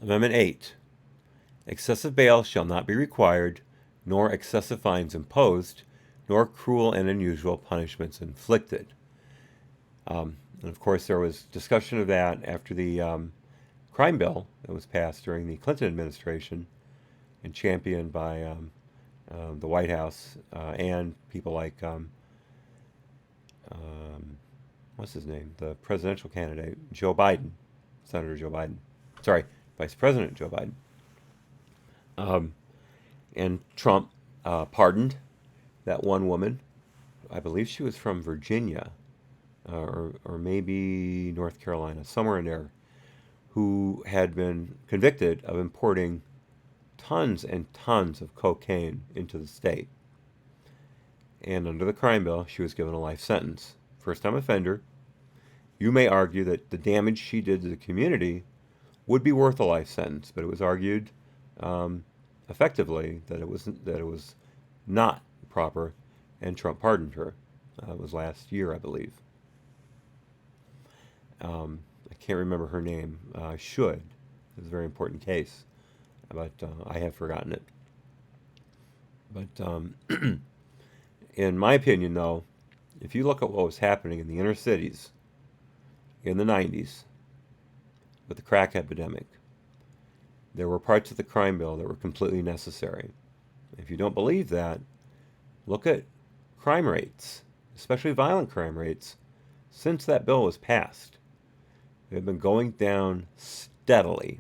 Amendment 8. Excessive bail shall not be required, nor excessive fines imposed, nor cruel and unusual punishments inflicted. And of course, there was discussion of that after the crime bill that was passed during the Clinton administration and championed by the White House and people like, what's his name? The presidential candidate, Joe Biden, Senator Joe Biden. Sorry, Vice President Joe Biden. And Trump pardoned that one woman. I believe she was from Virginia or maybe North Carolina, somewhere in there, who had been convicted of importing tons and tons of cocaine into the state. And under the crime bill, she was given a life sentence. First-time offender. You may argue that the damage she did to the community would be worth a life sentence, but it was argued effectively that it was not proper, and Trump pardoned her. It was last year, I believe. I can't remember her name. I should. It was a very important case, but I have forgotten it. But in my opinion, though, if you look at what was happening in the inner cities in the 90s with the crack epidemic, there were parts of the crime bill that were completely necessary. If you don't believe that, look at crime rates, especially violent crime rates, since that bill was passed. They've been going down steadily.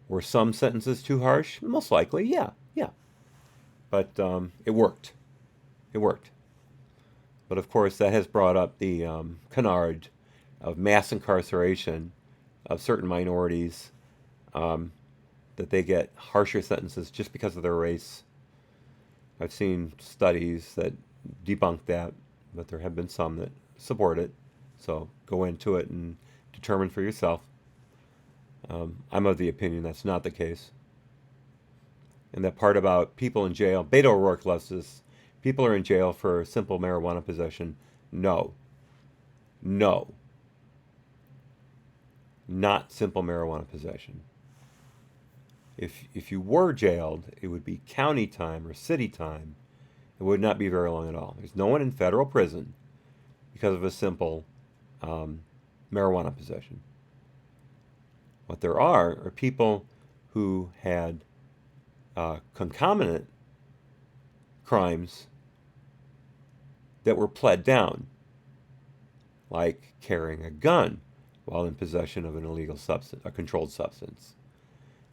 Were some sentences too harsh? Most likely, yeah. But it worked. It worked. But of course, that has brought up the canard of mass incarceration of certain minorities, that they get harsher sentences just because of their race. I've seen studies that debunk that, but there have been some that support it. So go into it and determine for yourself. I'm of the opinion that's not the case. And that part about people in jail, Beto O'Rourke loves this. People are in jail for simple marijuana possession. No. Not simple marijuana possession. If you were jailed, it would be county time or city time. It would not be very long at all. There's no one in federal prison because of a simple marijuana possession. What there are people who had concomitant crimes that were pled down, like carrying a gun while in possession of an illegal substance, a controlled substance,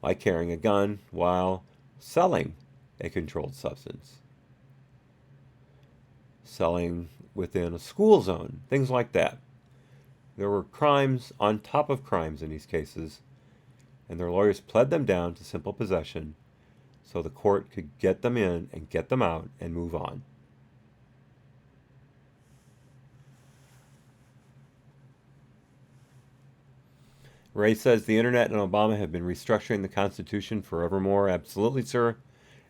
like carrying a gun while selling a controlled substance, selling within a school zone, things like that. There were crimes on top of crimes in these cases, and their lawyers pled them down to simple possession so the court could get them in and get them out and move on. Ray says the internet and Obama have been restructuring the Constitution forevermore. Absolutely, sir.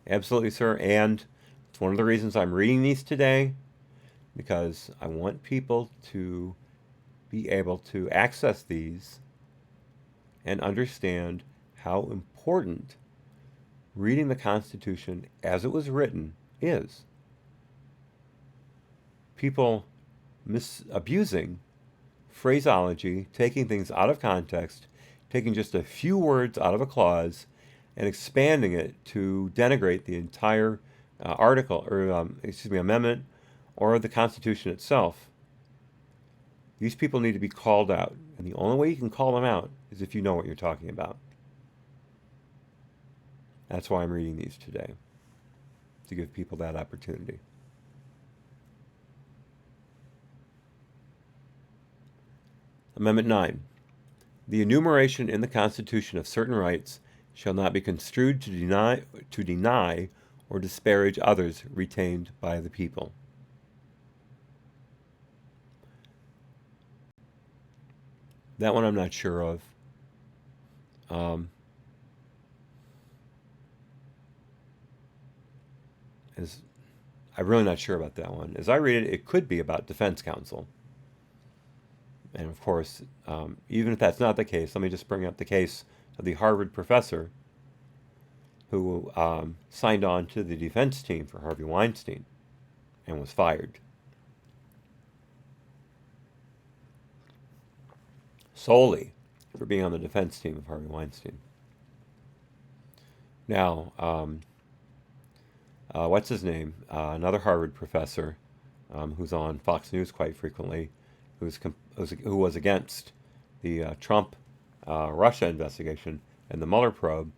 Absolutely, sir. And it's one of the reasons I'm reading these today, because I want people to be able to access these and understand how important reading the Constitution as it was written is. People abusing phraseology, taking things out of context, taking just a few words out of a clause and expanding it to denigrate the entire article or amendment or the Constitution itself. These people need to be called out, and the only way you can call them out is if you know what you're talking about. That's why I'm reading these today, to give people that opportunity. Amendment 9. The enumeration in the Constitution of certain rights shall not be construed to deny or disparage others retained by the people. That one I'm not sure of. I'm really not sure about that one. As I read it, it could be about defense counsel. And of course, even if that's not the case, let me just bring up the case of the Harvard professor who signed on to the defense team for Harvey Weinstein and was fired. Solely for being on the defense team of Harvey Weinstein. Now, what's his name? Another Harvard professor who's on Fox News quite frequently, who was against the Trump Russia investigation and the Mueller probe.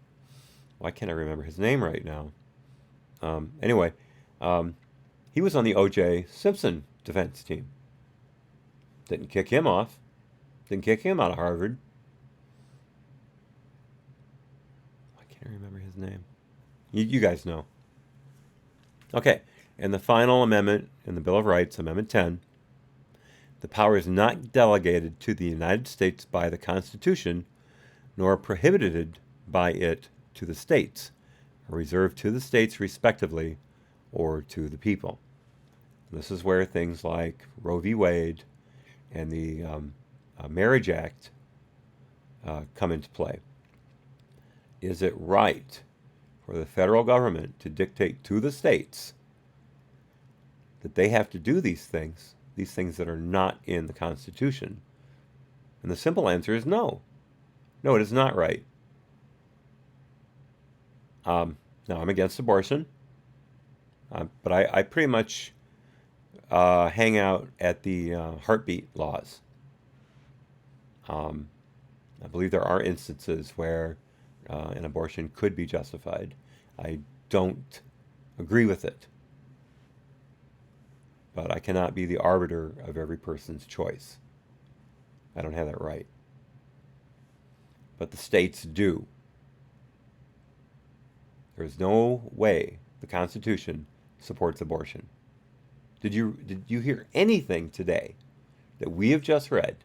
Why can't I remember his name right now? Anyway, he was on the O.J. Simpson defense team. Didn't kick him off. Didn't kick him out of Harvard. Why can't I remember his name? You guys know. Okay, and the final amendment in the Bill of Rights, Amendment 10, the power is not delegated to the United States by the Constitution, nor prohibited by it to the states, or reserved to the states respectively, or to the people. This is where things like Roe v. Wade and the Marriage Act come into play. Is it right for the federal government to dictate to the states that they have to do these things that are not in the Constitution? And the simple answer is no. No, it is not right. Now, I'm against abortion, but I pretty much hang out at the heartbeat laws. I believe there are instances where an abortion could be justified. I don't agree with it, but I cannot be the arbiter of every person's choice. I don't have that right. But the states do. There's no way the Constitution supports abortion. Did you hear anything today that we have just read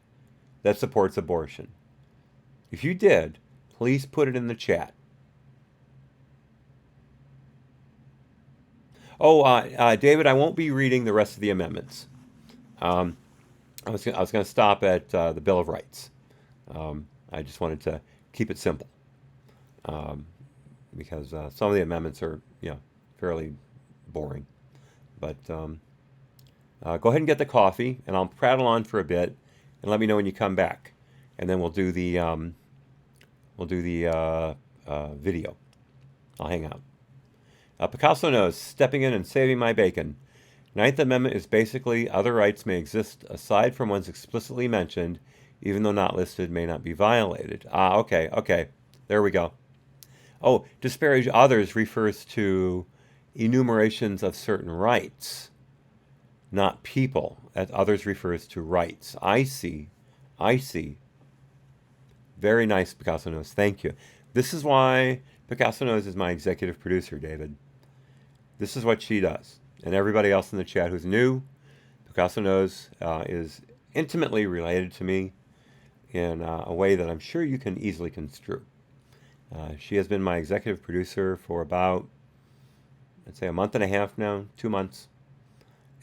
that supports abortion? If you did, please put it in the chat. Oh, David, I won't be reading the rest of the amendments. I was going to stop at the Bill of Rights. I just wanted to keep it simple because some of the amendments are, fairly boring. But go ahead and get the coffee, and I'll prattle on for a bit, and let me know when you come back, and then we'll do the video. I'll hang out. Picasso knows, stepping in and saving my bacon. Ninth Amendment is basically other rights may exist aside from ones explicitly mentioned, even though not listed, may not be violated. Okay. There we go. Oh, disparage others refers to enumerations of certain rights, not people. That others refers to rights. I see. Very nice, Picasso knows. Thank you. This is why Picasso knows is my executive producer, David. This is what she does. And everybody else in the chat who's new, Picasso knows is intimately related to me in a way that I'm sure you can easily construe. She has been my executive producer for about, let's say, a month and a half now, 2 months.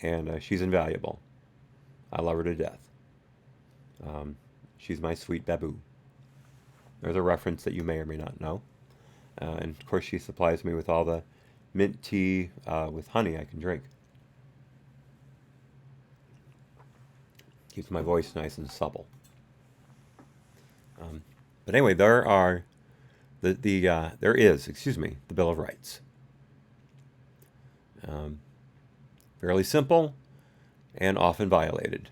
And she's invaluable. I love her to death. She's my sweet baboo. There's a reference that you may or may not know. And of course, she supplies me with all the mint tea with honey I can drink. Keeps my voice nice and supple. But anyway, there is the Bill of Rights. Fairly simple and often violated.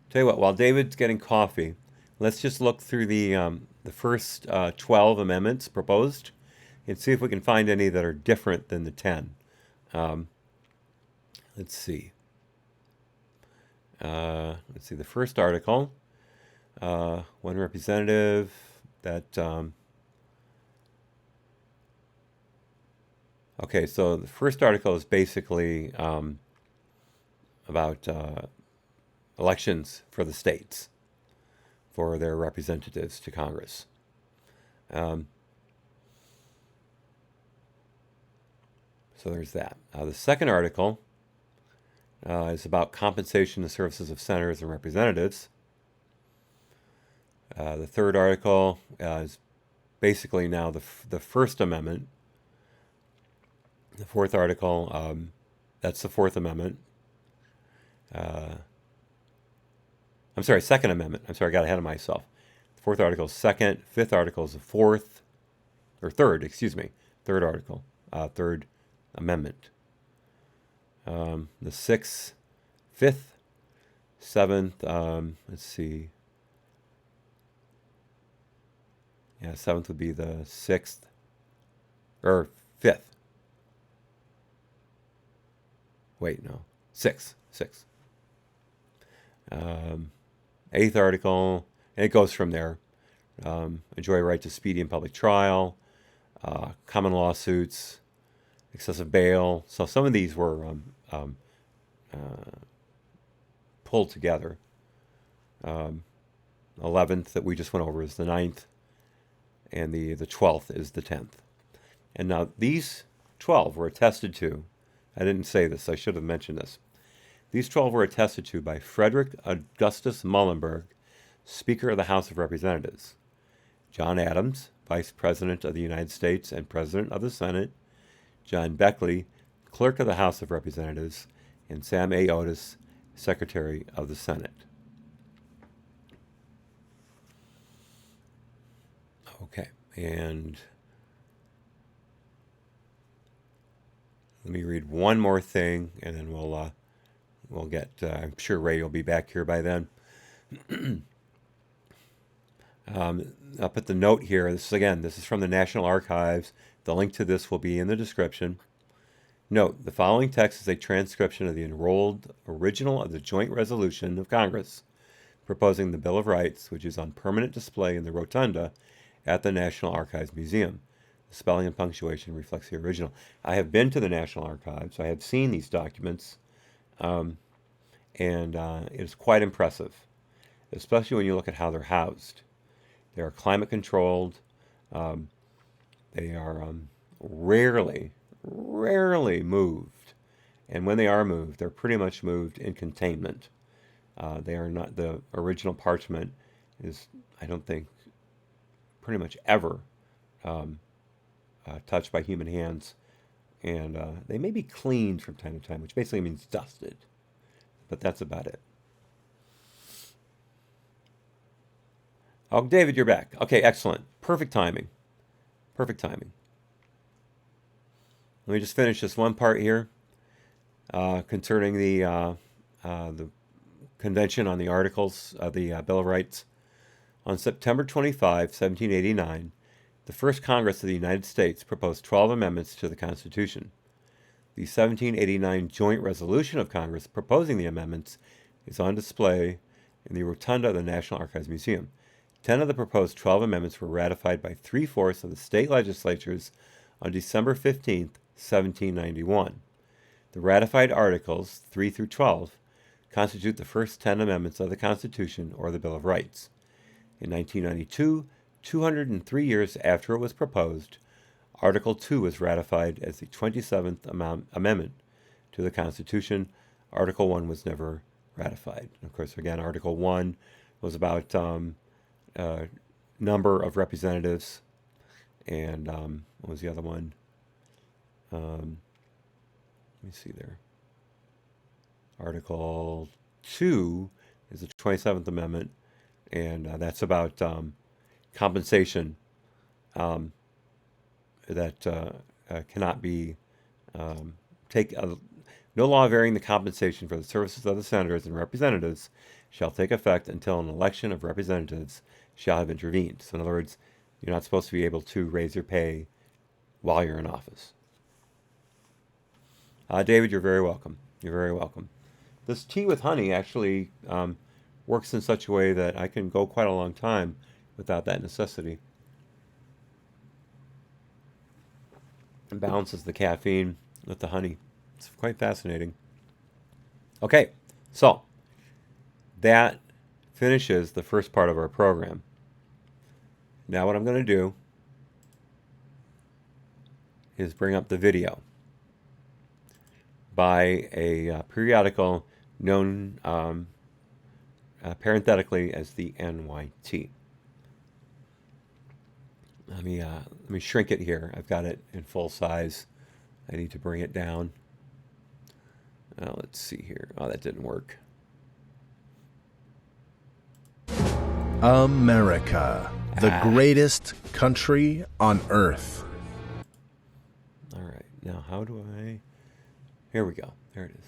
Tell you what, while David's getting coffee, let's just look through the first 12 amendments proposed and see if we can find any that are different than the 10. Let's see. Let's see, the first article, one representative that, okay, so the first article is basically about elections for the states for their representatives to Congress. So there's that. The second article is about compensation and services of senators and representatives. The third article is basically now the First Amendment. The fourth article, that's the Fourth Amendment. I'm sorry, Second Amendment. I'm sorry, I got ahead of myself. The fourth article is second. Fifth article is the fourth, or third, excuse me. Third article, Third Amendment. The sixth, fifth, seventh, let's see. Yeah, seventh would be the sixth, or fifth. Wait, no, sixth. Eighth article, and it goes from there. Enjoy right to speedy and public trial, common lawsuits, excessive bail. So some of these were pulled together. 11th that we just went over is the 9th, and the 12th is the 10th. And now these 12 were attested to. I didn't say this, I should have mentioned this. These 12 were attested to by Frederick Augustus Muhlenberg, Speaker of the House of Representatives, John Adams, Vice President of the United States and President of the Senate, John Beckley, Clerk of the House of Representatives, and Sam A. Otis, Secretary of the Senate. Okay, and let me read one more thing, and then we'll get. I'm sure Ray will be back here by then. I'll put the note here. This is from the National Archives. The link to this will be in the description. Note: the following text is a transcription of the enrolled original of the joint resolution of Congress proposing the Bill of Rights, which is on permanent display in the rotunda at the National Archives Museum. The spelling and punctuation reflects the original. I have been to the National Archives. I have seen these documents, and it is quite impressive, especially when you look at how they're housed. They are climate controlled. They are rarely moved, and when they are moved, they're pretty much moved in containment. They are not, the original parchment is, I don't think, pretty much ever touched by human hands, and they may be cleaned from time to time, which basically means dusted, but that's about it. Oh, David, you're back. Okay, excellent. Perfect timing. Perfect timing. Let me just finish this one part here concerning the Convention on the Articles of the Bill of Rights. On September 25, 1789, the First Congress of the United States proposed 12 amendments to the Constitution. The 1789 joint resolution of Congress proposing the amendments is on display in the rotunda of the National Archives Museum. 10 of the proposed 12 amendments were ratified by 3/4 of the state legislatures on December 15, 1791. The ratified articles, 3 through 12, constitute the first 10 amendments of the Constitution or the Bill of Rights. In 1992, 203 years after it was proposed, Article 2 was ratified as the 27th amendment to the Constitution. Article 1 was never ratified. Of course, again, Article 1 was about number of representatives, and what was the other one? Let me see there. Article 2 is the 27th Amendment, and that's about compensation that cannot be no law varying the compensation for the services of the senators and representatives shall take effect until an election of representatives shall have intervened. So in other words, you're not supposed to be able to raise your pay while you're in office. David, you're very welcome. You're very welcome. this tea with honey actually works in such a way that I can go quite a long time without that necessity. It balances the caffeine with the honey. It's quite fascinating. Okay, so that finishes the first part of our program. Now what I'm going to do is bring up the video by a periodical known parenthetically as the NYT. Let me shrink it here. I've got it in full size. I need to bring it down. Let's see here. Oh, that didn't work. America, the greatest country on earth. All right. Now, how do I... Here we go. There it is.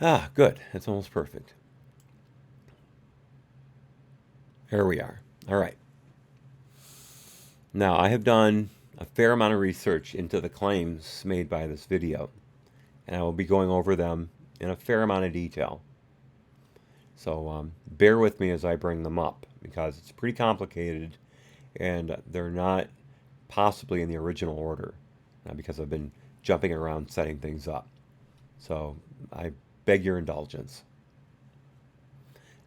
Ah, good. It's almost perfect. Here we are. All right. Now, I have done a fair amount of research into the claims made by this video, and I will be going over them in a fair amount of detail. So bear with me as I bring them up, because it's pretty complicated, and they're not possibly in the original order, because I've been jumping around setting things up. So I beg your indulgence.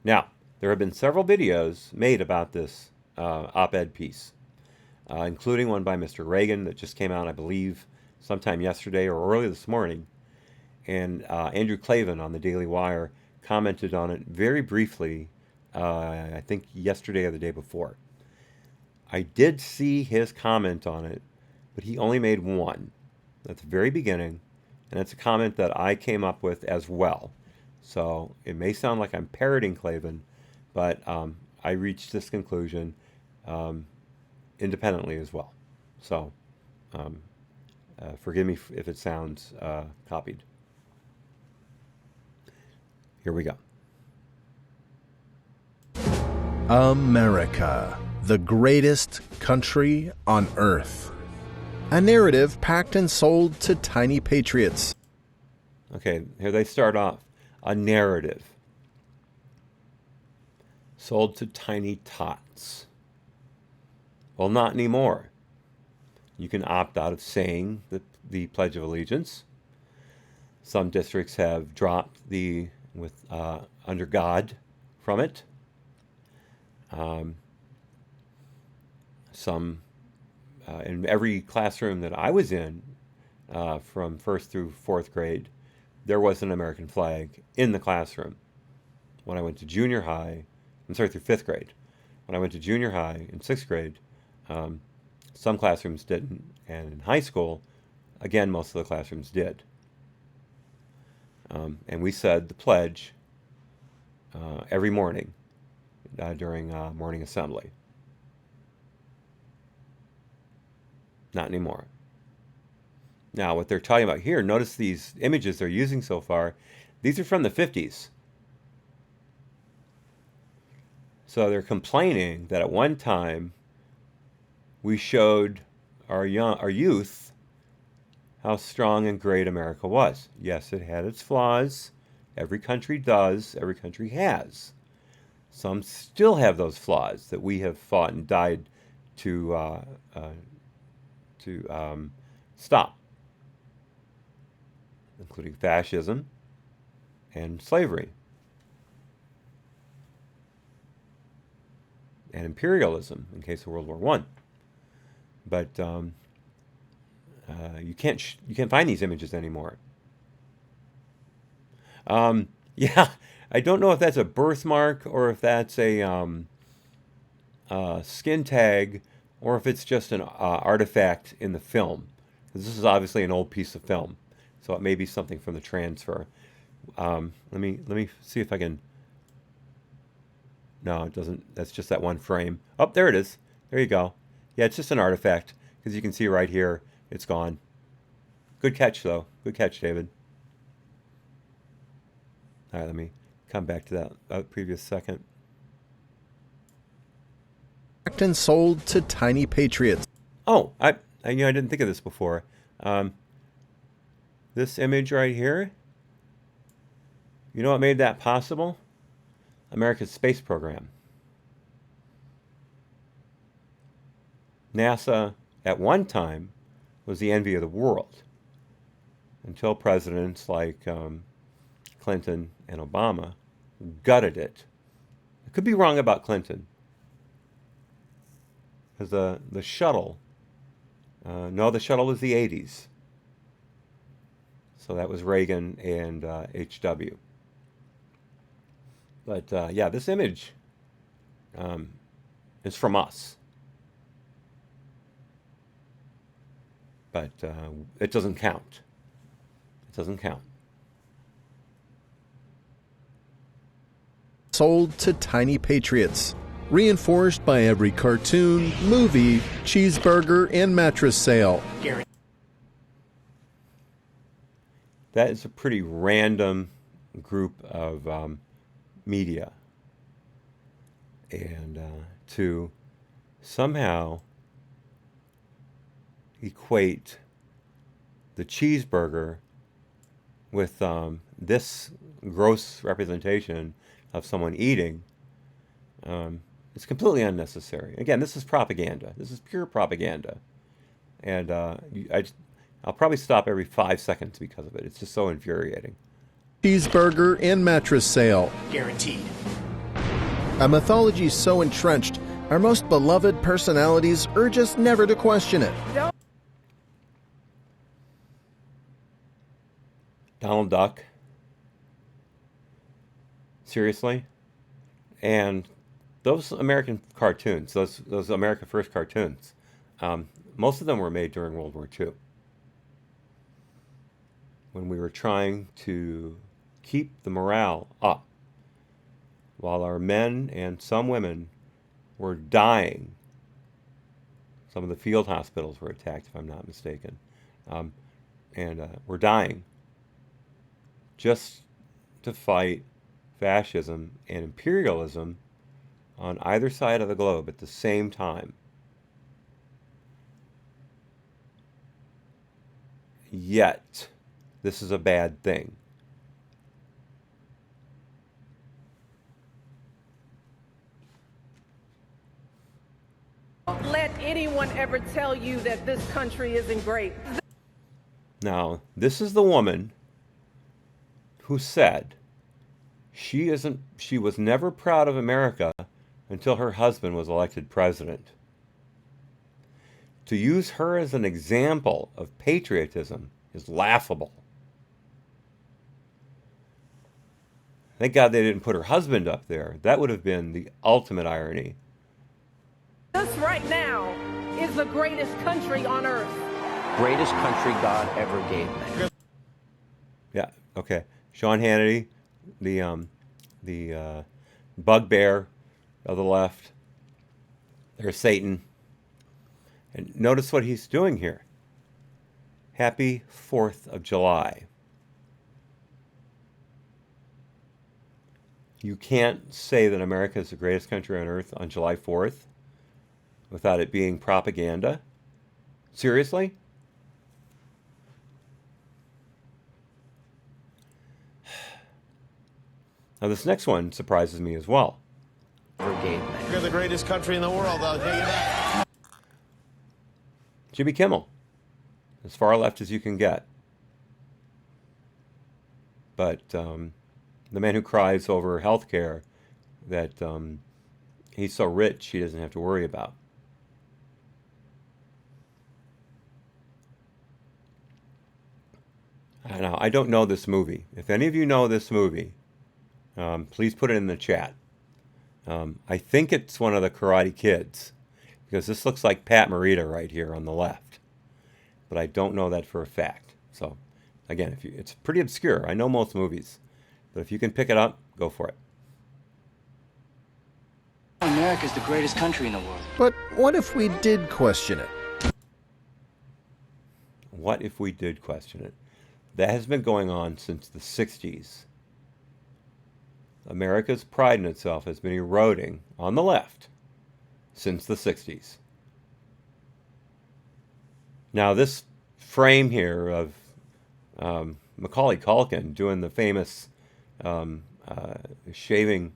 Now, there have been several videos made about this op-ed piece, including one by Mr. Reagan that just came out, I believe, sometime yesterday or early this morning. And Andrew Klavan on the Daily Wire commented on it very briefly, I think yesterday or the day before. I did see his comment on it, but he only made one at the very beginning, and it's a comment that I came up with as well. So it may sound like I'm parroting Klavan, but I reached this conclusion independently as well. So forgive me if it sounds copied. Here we go. America, the greatest country on earth. A narrative packed and sold to tiny patriots. Okay, here they start off. A narrative sold to tiny tots. Well, not anymore. You can opt out of saying the Pledge of Allegiance. Some districts have dropped the under God from it. Some in every classroom that I was in, from first through fourth grade, there was an American flag in the classroom. When I went to junior high, through fifth grade. When I went to junior high in sixth grade, some classrooms didn't, and in high school, again, most of the classrooms did. And we said the pledge every morning during morning assembly. Not anymore. Now, what they're talking about here, notice these images they're using so far. These are from the 50s. So they're complaining that at one time we showed our youth how strong and great America was. Yes, it had its flaws. Every country does. Every country has. Some still have those flaws that we have fought and died to stop, including fascism and slavery and imperialism in case of World War I. But you can't find these images anymore. Yeah, I don't know if that's a birthmark or if that's a skin tag or if it's just an artifact in the film. Because this is obviously an old piece of film, so it may be something from the transfer. Let me see if I can. No, it doesn't. That's just that one frame. Oh, there it is. There you go. Yeah, it's just an artifact because you can see right here it's gone. Good catch, though. Good catch, David. All right, let me come back to that previous second. Packed and sold to tiny patriots. Oh, I didn't think of this before. This image right here, You know what made that possible? America's space program. NASA, at one time, was the envy of the world until presidents like Clinton and Obama gutted it. I could be wrong about Clinton, because the shuttle, no, the shuttle was the 80s. So that was Reagan and HW. But yeah, this image is from us. But it doesn't count. It doesn't count. Sold to tiny patriots, reinforced by every cartoon, movie, cheeseburger, and mattress sale. That is a pretty random group of media. And to somehow equate the cheeseburger with this gross representation of someone eating, it's completely unnecessary. Again, this is propaganda. This is pure propaganda. And I'll probably stop every 5 seconds because of it. It's just so infuriating. Cheeseburger and mattress sale. Guaranteed. A mythology so entrenched, our most beloved personalities urge us never to question it. Donald Duck. Seriously? And those American cartoons, those America First cartoons, most of them were made during World War II, when we were trying to keep the morale up while our men and some women were dying. Some of the field hospitals were attacked, if I'm not mistaken, and were dying just to fight fascism and imperialism on either side of the globe at the same time. Yet, this is a bad thing. Don't let anyone ever tell you that this country isn't great. Now, this is the woman who said she was never proud of America until her husband was elected president. To use her as an example of patriotism is laughable. Thank God they didn't put her husband up there. That would have been the ultimate irony. This right now is the greatest country on earth. Greatest country God ever gave me. Yeah, okay. Sean Hannity, the bugbear of the left. There's Satan. And notice what he's doing here. Happy 4th of July. You can't say that America is the greatest country on earth on July 4th without it being propaganda. Seriously? Now this next one surprises me as well. You're the greatest country in the world, I'll tell you that. Jimmy Kimmel. As far left as you can get. But the man who cries over health care that he's so rich he doesn't have to worry about. Now, I don't know this movie. If any of you know this movie, please put it in the chat. I think it's one of the Karate Kids, because this looks like Pat Morita right here on the left. But I don't know that for a fact. So, again, it's pretty obscure. I know most movies. But if you can pick it up, go for it. America's the greatest country in the world. But what if we did question it? What if we did question it? That has been going on since the 60s. America's pride in itself has been eroding on the left since the 60s. Now, this frame here of Macaulay Culkin doing the famous shaving,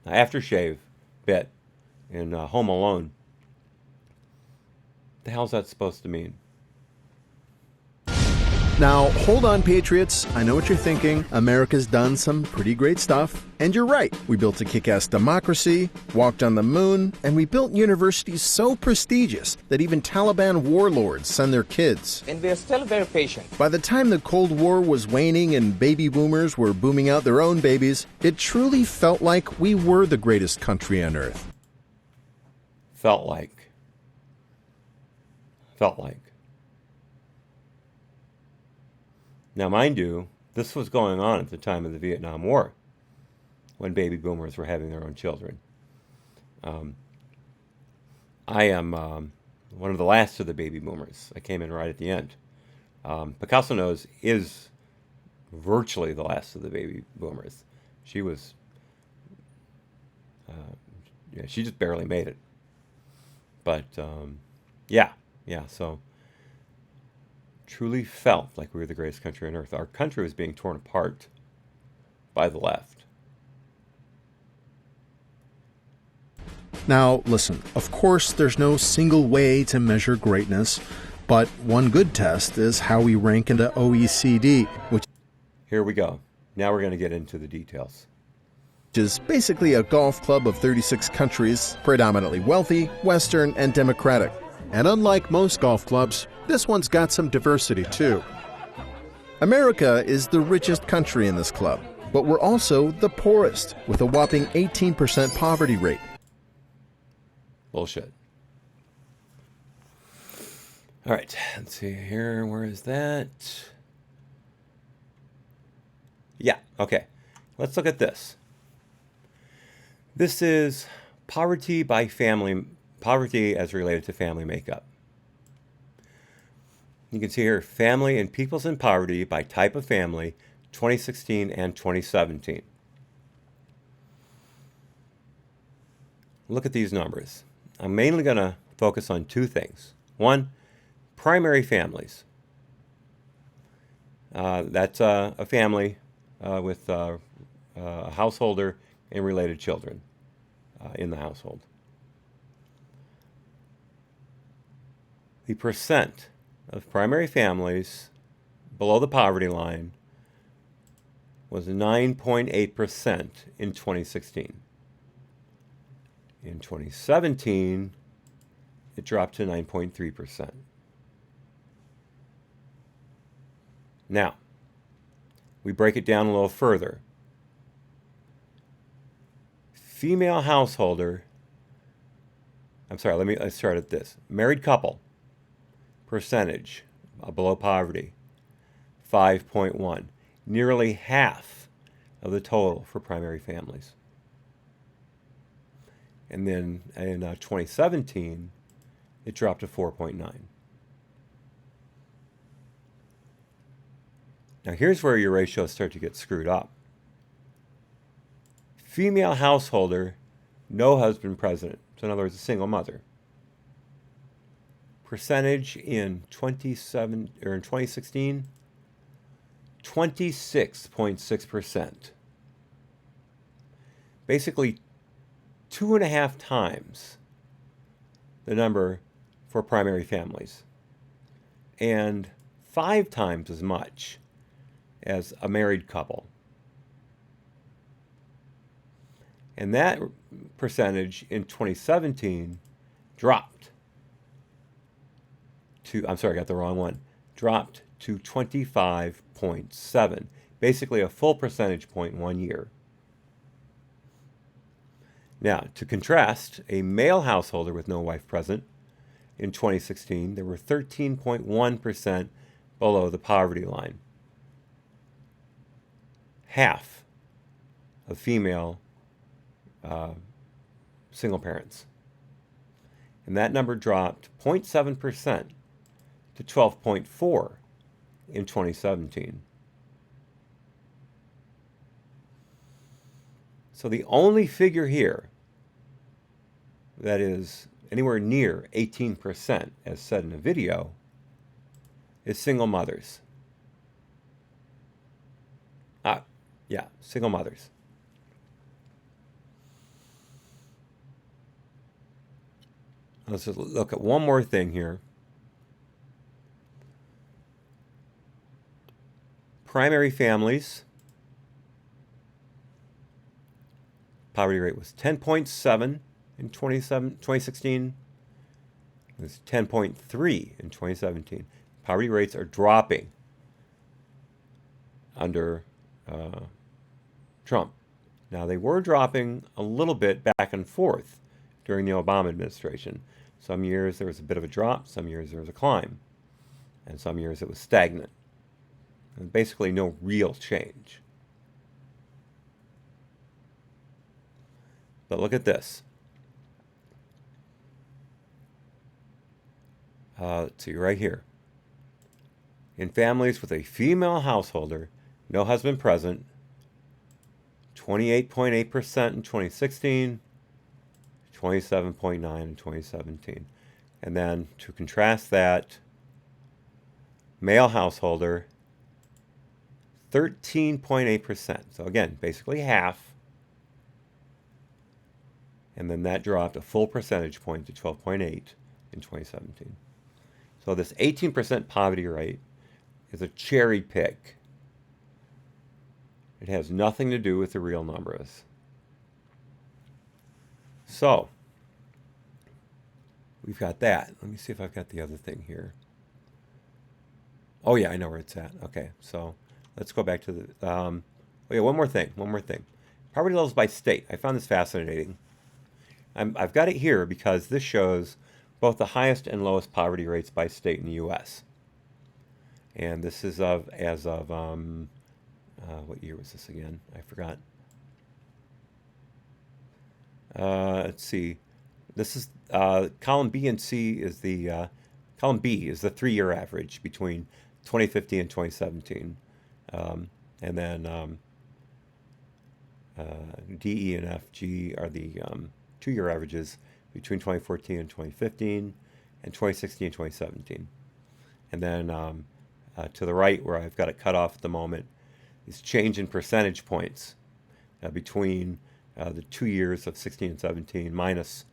aftershave bit in Home Alone. The hell's that supposed to mean? Now, hold on, Patriots. I know what you're thinking. America's done some pretty great stuff. And you're right. We built a kick-ass democracy, walked on the moon, and we built universities so prestigious that even Taliban warlords send their kids. And we are still very patient. By the time the Cold War was waning and baby boomers were booming out their own babies, it truly felt like we were the greatest country on earth. Felt like. Now, mind you, this was going on at the time of the Vietnam War, when baby boomers were having their own children. I am one of the last of the baby boomers. I came in right at the end. Picasso Knows is virtually the last of the baby boomers. She was, she just barely made it. But, so truly felt like we were the greatest country on earth. Our country was being torn apart by the left. Now, listen, of course, there's no single way to measure greatness, but one good test is how we rank into OECD, which Here we go. Now we're going to get into the details. is basically a golf club of 36 countries, predominantly wealthy, Western, and democratic. And unlike most golf clubs, this one's got some diversity too. America is the richest country in this club, but we're also the poorest, with a whopping 18% poverty rate. Bullshit. All right, let's see here. Where is that? Yeah, okay. Let's look at this. This is poverty by family, poverty as related to family makeup. You can see here, family and peoples in poverty by type of family, 2016 and 2017. Look at these numbers. I'm mainly going to focus on two things. One, primary families. That's a family with a householder and related children in the household. The percent of primary families below the poverty line was 9.8% in 2016. In 2017, it dropped to 9.3%. Now, we break it down a little further. Female householder, let's start at this. Married couple, percentage below poverty, 5.1. Nearly half of the total for primary families. And then in 2017, it dropped to 4.9. Now here's where your ratios start to get screwed up. Female householder, no husband present. So in other words, a single mother. Percentage in 2016, 26.6%. Basically 2.5 times the number for primary families, and 5 times as much as a married couple. And that percentage in 2017 dropped to, I got the wrong one, dropped to 25.7, basically a full percentage point in 1 year. Now, to contrast, a male householder with no wife present in 2016, there were 13.1% below the poverty line. Half of female single parents. And that number dropped 0.7% to 12.4 in 2017. So the only figure here that is anywhere near 18%, as said in the video, is single mothers. Yeah, single mothers. Let's just look at one more thing here. Primary families, poverty rate was 10.7 in 2016. It was 10.3 in 2017. Poverty rates are dropping under Trump. Now, they were dropping a little bit back and forth during the Obama administration. Some years there was a bit of a drop, some years there was a climb, and some years it was stagnant. And basically no real change. But look at this. Let's see, right here. In families with a female householder, no husband present, 28.8% in 2016, 27.9% in 2017. And then to contrast that, male householder, 13.8%. So again, basically half. And then that dropped a full percentage point to 12.8 in 2017. So this 18% poverty rate is a cherry pick. It has nothing to do with the real numbers. So, we've got that. Let me see if I've got the other thing here. Oh yeah, I know where it's at. Okay, so let's go back to the, oh yeah, one more thing. Poverty levels by state. I found this fascinating. I've got it here because this shows both the highest and lowest poverty rates by state in the U.S. And this is as of, what year was this again? I forgot. Let's see. This is, column B and C is the, column B is the 3-year average between 2015 and 2017. And then D, E, and F, G are the 2-year averages between 2014 and 2015, and 2016 and 2017. And then to the right, where I've got it cut off at the moment, is change in percentage points between the 2 years of 16 and 17 minus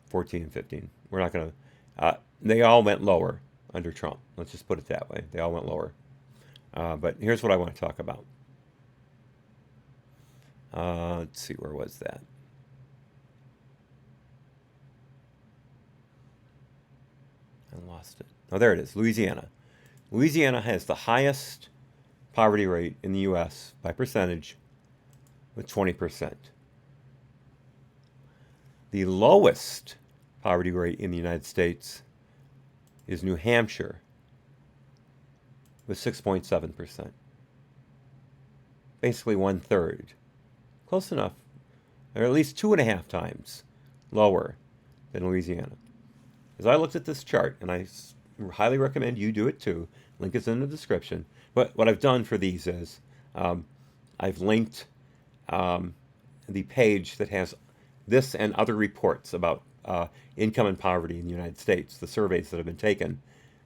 14 and 15. We're not going to, they all went lower under Trump. Let's just put it that way. They all went lower. But here's what I want to talk about. Let's see, where was that? I lost it. Oh, there it is, Louisiana. Louisiana has the highest poverty rate in the U.S. by percentage with 20%. The lowest poverty rate in the United States is New Hampshire with 6.7%. Basically 1/3. Close enough, or at least 2.5 times lower than Louisiana. As I looked at this chart, and I highly recommend you do it too, link is in the description. But what I've done for these is I've linked the page that has this and other reports about income and poverty in the United States, the surveys that have been taken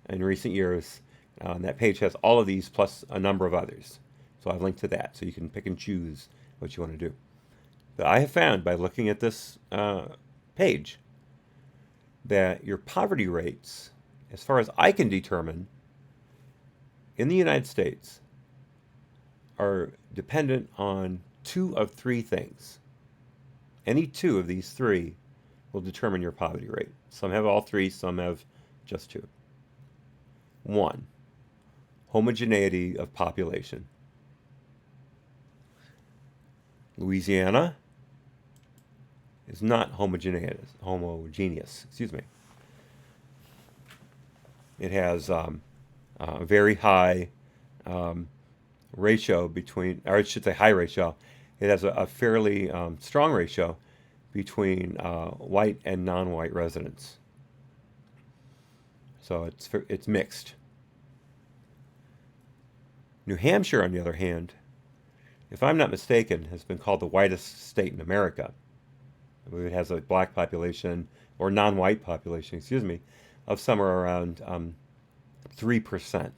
in recent years. And that page has all of these plus a number of others. So I've linked to that, so you can pick and choose what you want to do. But I have found by looking at this page that your poverty rates, as far as I can determine, in the United States are dependent on 2 of 3 things. Any 2 of these 3 will determine your poverty rate. Some have all 3, some have just 2. 1, homogeneity of population. Louisiana is not homogeneous. Excuse me. It has a very high ratio between, or I should say high ratio. It has a fairly strong ratio between white and non-white residents. So it's mixed. New Hampshire, on the other hand, if I'm not mistaken, has been called the whitest state in America. It has a black population, or non-white population, excuse me, of somewhere around 3%.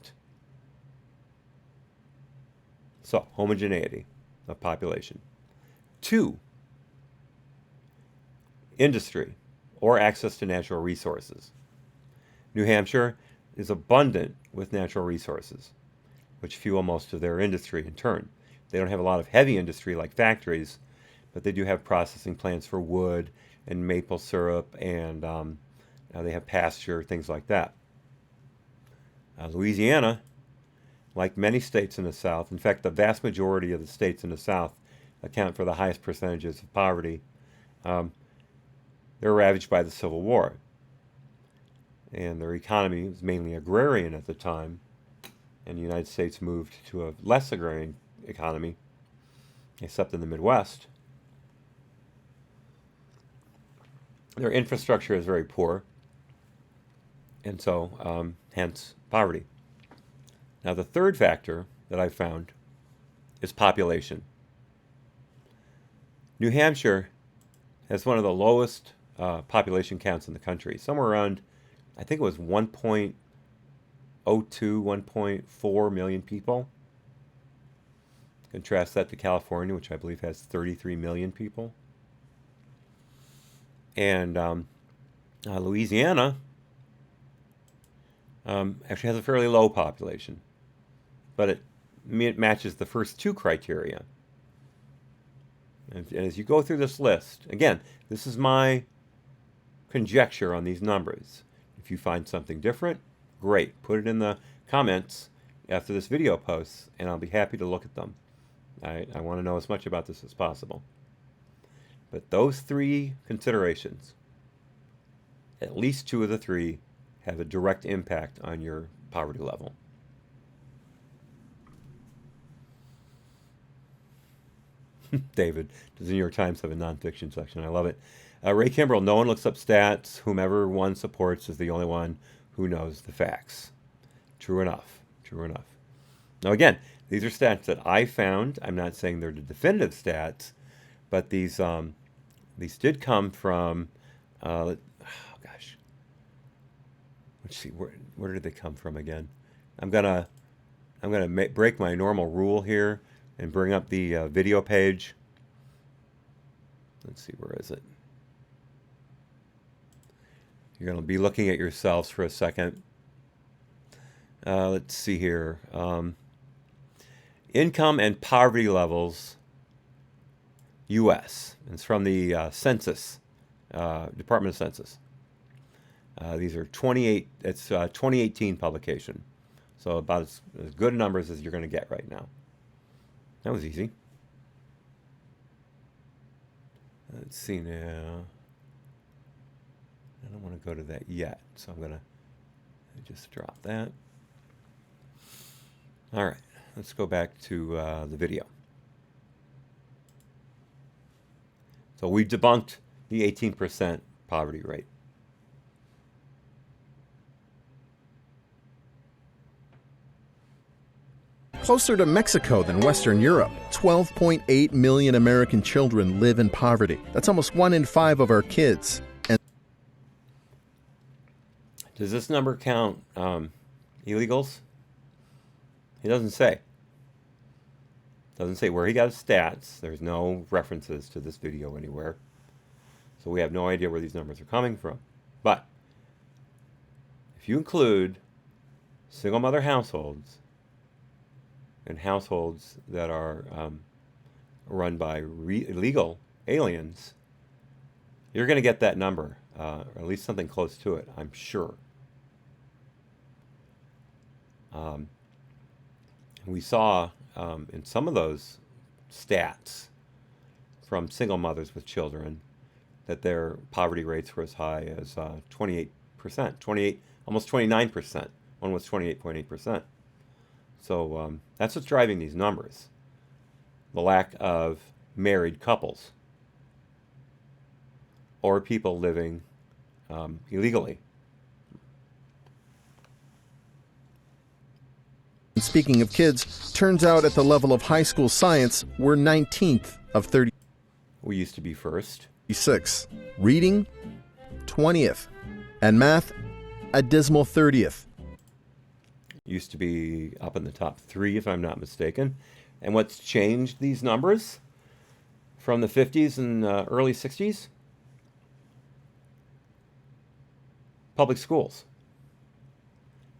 So, homogeneity of population. 2, industry or access to natural resources. New Hampshire is abundant with natural resources, which fuel most of their industry in turn. They don't have a lot of heavy industry like factories, but they do have processing plants for wood and maple syrup, and they have pasture, things like that. Louisiana, like many states in the South, in fact, the vast majority of the states in the South account for the highest percentages of poverty. They're ravaged by the Civil War, and their economy was mainly agrarian at the time, and the United States moved to a less agrarian economy, except in the Midwest. Their infrastructure is very poor, and so hence poverty. Now, the third factor that I found is population. New Hampshire has one of the lowest population counts in the country, somewhere around, I think it was 1.02, 1.4 million people. Contrast that to California, which I believe has 33 million people. And Louisiana actually has a fairly low population, but it matches the first 2 criteria. And as you go through this list, again, this is my conjecture on these numbers. If you find something different, great. Put it in the comments after this video posts, and I'll be happy to look at them. I want to know as much about this as possible. But those 3 considerations, at least 2 of the 3, have a direct impact on your poverty level. David, does the New York Times have a nonfiction section? I love it. Ray Kimbrell, no one looks up stats. Whomever one supports is the only one who knows the facts. True enough. True enough. Now, again, these are stats that I found. I'm not saying they're the definitive stats, but these did come from, oh gosh, let's see, where did they come from again? I'm gonna break my normal rule here and bring up the video page. Let's see, where is it? You're going to be looking at yourselves for a second. Let's see here. Income and poverty levels, U.S. It's from the Census, Department of Census. These are 2018 publication. So about as good numbers as you're going to get right now. That was easy. Let's see now. I don't want to go to that yet, so I'm going to just drop that. All right, let's go back to the video. So we debunked the 18% poverty rate. Closer to Mexico than Western Europe, 12.8 million American children live in poverty. That's almost 1 in 5 of our kids. And does this number count illegals? He doesn't say. Doesn't say where he got his stats. There's no references to this video anywhere. So we have no idea where these numbers are coming from. But if you include single mother households and households that are run by illegal aliens, you're going to get that number, or at least something close to it, I'm sure. We saw in some of those stats from single mothers with children that their poverty rates were as high as 28%, almost 29%. One was 28.8%. So that's what's driving these numbers. The lack of married couples or people living illegally. speaking of kids, turns out at the level of high school science, we're 19th of 30. We used to be first. 36. Reading, 20th. And math, a dismal 30th. Used to be up in the top 3, if I'm not mistaken. And what's changed these numbers from the 50s and early 60s? Public schools.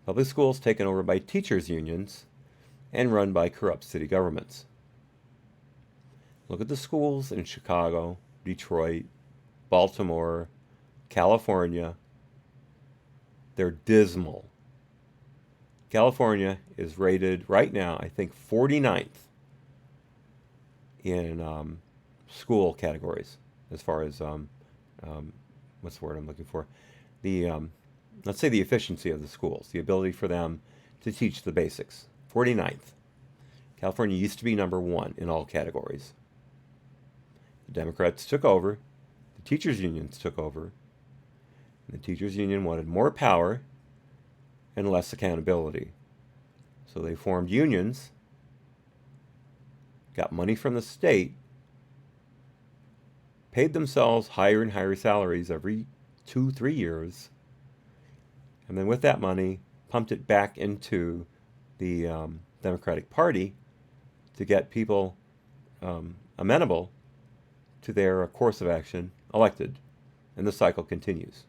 Public schools taken over by teachers' unions and run by corrupt city governments. Look at the schools in Chicago, Detroit, Baltimore, California. They're dismal. California is rated right now, I think, 49th in school categories as far as what's the word I'm looking for? The let's say the efficiency of the schools, the ability for them to teach the basics. 49th. California used to be number 1 in all categories. The Democrats took over, the teachers' unions took over, and the teachers' union wanted more power and less accountability. So they formed unions, got money from the state, paid themselves higher and higher salaries every 2-3 years, and then with that money pumped it back into the Democratic Party to get people amenable to their course of action elected, and the cycle continues.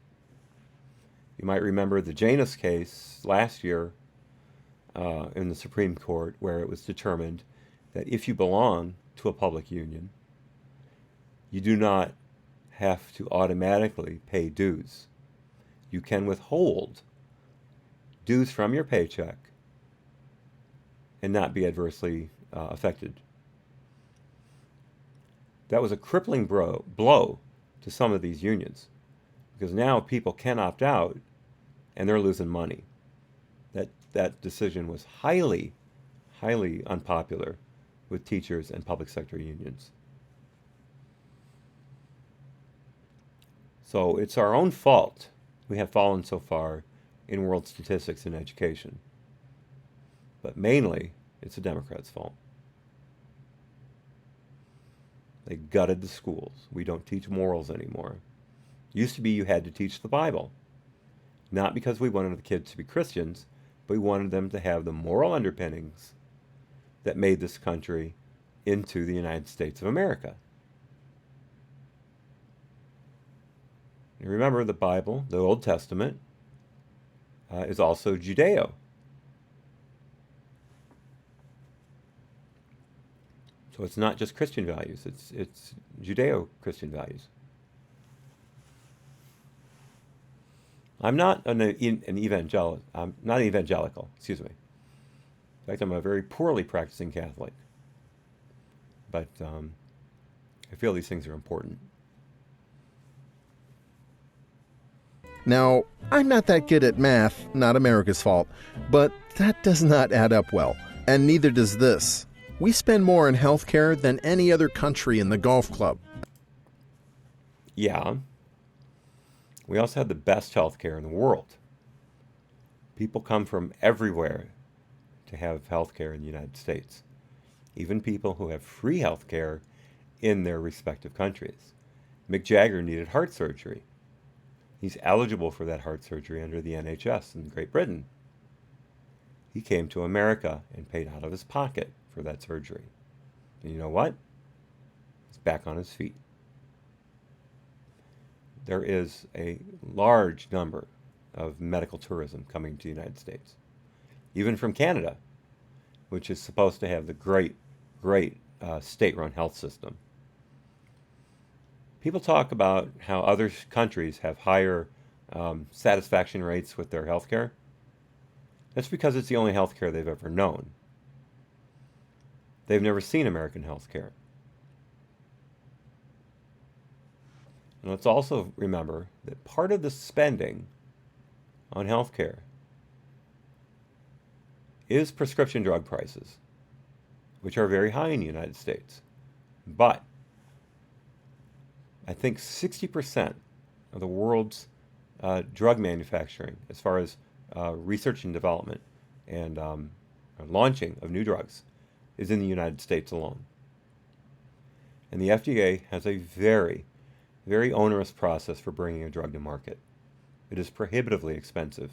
You might remember the Janus case last year in the Supreme Court, where it was determined that if you belong to a public union, you do not have to automatically pay dues. You can withhold dues from your paycheck and not be adversely affected. That was a crippling blow to some of these unions, because now people can opt out and they're losing money. That decision was highly, highly unpopular with teachers and public sector unions. So it's our own fault we have fallen so far in world statistics in education. But mainly, it's the Democrats' fault. They gutted the schools. We don't teach morals anymore. Used to be you had to teach the Bible. Not because we wanted the kids to be Christians, but we wanted them to have the moral underpinnings that made this country into the United States of America. And remember, the Bible, the Old Testament, is also Judeo. So it's not just Christian values, it's Judeo-Christian values. I'm not an evangelical. I'm not an evangelical, excuse me. In fact, I'm a very poorly practicing Catholic. But I feel these things are important. Now, I'm not that good at math, not America's fault, but that does not add up well, and neither does this. We spend more on healthcare than any other country in the golf club. Yeah. We also have the best healthcare in the world. People come from everywhere to have healthcare in the United States. Even people who have free healthcare in their respective countries. Mick Jagger needed heart surgery. He's eligible for that heart surgery under the NHS in Great Britain. He came to America and paid out of his pocket for that surgery. And you know what? He's back on his feet. There is a large number of medical tourism coming to the United States, even from Canada, which is supposed to have the great state-run health system. People talk about how other countries have higher satisfaction rates with their healthcare. That's because it's the only healthcare they've ever known. They've never seen American healthcare. And let's also remember that part of the spending on healthcare is prescription drug prices, which are very high in the United States. But I think 60% of the world's drug manufacturing, as far as research and development and launching of new drugs, is in the United States alone. And the FDA has a very onerous process for bringing a drug to market. It is prohibitively expensive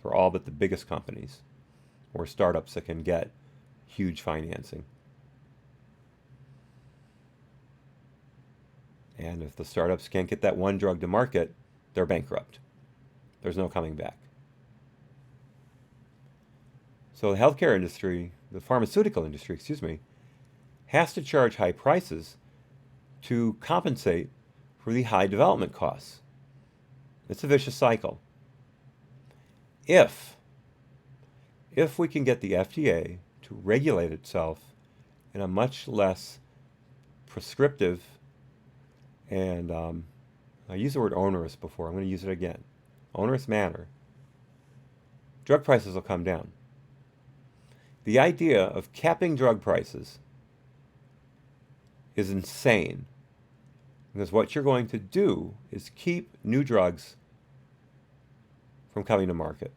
for all but the biggest companies or startups that can get huge financing. And if the startups can't get that one drug to market, they're bankrupt. There's no coming back. So the healthcare industry, the pharmaceutical industry, excuse me, has to charge high prices to compensate for the high development costs. It's a vicious cycle. If we can get the FDA to regulate itself in a much less prescriptive and I used the word onerous before, I'm going to use it again, onerous manner, drug prices will come down. The idea of capping drug prices is insane, because what you're going to do is keep new drugs from coming to market.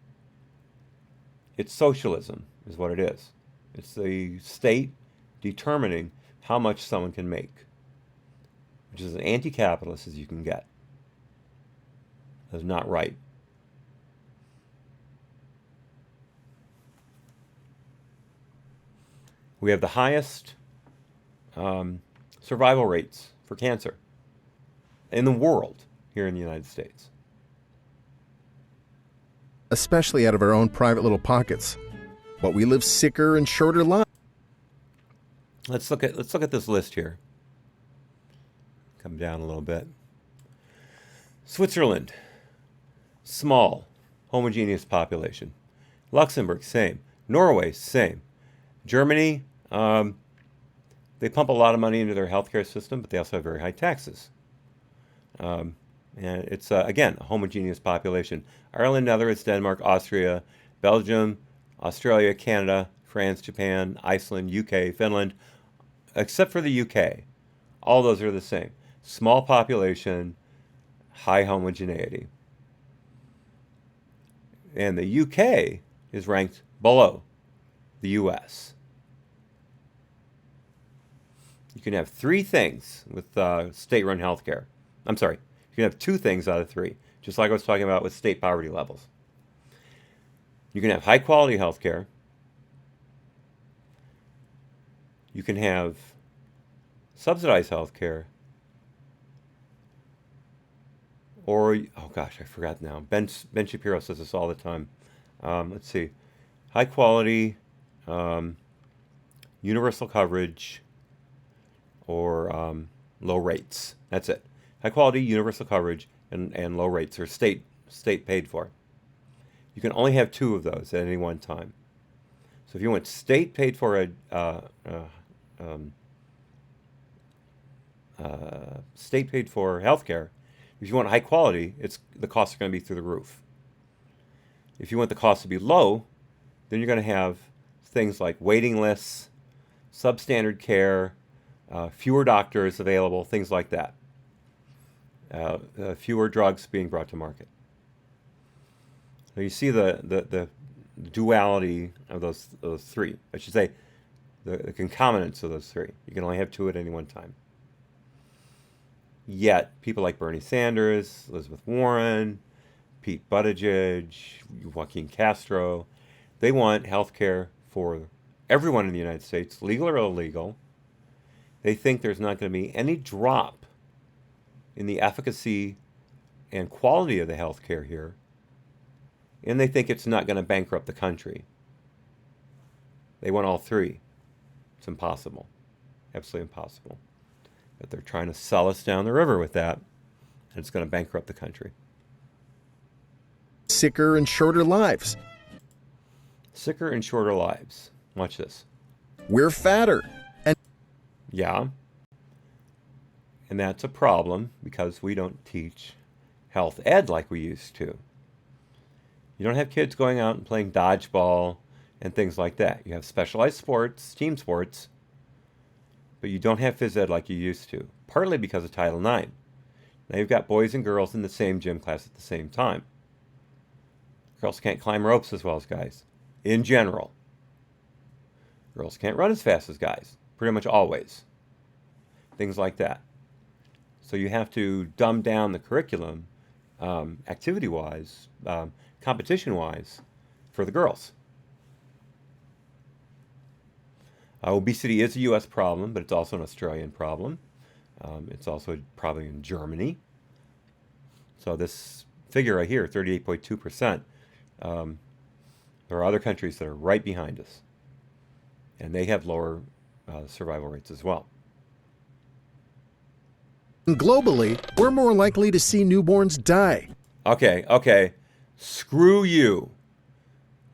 It's socialism, is what it is. It's the state determining how much someone can make, which is as anti-capitalist as you can get. That's not right. We have the highest survival rates for cancer in the world here in the United States. Especially out of our own private little pockets. But we live sicker and shorter lives. Let's look at this list here. Come down a little bit. Switzerland, small, homogeneous population. Luxembourg, same. Norway, same. Germany, they pump a lot of money into their healthcare system, but they also have very high taxes. And it's, again, a homogeneous population. Ireland, Netherlands, Denmark, Austria, Belgium, Australia, Canada, France, Japan, Iceland, UK, Finland, except for the UK. All those are the same. Small population, high homogeneity. And the UK is ranked below the US. You can have three things with state-run healthcare. I'm sorry, you can have two things out of three, just like I was talking about with state poverty levels. You can have high-quality healthcare. You can have subsidized healthcare. Or, oh gosh, I forgot now. Ben Shapiro says this all the time. Let's see. High quality, universal coverage, or low rates. That's it. High quality, universal coverage, and low rates, or state paid for. You can only have two of those at any one time. So if you want state paid for state paid for healthcare, if you want high quality, the costs are going to be through the roof. If you want the cost to be low, then you're going to have things like waiting lists, substandard care, fewer doctors available, things like that. Fewer drugs being brought to market. So you see the duality of those three. I should say the concomitants of those three. You can only have two at any one time. Yet, people like Bernie Sanders, Elizabeth Warren, Pete Buttigieg, Joaquin Castro, they want health care for everyone in the United States, legal or illegal. They think there's not going to be any drop in the efficacy and quality of the health care here, and they think it's not going to bankrupt the country. They want all three. It's impossible. Absolutely impossible. But they're trying to sell us down the river with that, and it's going to bankrupt the country. Sicker and shorter lives. Sicker and shorter lives. Watch this. We're fatter. And yeah. And that's a problem because we don't teach health ed like we used to. You don't have kids going out and playing dodgeball and things like that. You have specialized sports, team sports, but you don't have phys ed like you used to, partly because of Title IX. Now you've got boys and girls in the same gym class at the same time. Girls can't climb ropes as well as guys, in general. Girls can't run as fast as guys, pretty much always. Things like that. So you have to dumb down the curriculum, activity-wise, competition-wise, for the girls. Obesity is a U.S. problem, but it's also an Australian problem. It's also probably in Germany. So this figure right here, 38.2%, there are other countries that are right behind us, and they have lower survival rates as well. Globally, we're more likely to see newborns die. Okay. Screw you.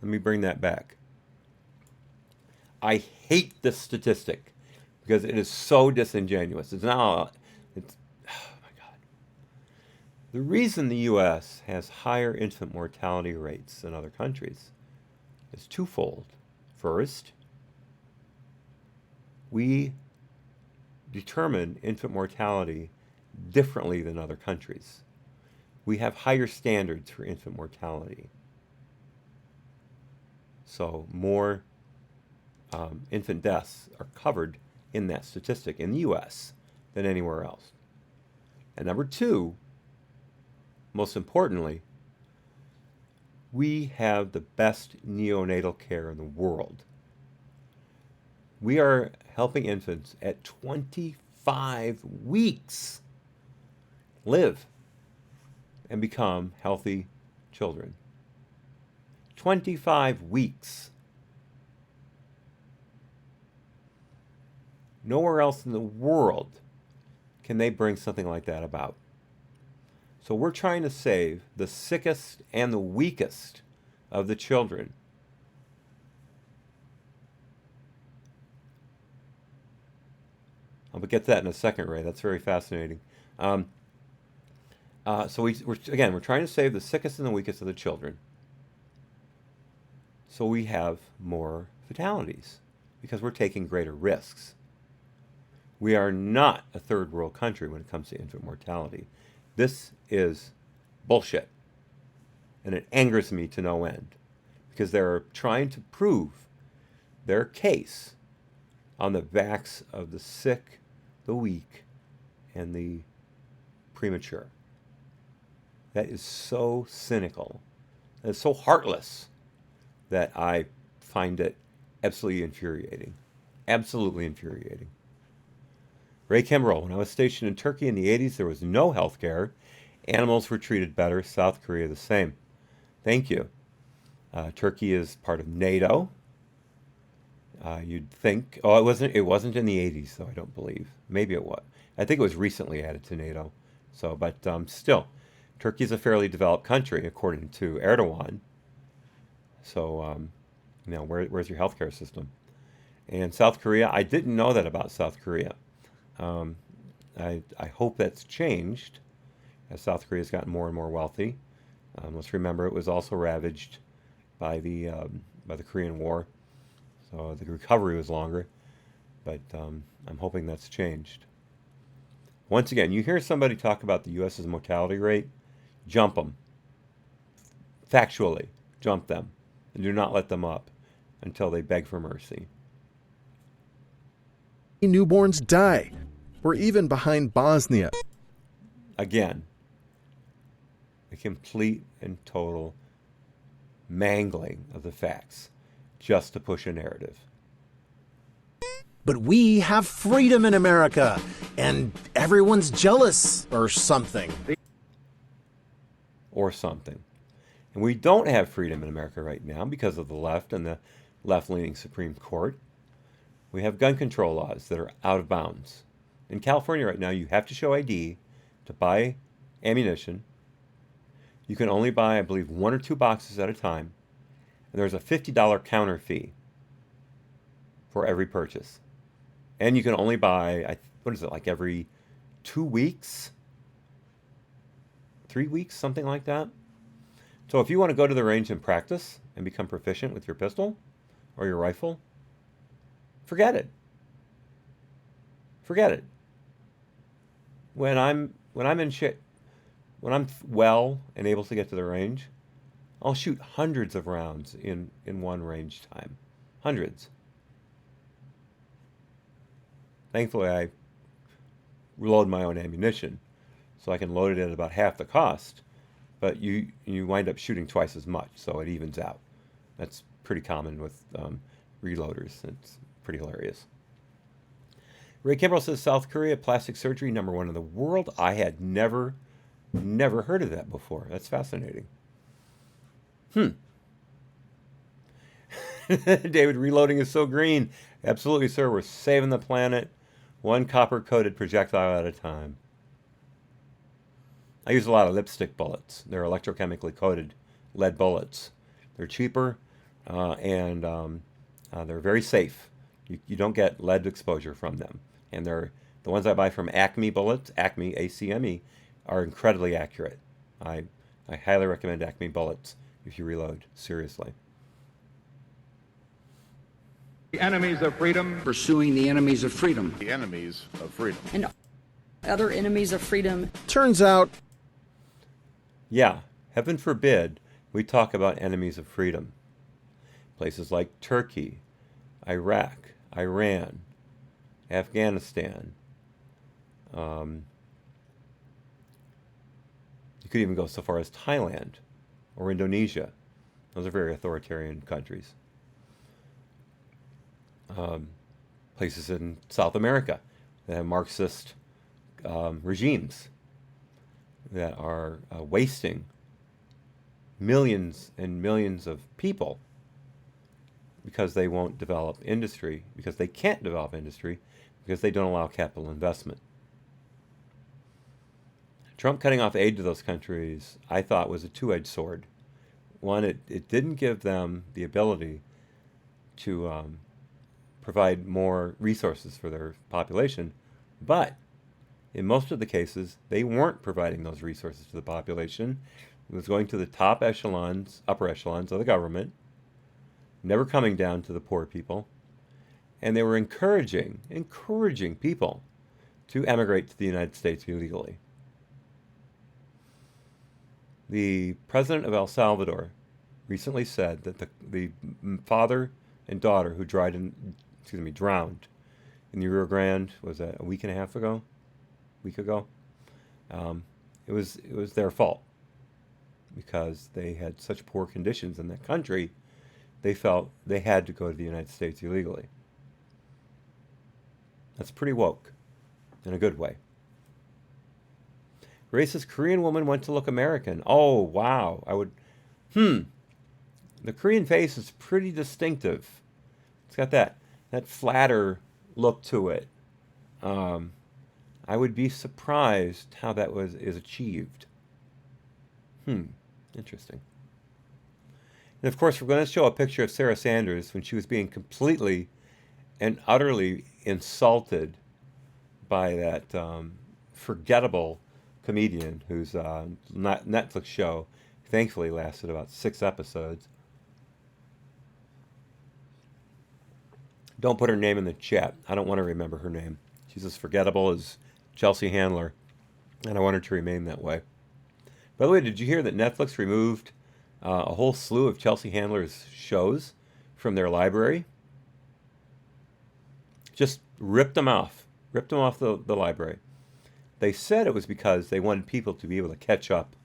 Let me bring that back. I hate this statistic because it is so disingenuous. Oh my God. The reason the U.S. has higher infant mortality rates than other countries is twofold. First, we determine infant mortality differently than other countries. We have higher standards for infant mortality. So more infant deaths are covered in that statistic in the U.S. than anywhere else. And number two, most importantly, we have the best neonatal care in the world. We are helping infants at 25 weeks live and become healthy children. 25 weeks. Nowhere else in the world can they bring something like that about. So we're trying to save the sickest and the weakest of the children. I'll get to that in a second, Ray. That's very fascinating. So we're trying to save the sickest and the weakest of the children. So we have more fatalities because we're taking greater risks. We are not a third world country when it comes to infant mortality. This is bullshit. And it angers me to no end because they're trying to prove their case on the backs of the sick, the weak, and the premature. That is so cynical. It's so heartless that I find it absolutely infuriating. Absolutely infuriating. Ray Kimbrell, when I was stationed in Turkey in the 80s, there was no health care. Animals were treated better. South Korea the same. Thank you. Turkey is part of NATO. You'd think, it wasn't in the 80s, though, I don't believe. Maybe it was. I think it was recently added to NATO. So, but still, Turkey is a fairly developed country, according to Erdogan. So, where's your healthcare system? And South Korea, I didn't know that about South Korea. I hope that's changed as South Korea has gotten more and more wealthy. Let's remember it was also ravaged by the Korean War, so the recovery was longer. But I'm hoping that's changed. Once again, you hear somebody talk about the U.S.'s mortality rate, jump them. Factually, jump them. And do not let them up until they beg for mercy. Newborns die. We're even behind Bosnia. Again, a complete and total mangling of the facts just to push a narrative. But we have freedom in America, and everyone's jealous or something. Or something. And we don't have freedom in America right now because of the left and the left-leaning Supreme Court. We have gun control laws that are out of bounds. In California right now, you have to show ID to buy ammunition. You can only buy, I believe, 1 or 2 boxes at a time. And there's a $50 counter fee for every purchase. And you can only buy, like every 2 weeks? 3 weeks, something like that. So if you want to go to the range and practice and become proficient with your pistol or your rifle, forget it. Forget it. When I'm well and able to get to the range, I'll shoot hundreds of rounds in one range time. Hundreds. Thankfully, I load my own ammunition, so I can load it at about half the cost, but you wind up shooting twice as much, so it evens out. That's pretty common with reloaders. It's pretty hilarious. Ray Kimbrell says South Korea plastic surgery #1 in the world. I had never heard of that before. That's fascinating. David, reloading is so green. Absolutely, sir. We're saving the planet one copper-coated projectile at a time. I use a lot of lipstick bullets. They're electrochemically coated lead bullets. They're cheaper and they're very safe. You don't get lead exposure from them. And they're the ones I buy from Acme bullets, Acme, ACME, are incredibly accurate. I highly recommend Acme bullets if you reload, seriously. The enemies of freedom. Pursuing the enemies of freedom. The enemies of freedom. And other enemies of freedom. Turns out, Yeah, heaven forbid we talk about enemies of freedom. Places like Turkey, Iraq, Iran, Afghanistan. You could even go so far as Thailand or Indonesia. Those are very authoritarian countries. Places in South America that have Marxist regimes that are wasting millions and millions of people because they won't develop industry, because they can't develop industry, because they don't allow capital investment. Trump cutting off aid to those countries, I thought, was a two-edged sword. One, it didn't give them the ability to provide more resources for their population, but in most of the cases, they weren't providing those resources to the population. It was going to the top echelons, upper echelons of the government, never coming down to the poor people, and they were encouraging people to emigrate to the United States illegally. The president of El Salvador recently said that the father and daughter who drowned in the Rio Grande, was that a week ago? It was their fault because they had such poor conditions in that country. They felt they had to go to the United States illegally. That's pretty woke, in a good way. Racist Korean woman went to look American. Oh, wow. The Korean face is pretty distinctive. It's got that flatter look to it. I would be surprised how that is achieved. Interesting. And of course, we're going to show a picture of Sarah Sanders when she was being completely and utterly insulted by that forgettable comedian whose Netflix show thankfully lasted about 6 episodes. Don't put her name in the chat. I don't want to remember her name. She's as forgettable as Chelsea Handler, and I want her to remain that way. By the way, did you hear that Netflix removed a whole slew of Chelsea Handler's shows from their library? Just ripped them off the library. They said it was because they wanted people to be able to catch up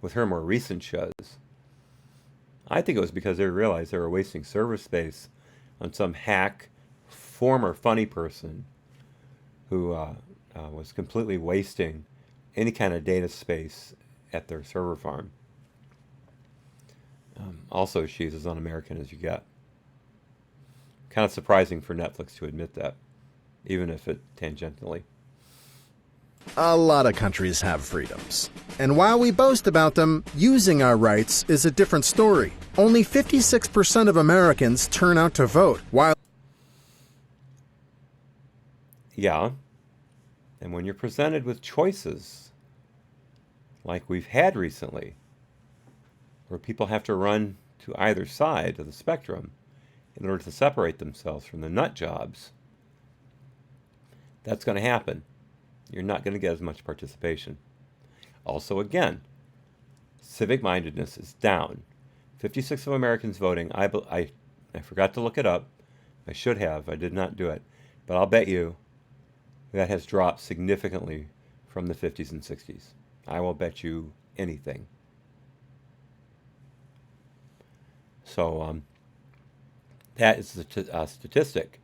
with her more recent shows. I think it was because they realized they were wasting server space on some hack, former funny person who was completely wasting any kind of data space at their server farm. Also, she's as un-American as you get. Kind of surprising for Netflix to admit that, even if it tangentially. a lot of countries have freedoms. And while we boast about them, using our rights is a different story. Only 56% of Americans turn out to vote, while... Yeah. And when you're presented with choices, like we've had recently, where people have to run to either side of the spectrum in order to separate themselves from the nut jobs, that's going to happen. You're not going to get as much participation. Also, again, civic mindedness is down. 56 of Americans voting. I forgot to look it up. I should have. I did not do it. But I'll bet you that has dropped significantly from the 50s and 60s. I will bet you anything. So that is a statistic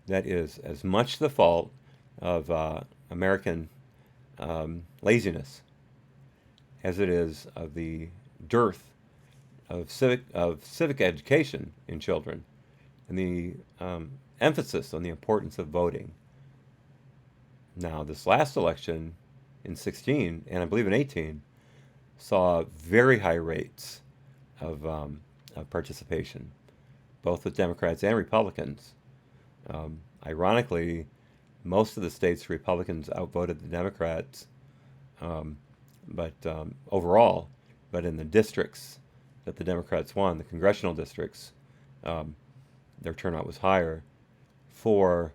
that is as much the fault of American laziness as it is of the dearth of civic education in children, and the emphasis on the importance of voting. Now, this last election in 16, and I believe in 18, saw very high rates of participation, both with Democrats and Republicans. Ironically, most of the states, Republicans outvoted the Democrats, but overall, but in the districts that the Democrats won, the congressional districts, their turnout was higher for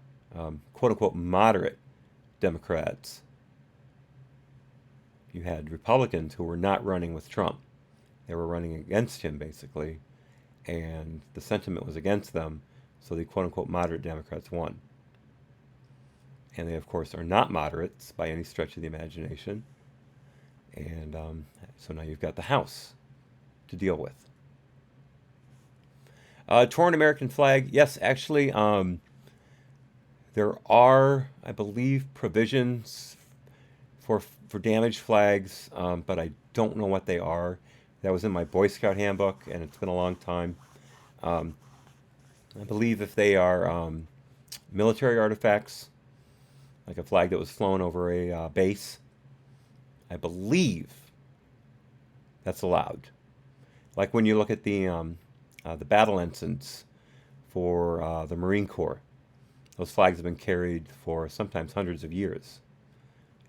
quote-unquote moderate Democrats. You had Republicans who were not running with Trump. They were running against him, basically, and the sentiment was against them, so the quote-unquote moderate Democrats won. And they, of course, are not moderates by any stretch of the imagination. And so now you've got the House to deal with. Torn American flag. Yes, actually, there are, I believe, provisions for damaged flags, but I don't know what they are. That was in my Boy Scout handbook, and it's been a long time. I believe if they are military artifacts, like a flag that was flown over a base, I believe that's allowed. Like when you look at the battle ensigns for the Marine Corps, those flags have been carried for sometimes hundreds of years,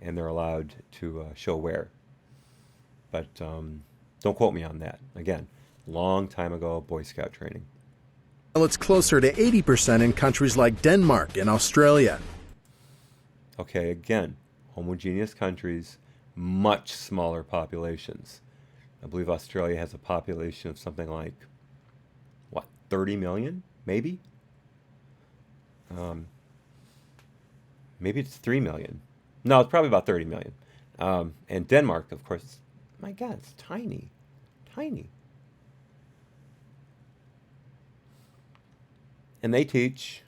and they're allowed to show wear. But don't quote me on that. Again, long time ago, Boy Scout training. Well, it's closer to 80% in countries like Denmark and Australia. Okay, again, homogeneous countries, much smaller populations. I believe Australia has a population of something like, 30 million, maybe? Maybe it's 3 million. No, it's probably about 30 million. And Denmark, of course, my God, it's tiny, tiny. And they teach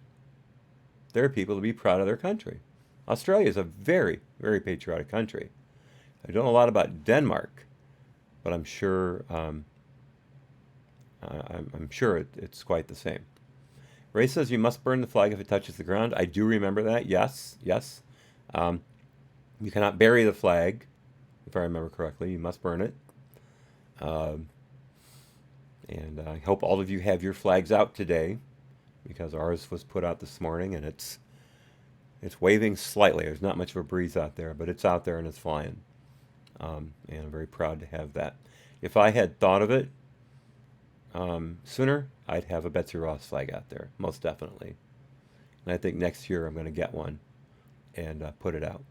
their people to be proud of their country. Australia is a very, very patriotic country. I don't know a lot about Denmark, but I'm sure it's quite the same. Ray says you must burn the flag if it touches the ground. I do remember that. Yes. You cannot bury the flag, if I remember correctly. You must burn it. And I hope all of you have your flags out today, because ours was put out this morning, and it's waving slightly. There's not much of a breeze out there, but it's out there and it's flying. And I'm very proud to have that. If I had thought of it sooner, I'd have a Betsy Ross flag out there, most definitely. And I think next year I'm going to get one and put it out.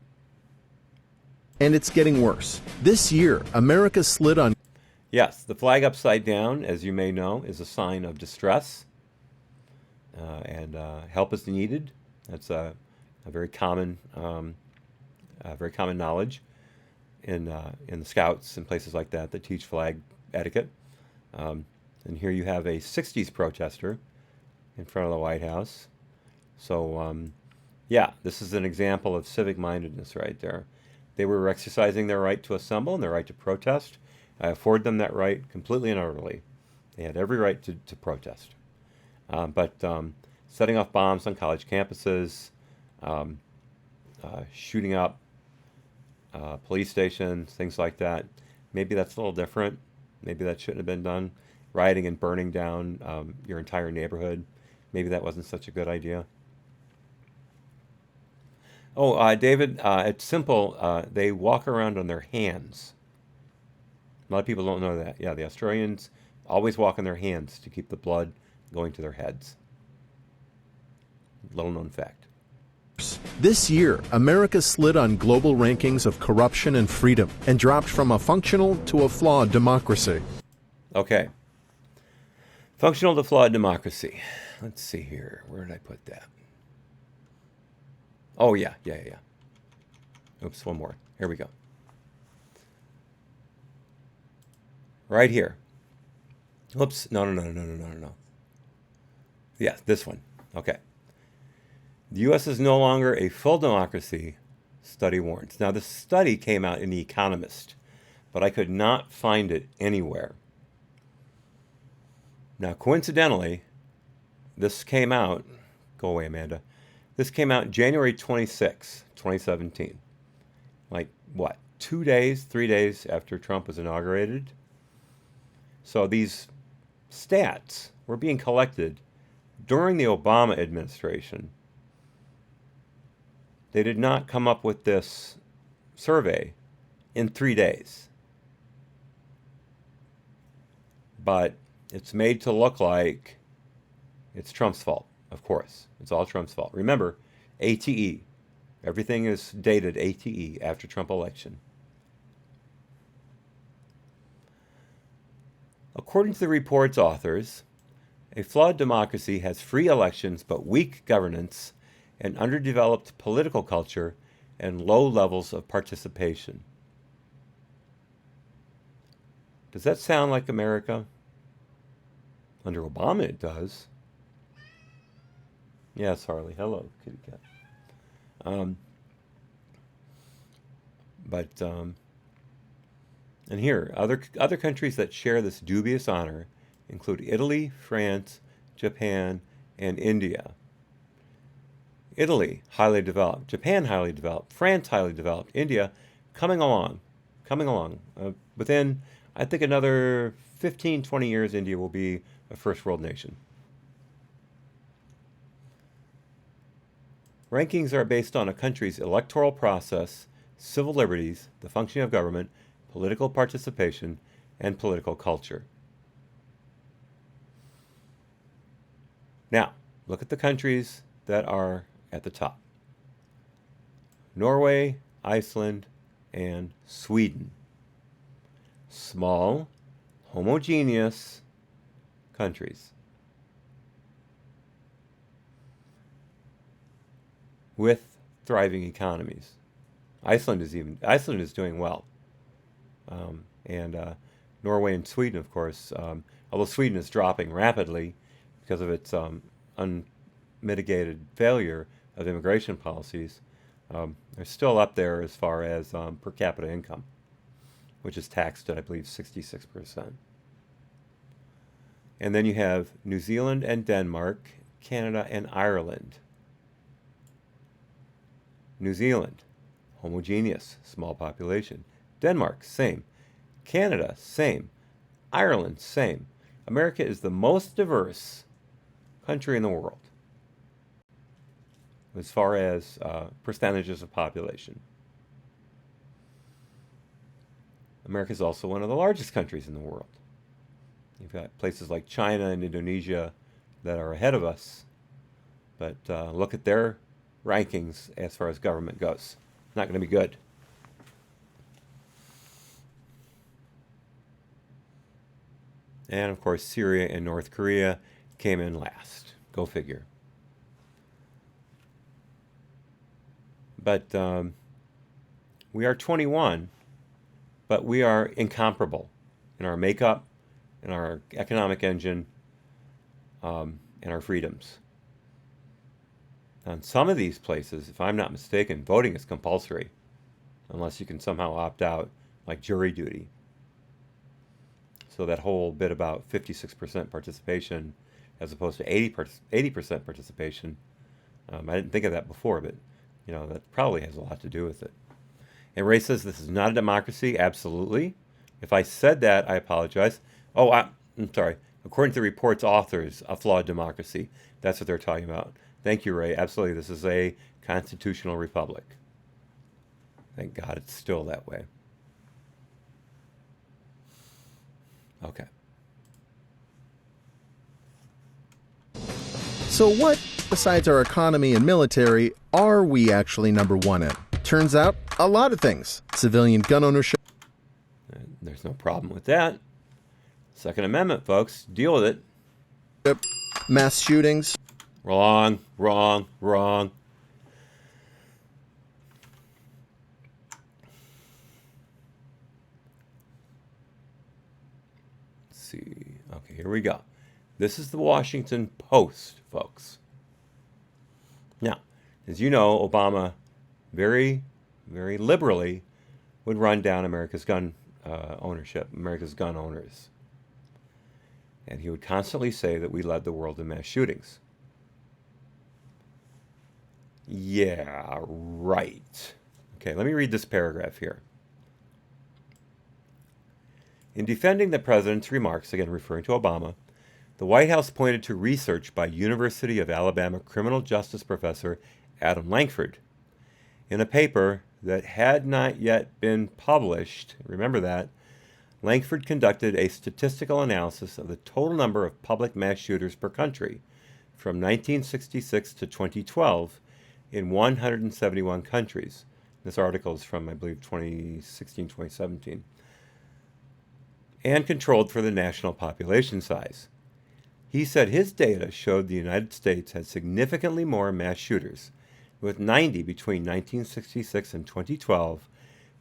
And it's getting worse. This year, America slid on. Yes, the flag upside down, as you may know, is a sign of distress, and help is needed. That's a very common knowledge in the Scouts and places like that teach flag etiquette. And here you have a 60s protester in front of the White House. So, yeah, this is an example of civic mindedness right there. They were exercising their right to assemble and their right to protest. I afford them that right completely and utterly. They had every right to protest. But setting off bombs on college campuses, shooting up police stations, things like that, maybe that's a little different. Maybe that shouldn't have been done. Rioting and burning down your entire neighborhood, maybe that wasn't such a good idea. Oh, David, it's simple. They walk around on their hands. A lot of people don't know that. Yeah, the Australians always walk on their hands to keep the blood going to their heads. Little known fact. This year, America slid on global rankings of corruption and freedom and dropped from a functional to a flawed democracy. Okay. Functional to flawed democracy. Let's see here. Where did I put that? Oh, yeah. Oops, one more. Here we go. Right here. Oops. No. Yeah, this one. Okay. The U.S. is no longer a full democracy, study warns. Now, this study came out in The Economist, but I could not find it anywhere. Now, coincidentally, this came out, go away, Amanda. This came out January 26, 2017. Like, what, 2 days, 3 days after Trump was inaugurated? So these stats were being collected during the Obama administration. They did not come up with this survey in 3 days. But it's made to look like it's Trump's fault, of course. It's all Trump's fault. Remember, ATE. Everything is dated ATE, after Trump election. According to the report's authors, a flawed democracy has free elections but weak governance, an underdeveloped political culture, and low levels of participation. Does that sound like America? Under Obama, it does. Yes, Harley. Hello, kitty cat. And here, other countries that share this dubious honor include Italy, France, Japan, and India. Italy, highly developed. Japan, highly developed. France, highly developed. India, coming along. Within, I think, another 15, 20 years, India will be a first world nation. Rankings are based on a country's electoral process, civil liberties, the functioning of government, political participation, and political culture. Now, look at the countries that are at the top. Norway, Iceland, and Sweden. Small, homogeneous countries with thriving economies. Iceland is doing well, and Norway and Sweden, of course. Although Sweden is dropping rapidly because of its unmitigated failure of immigration policies, they're still up there as far as per capita income, which is taxed at, I believe, 66%. And then you have New Zealand and Denmark, Canada and Ireland. New Zealand, homogeneous, small population. Denmark, same. Canada, same. Ireland, same. America is the most diverse country in the world as far as percentages of population. America is also one of the largest countries in the world. You've got places like China and Indonesia that are ahead of us, but look at their rankings as far as government goes. Not going to be good. And of course, Syria and North Korea came in last. Go figure. But we are 21, but we are incomparable in our makeup, in our economic engine, and our freedoms. On some of these places, if I'm not mistaken, voting is compulsory, unless you can somehow opt out, like jury duty. So that whole bit about 56% participation as opposed to 80% participation, I didn't think of that before, but that probably has a lot to do with it. And Ray says this is not a democracy. Absolutely. If I said that, I apologize. Oh, I'm sorry. According to the report's authors, a flawed democracy. That's what they're talking about. Thank you, Ray. Absolutely. This is a constitutional republic. Thank God it's still that way. Okay. So what, besides our economy and military, are we actually number one in? Turns out, a lot of things. Civilian gun ownership. There's no problem with that. Second Amendment, folks. Deal with it. Mass shootings. Wrong. Let's see. Okay, here we go. This is the Washington Post, folks. Now, As you know, Obama very, very liberally would run down America's gun ownership, America's gun owners. And he would constantly say that we led the world in mass shootings. Yeah, right. Okay, let me read this paragraph here. In defending the president's remarks, again referring to Obama, the White House pointed to research by University of Alabama criminal justice professor Adam Lankford. In a paper that had not yet been published, remember that, Lankford conducted a statistical analysis of the total number of public mass shooters per country from 1966 to 2012 in 171 countries. This article is from, I believe, 2016, 2017. And controlled for the national population size. He said his data showed the United States had significantly more mass shooters, with 90 between 1966 and 2012,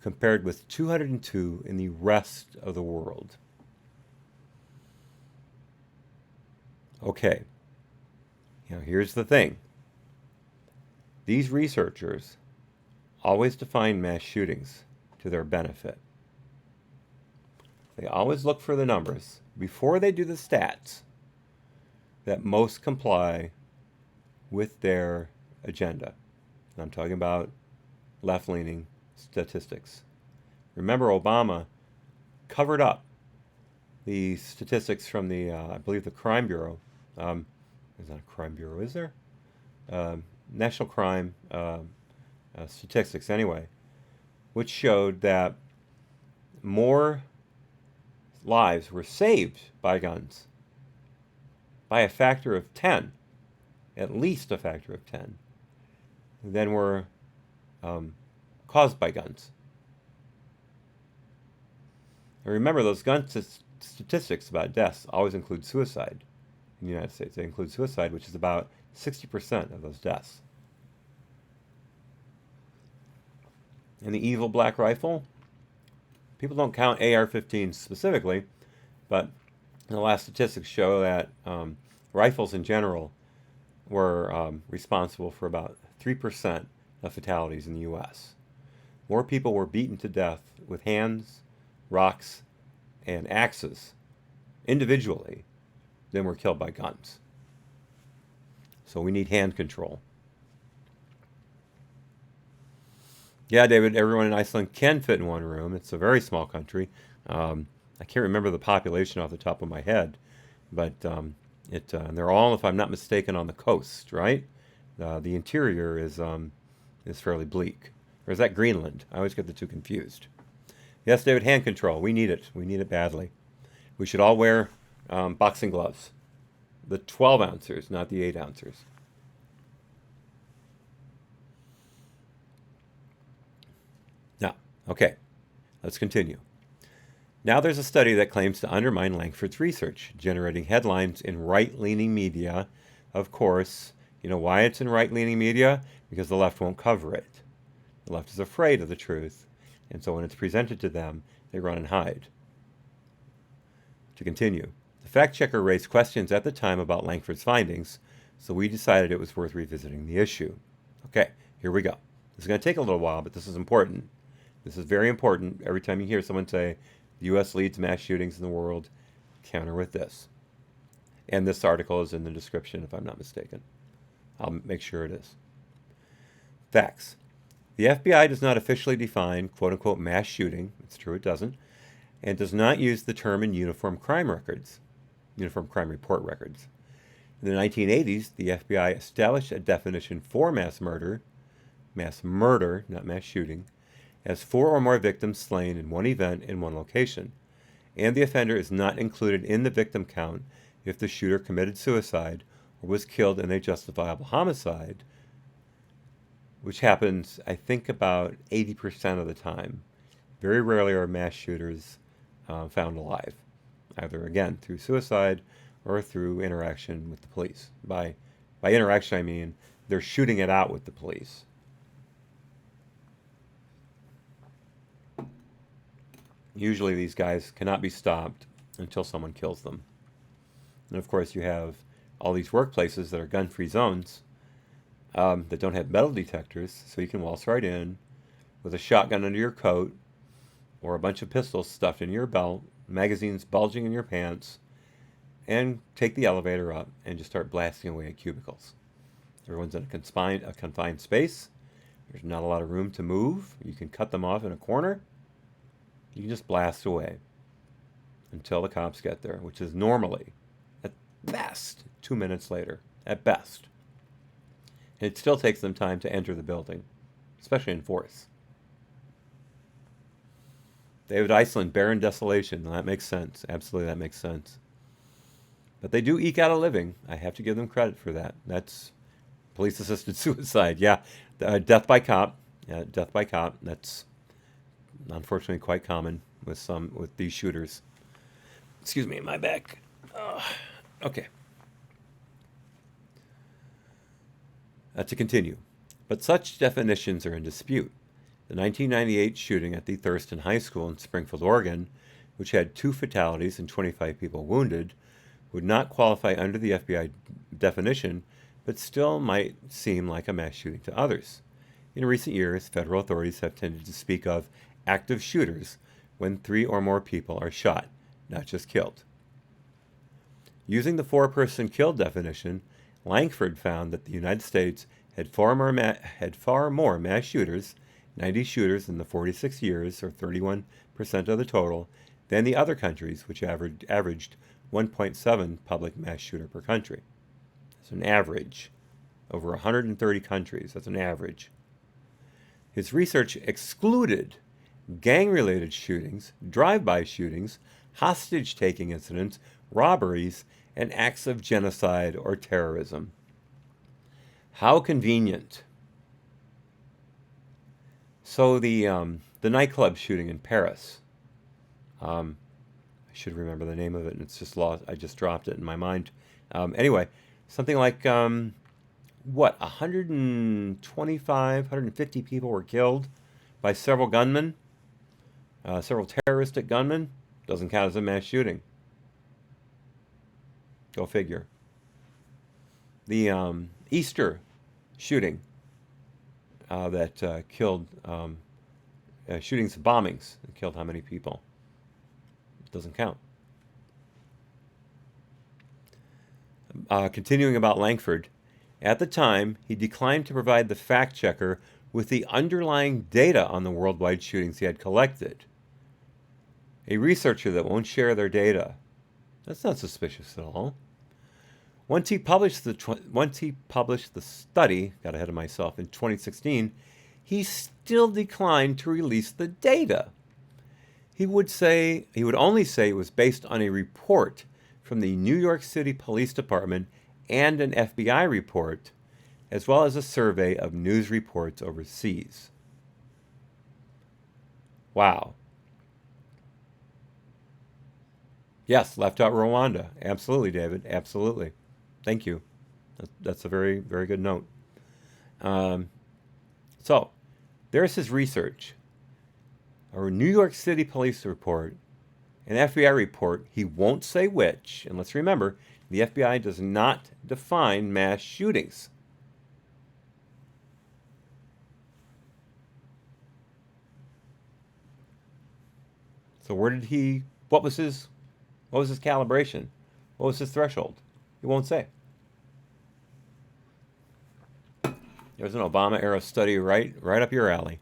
compared with 202 in the rest of the world. Okay, now here's the thing. These researchers always define mass shootings to their benefit. They always look for the numbers before they do the stats that most comply with their agenda. And I'm talking about left-leaning statistics. Remember, Obama covered up the statistics from the, I believe, the Crime Bureau. There's not a Crime Bureau, is there? National Crime Statistics, anyway, which showed that more lives were saved by guns by a factor of 10, at least a factor of 10, than were caused by guns. And remember, those gun statistics about deaths always include suicide in the United States. They include suicide, which is about 60% of those deaths. And the evil black rifle, people don't count AR-15s specifically, but the last statistics show that rifles in general were responsible for about 3% of fatalities in the U.S. More people were beaten to death with hands, rocks, and axes individually than were killed by guns. So we need hand control. Yeah, David, everyone in Iceland can fit in one room. It's a very small country. I can't remember the population off the top of my head, but they're all, if I'm not mistaken, on the coast, right? The interior is fairly bleak. Or is that Greenland? I always get the two confused. Yes, David, hand control. We need it. We need it badly. We should all wear boxing gloves. The 12 ounces, not the 8 ounces. Now, okay, let's continue. Now there's a study that claims to undermine Lankford's research, generating headlines in right-leaning media. Of course, you know why it's in right-leaning media? Because the left won't cover it. The left is afraid of the truth, and so when it's presented to them, they run and hide. To continue, the fact-checker raised questions at the time about Lankford's findings, so we decided it was worth revisiting the issue. Okay, here we go. This is going to take a little while, but this is important. This is very important. Every time you hear someone say, the U.S. leads mass shootings in the world, counter with this. And this article is in the description, if I'm not mistaken. I'll make sure it is. Facts. The FBI does not officially define quote-unquote mass shooting. It's true, it doesn't. And does not use the term in uniform crime records, uniform crime report records. In the 1980s, the FBI established a definition for mass murder, not mass shooting, as 4 or more victims slain in one event in one location, and the offender is not included in the victim count if the shooter committed suicide or was killed in a justifiable homicide, which happens, I think, about 80% of the time. Very rarely are mass shooters found alive, either, again, through suicide or through interaction with the police. By interaction, I mean they're shooting it out with the police. Usually these guys cannot be stopped until someone kills them. And of course you have all these workplaces that are gun-free zones. that don't have metal detectors, so you can waltz right in with a shotgun under your coat or a bunch of pistols stuffed in your belt, magazines bulging in your pants, and take the elevator up and just start blasting away at cubicles. Everyone's in a confined space. There's not a lot of room to move. You can cut them off in a corner. You can just blast away until the cops get there, which is normally, at best, 2 minutes later, at best. And it still takes them time to enter the building, especially in force. David Iceland, barren desolation. Well, that makes sense. Absolutely, that makes sense. But they do eke out a living. I have to give them credit for that. That's police-assisted suicide. Yeah, death by cop. Yeah, death by cop. That's unfortunately quite common with these shooters. Excuse me, my back. Okay. To continue. But such definitions are in dispute. The 1998 shooting at the Thurston High School in Springfield, Oregon, which had 2 fatalities and 25 people wounded, would not qualify under the FBI definition, but still might seem like a mass shooting to others. In recent years, federal authorities have tended to speak of active shooters when 3 or more people are shot, not just killed. Using the 4-person killed definition, Langford found that the United States had far more mass shooters, 90 shooters in the 46 years, or 31% of the total, than the other countries, which averaged 1.7 public mass shooter per country. That's an average. Over 130 countries, that's an average. His research excluded gang-related shootings, drive-by shootings, hostage-taking incidents, robberies, and acts of genocide or terrorism. How convenient. So the nightclub shooting in Paris. I should remember the name of it, and it's just lost. I just dropped it in my mind. Anyway, something like 125, 150 people were killed by several gunmen, several terroristic gunmen. Doesn't count as a mass shooting. Go figure. The Easter shooting that killed, shootings, bombings that killed how many people? Doesn't count. Continuing about Langford, at the time, he declined to provide the fact checker with the underlying data on the worldwide shootings he had collected. A researcher that won't share their data, that's not suspicious at all. Once he published the study, got ahead of myself, in 2016, he still declined to release the data. He would only say it was based on a report from the New York City Police Department and an FBI report, as well as a survey of news reports overseas. Wow. Yes, left out Rwanda. Absolutely, David. Absolutely. Thank you. That's a very, very good note. So, there's his research. A New York City police report, an FBI report, he won't say which, and let's remember, the FBI does not define mass shootings. So what was his calibration? What was his threshold? He won't say. There's an Obama-era study right up your alley.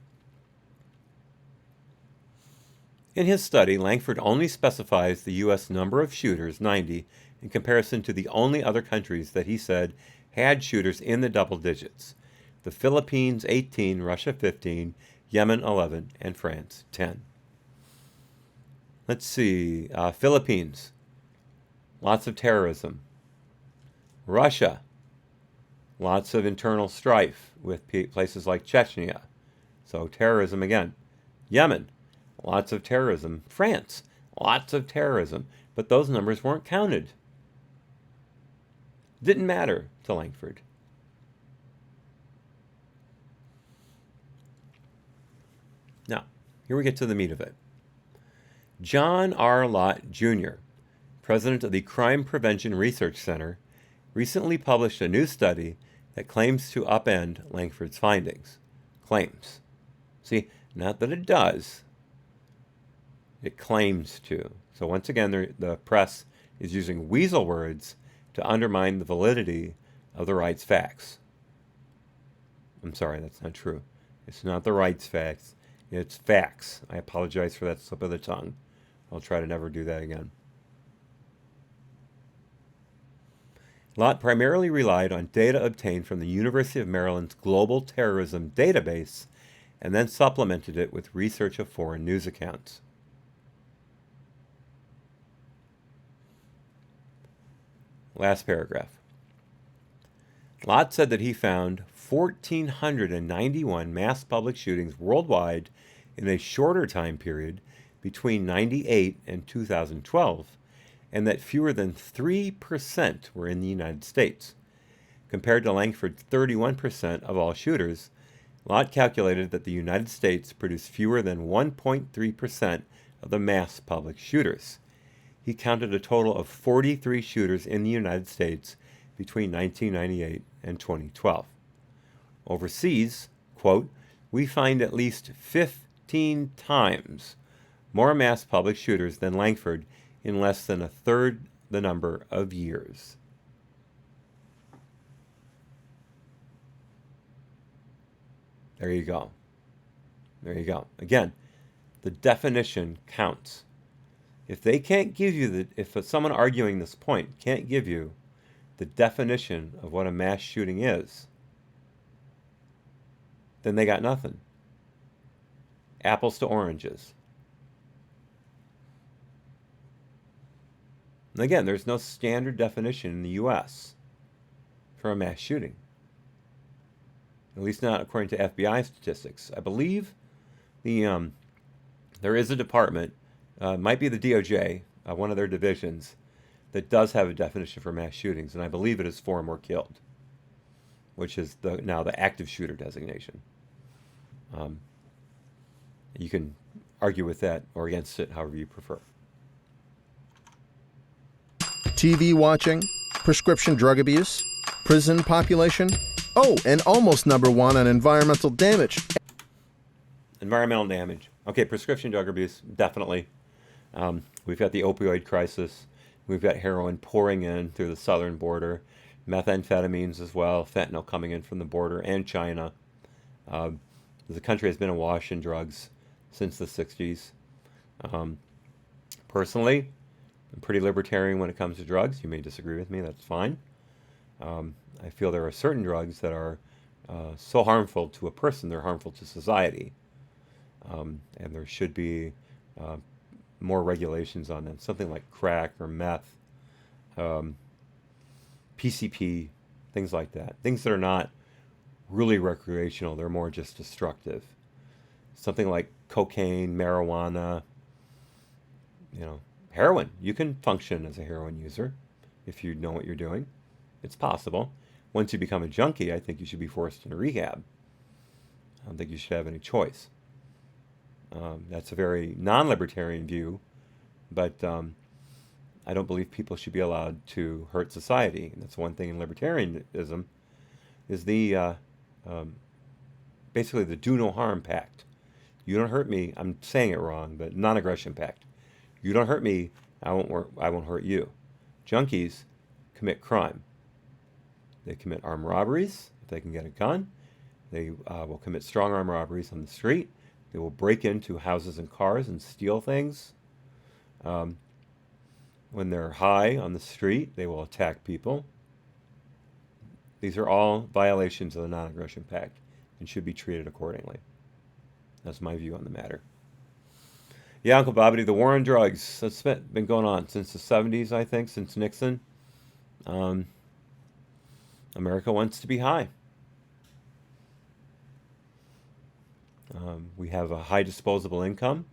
In his study, Langford only specifies the U.S. number of shooters, 90, in comparison to the only other countries that he said had shooters in the double digits. The Philippines, 18, Russia, 15, Yemen, 11, and France, 10. Let's see. Philippines, lots of terrorism. Russia, lots of internal strife with places like Chechnya. So terrorism again. Yemen, lots of terrorism. France, lots of terrorism. But those numbers weren't counted. Didn't matter to Langford. Now, here we get to the meat of it. John R. Lott, Jr., president of the Crime Prevention Research Center, recently published a new study that claims to upend Langford's findings. Claims. See, not that it does. It claims to. So once again, the press is using weasel words to undermine the validity of the Wright's facts. I'm sorry, that's not true. It's not the Wright's facts. It's facts. I apologize for that slip of the tongue. I'll try to never do that again. Lott primarily relied on data obtained from the University of Maryland's Global Terrorism Database and then supplemented it with research of foreign news accounts. Last paragraph. Lott said that he found 1,491 mass public shootings worldwide in a shorter time period between 1998 and 2012, and that fewer than 3% were in the United States. Compared to Langford's 31% of all shooters, Lott calculated that the United States produced fewer than 1.3% of the mass public shooters. He counted a total of 43 shooters in the United States between 1998 and 2012. Overseas, quote, we find at least 15 times more mass public shooters than Langford in less than a third the number of years. There you go. There you go. Again, the definition counts. If they can't give you if someone arguing this point can't give you the definition of what a mass shooting is, then they got nothing. Apples to oranges. And again, there's no standard definition in the U.S. for a mass shooting. At least not according to FBI statistics. I believe there is a department, might be the DOJ, one of their divisions, that does have a definition for mass shootings, and I believe it is 4 or more killed, which is now the active shooter designation. You can argue with that or against it, however you prefer. TV watching, prescription drug abuse, prison population. Oh, and almost number 1 on environmental damage. Environmental damage. Okay, prescription drug abuse, definitely. We've got the opioid crisis. We've got heroin pouring in through the southern border, methamphetamines as well, fentanyl coming in from the border, and China. The country has been awash in drugs since the 60s. Personally, I'm pretty libertarian when it comes to drugs. You may disagree with me, that's fine. I feel there are certain drugs that are so harmful to a person, they're harmful to society. And there should be more regulations on them. Something like crack or meth, PCP, things like that. Things that are not really recreational, they're more just destructive. Something like cocaine, marijuana, heroin. You can function as a heroin user if you know what you're doing. It's possible. Once you become a junkie, I think you should be forced into rehab. I don't think you should have any choice. That's a very non-libertarian view, but I don't believe people should be allowed to hurt society. And that's one thing in libertarianism, is the basically the do no harm pact. You don't hurt me. I'm saying it wrong, but non-aggression pact. You don't hurt me, I won't hurt you. Junkies commit crime. They commit armed robberies if they can get a gun. They will commit strong arm robberies on the street. They will break into houses and cars and steal things. When they're high on the street, they will attack people. These are all violations of the non-aggression pact and should be treated accordingly. That's my view on the matter. Yeah, Uncle Bobbity, the war on drugs, that's been going on since the 70s, I think, since Nixon. America wants to be high. We have a high disposable income.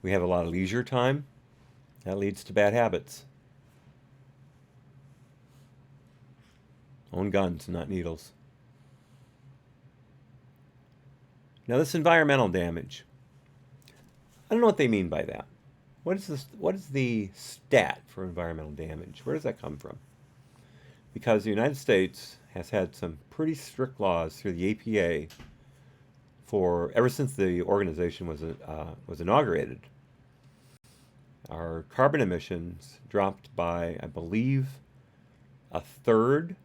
We have a lot of leisure time. That leads to bad habits. Own guns, not needles. Now, this environmental damage. I don't know what they mean by that. What is the stat for environmental damage? Where does that come from? Because the United States has had some pretty strict laws through the APA for ever since the organization was inaugurated. Our carbon emissions dropped by, I believe, a third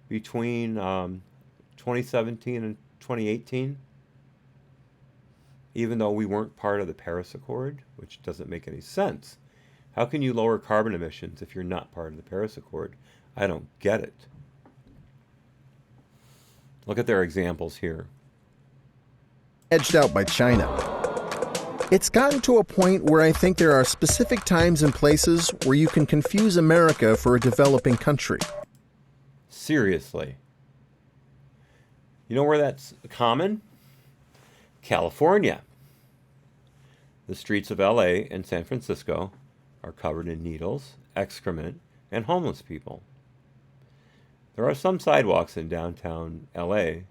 between 2017 and 2018, even though we weren't part of the Paris Accord, which doesn't make any sense. How can you lower carbon emissions if you're not part of the Paris Accord? I don't get it. Look at their examples here. Edged out by China. It's gotten to a point where I think there are specific times and places where you can confuse America for a developing country. Seriously. You know where that's common? California. The streets of LA and San Francisco are covered in needles, excrement, and homeless people. There are some sidewalks in downtown LA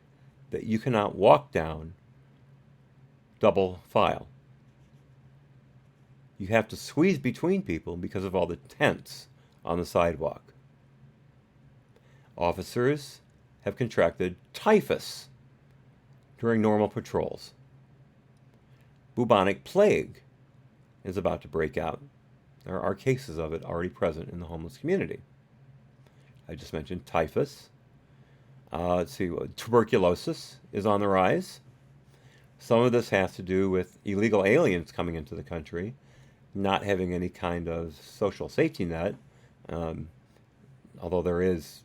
that you cannot walk down double file. You have to squeeze between people because of all the tents on the sidewalk. Officers have contracted typhus during normal patrols. Bubonic plague is about to break out. There are cases of it already present in the homeless community. I just mentioned typhus. Let's see, tuberculosis is on the rise. Some of this has to do with illegal aliens coming into the country, not having any kind of social safety net, although there is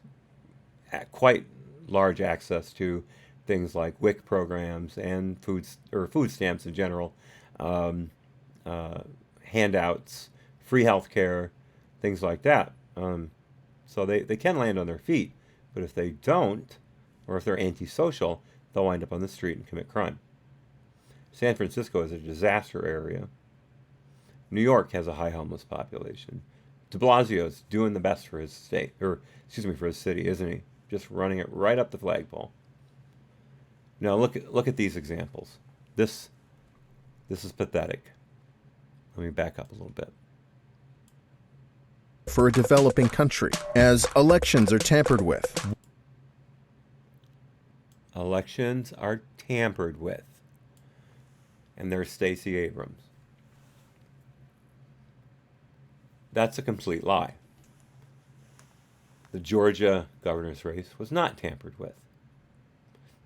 quite large access to things like WIC programs and food stamps in general, handouts, free health care, things like that. So they can land on their feet, but if they don't, or if they're antisocial, they'll wind up on the street and commit crime. San Francisco is a disaster area. New York has a high homeless population. De Blasio's doing the best for his state, for his city, isn't he? Just running it right up the flagpole. Now look at these examples. This is pathetic. Let me back up a little bit. For a developing country, as elections are tampered with. Elections are tampered with. And there's Stacey Abrams. That's a complete lie. The Georgia governor's race was not tampered with.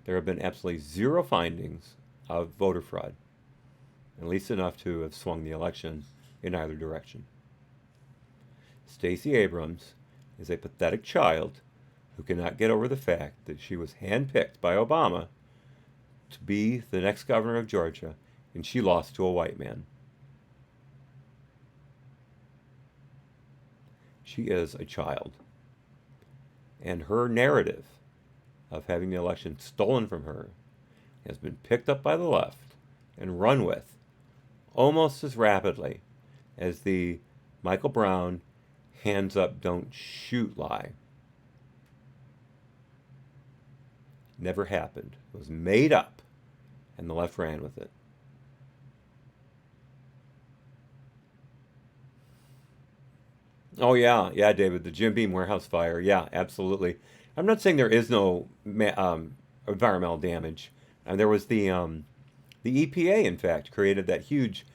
There have been absolutely zero findings of voter fraud, at least enough to have swung the election in either direction. Stacey Abrams is a pathetic child who cannot get over the fact that she was handpicked by Obama to be the next governor of Georgia, and she lost to a white man. She is a child. And her narrative of having the election stolen from her has been picked up by the left and run with almost as rapidly as the Michael Brown hands up, don't shoot lie. Never happened. It was made up, and the left ran with it. Oh, yeah, David, the Jim Beam warehouse fire. Yeah, absolutely. I'm not saying there is no environmental damage. And there was the EPA, in fact, created that huge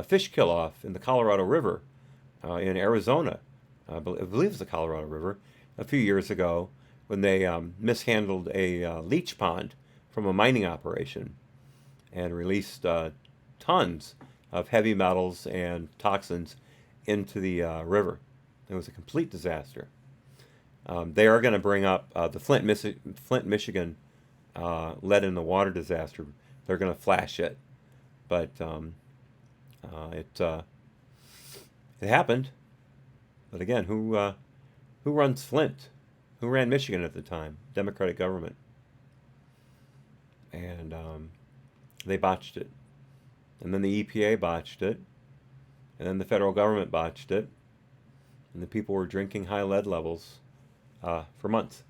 fish kill-off in the Colorado River in Arizona. I believe it's the Colorado River, a few years ago when they mishandled a leach pond from a mining operation and released tons of heavy metals and toxins into the river. It was a complete disaster. They are going to bring up the Flint, Michigan lead in the water disaster. They're going to flash it, but it happened. But again, who runs Flint? Who ran Michigan at the time? Democratic government, and they botched it, and then the EPA botched it, and then the federal government botched it. And the people were drinking high lead levels for months.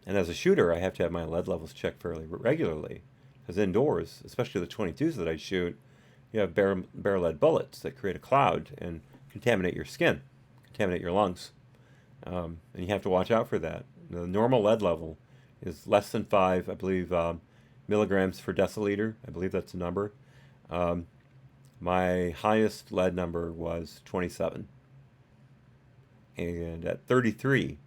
And as a shooter, I have to have my lead levels checked fairly regularly. Because indoors, especially the 22s that I shoot, you have bare lead bullets that create a cloud and contaminate your skin, contaminate your lungs. And you have to watch out for that. The normal lead level is less than 5, I believe, milligrams per deciliter. I believe that's the number. My highest lead number was 27. And at 33,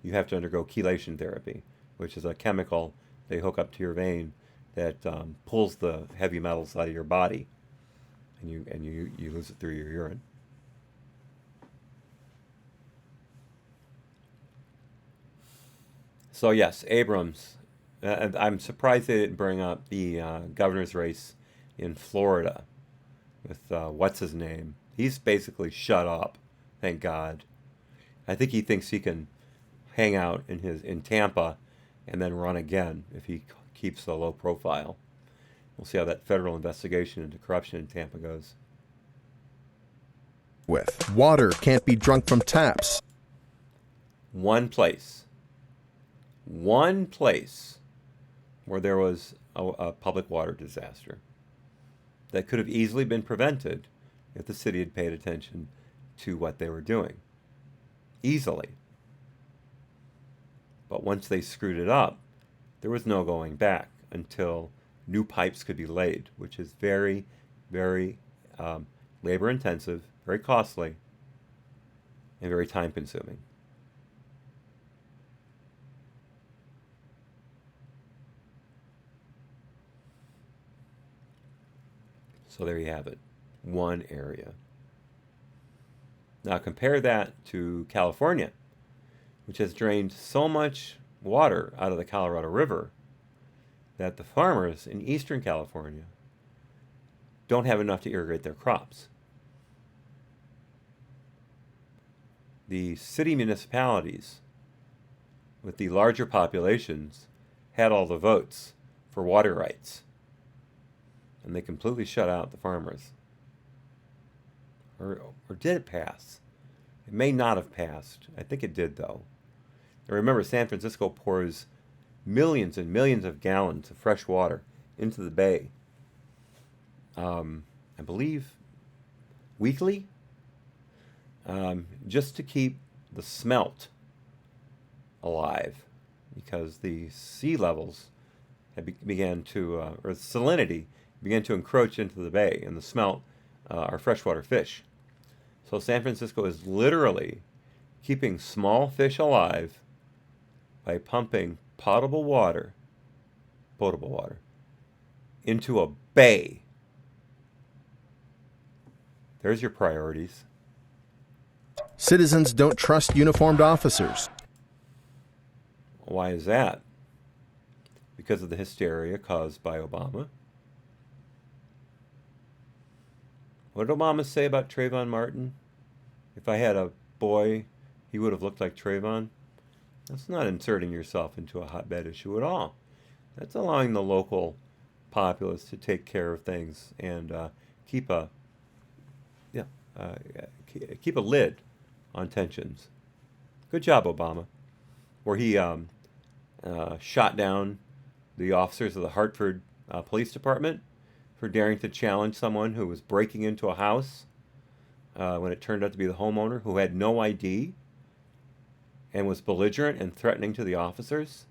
you have to undergo chelation therapy, which is a chemical they hook up to your vein that pulls the heavy metals out of your body, and you lose it through your urine. So yes, Abrams. I'm surprised they didn't bring up the governor's race in Florida with what's his name. He's basically shut up, thank God. I think he thinks he can hang out in Tampa and then run again if he keeps a low profile. We'll see how that federal investigation into corruption in Tampa goes. With water can't be drunk from taps. One place where there was a public water disaster that could have easily been prevented if the city had paid attention to what they were doing. Easily. But once they screwed it up, there was no going back until new pipes could be laid, which is very, very labor intensive, very costly, and very time consuming. So there you have it, one area. Now compare that to California, which has drained so much water out of the Colorado River that the farmers in eastern California don't have enough to irrigate their crops. The city municipalities with the larger populations had all the votes for water rights, and they completely shut out the farmers. Or did it pass? It may not have passed. I think it did, though. And remember, San Francisco pours millions and millions of gallons of fresh water into the bay. I believe weekly, just to keep the smelt alive, because the sea levels began to, or salinity began to encroach into the bay, and the smelt are freshwater fish. So San Francisco is literally keeping small fish alive by pumping potable water, into a bay. There's your priorities. Citizens don't trust uniformed officers. Why is that? Because of the hysteria caused by Obama. What did Obama say about Trayvon Martin? If I had a boy, he would have looked like Trayvon. That's not inserting yourself into a hotbed issue at all. That's allowing the local populace to take care of things and keep a lid on tensions. Good job, Obama. Where he shot down the officers of the Hartford Police Department for daring to challenge someone who was breaking into a house when it turned out to be the homeowner, who had no ID and was belligerent and threatening to the officers.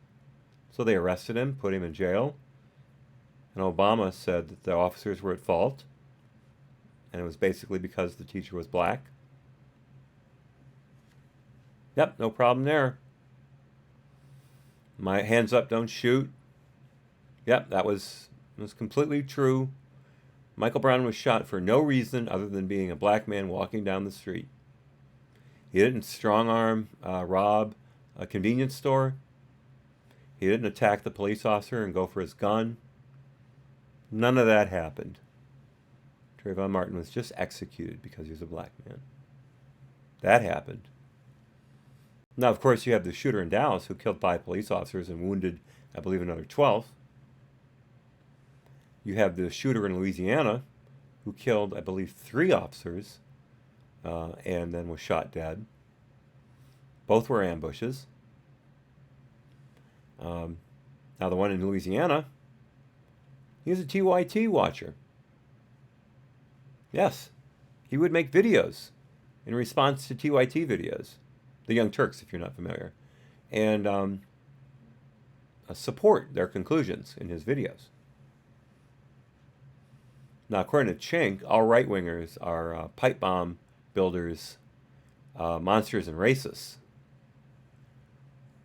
So they arrested him, put him in jail. And Obama said that the officers were at fault, and it was basically because the teacher was black. Yep, no problem there. My hands up, don't shoot. Yep, that was completely true. Michael Brown was shot for no reason other than being a black man walking down the street. He didn't strong-arm rob a convenience store. He didn't attack the police officer and go for his gun. None of that happened. Trayvon Martin was just executed because he was a black man. That happened. Now, of course, you have the shooter in Dallas who killed 5 police officers and wounded, I believe, another 12. You have the shooter in Louisiana who killed, I believe, 3 officers and then was shot dead. Both were ambushes. Now, the one in Louisiana, he was a TYT watcher. Yes, he would make videos in response to TYT videos. the Young Turks, if you're not familiar, and support their conclusions in his videos. Now, according to Chink, all right-wingers are pipe bomb builders, monsters, and racists.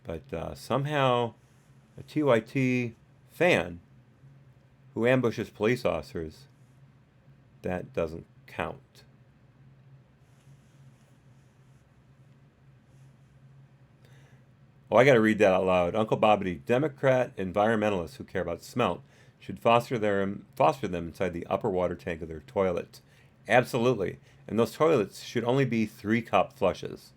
But somehow a TYT fan who ambushes police officers, that doesn't count. Oh, I got to read that out loud. Uncle Bobbity, Democrat environmentalists who care about smelt should foster them inside the upper water tank of their toilets. Absolutely. And those toilets should only be 3-cup flushes.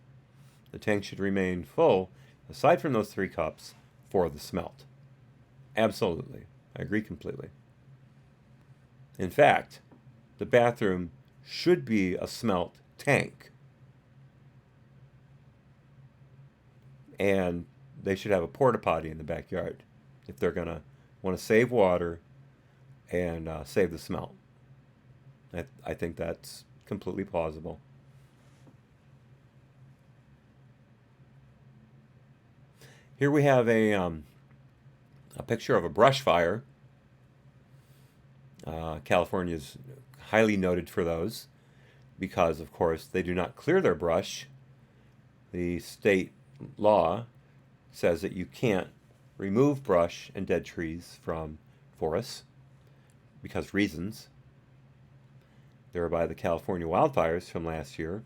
The tank should remain full, aside from those 3 cups, for the smelt. Absolutely. I agree completely. In fact, the bathroom should be a smelt tank. And they should have a porta potty in the backyard if they're going to want to save water and save the smelt. I think that's completely plausible. Here we have a picture of a brush fire. California is highly noted for those because, of course, they do not clear their brush. The state law says that you can't remove brush and dead trees from forests because reasons. Thereby, the California wildfires from last year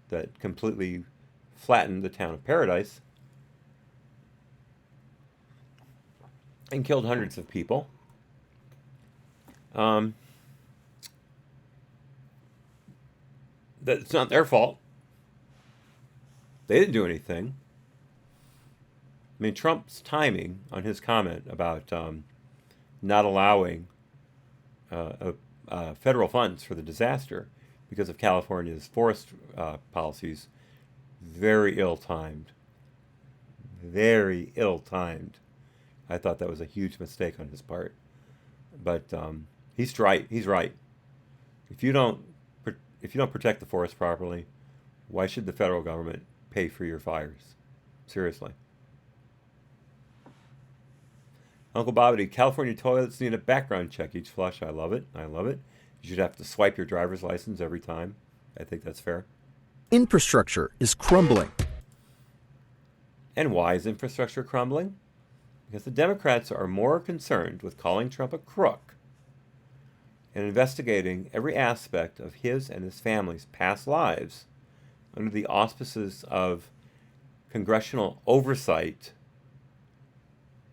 that completely flattened the town of Paradise and killed hundreds of people. That's not their fault. They didn't do anything. I mean, Trump's timing on his comment about not allowing federal funds for the disaster because of California's forest policies, very ill-timed. Very ill-timed. I thought that was a huge mistake on his part. But he's right. He's right. If you don't protect the forest properly, why should the federal government pay for your fires? Seriously. Uncle Bobbity, California toilets need a background check each flush. I love it. I love it. You should have to swipe your driver's license every time. I think that's fair. Infrastructure is crumbling. And why is infrastructure crumbling? Because the Democrats are more concerned with calling Trump a crook and investigating every aspect of his and his family's past lives under the auspices of congressional oversight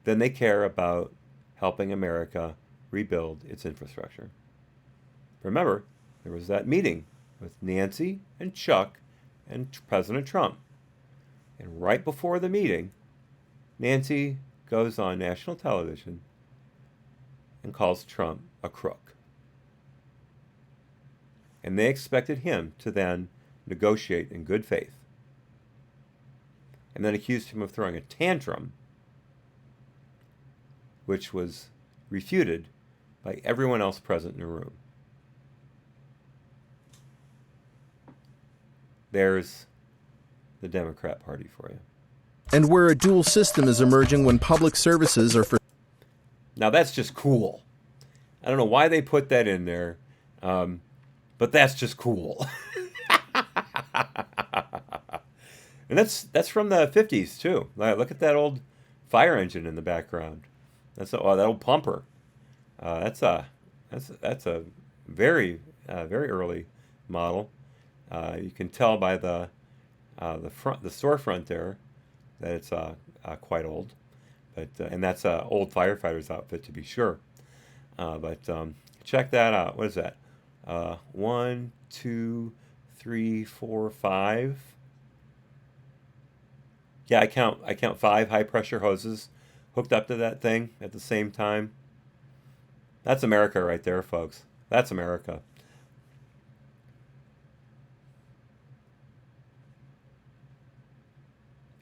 than they care about helping America rebuild its infrastructure. Remember, there was that meeting with Nancy and Chuck and President Trump. And right before the meeting, Nancy goes on national television and calls Trump a crook. And they expected him to then negotiate in good faith. And then accused him of throwing a tantrum, which was refuted by everyone else present in the room. There's the Democrat Party for you. And where a dual system is emerging when public services are for... Now that's just cool. I don't know why they put that in there, but that's just cool. And that's from the 50s too. Look at that old fire engine in the background. That old pumper. That's a very very early model. You can tell by the storefront there that it's quite old, but and that's an old firefighter's outfit to be sure. But check that out. What is that? 1, 2, 3, 4, 5. Yeah, I count 5 high pressure hoses hooked up to that thing at the same time. That's America right there, folks. That's America.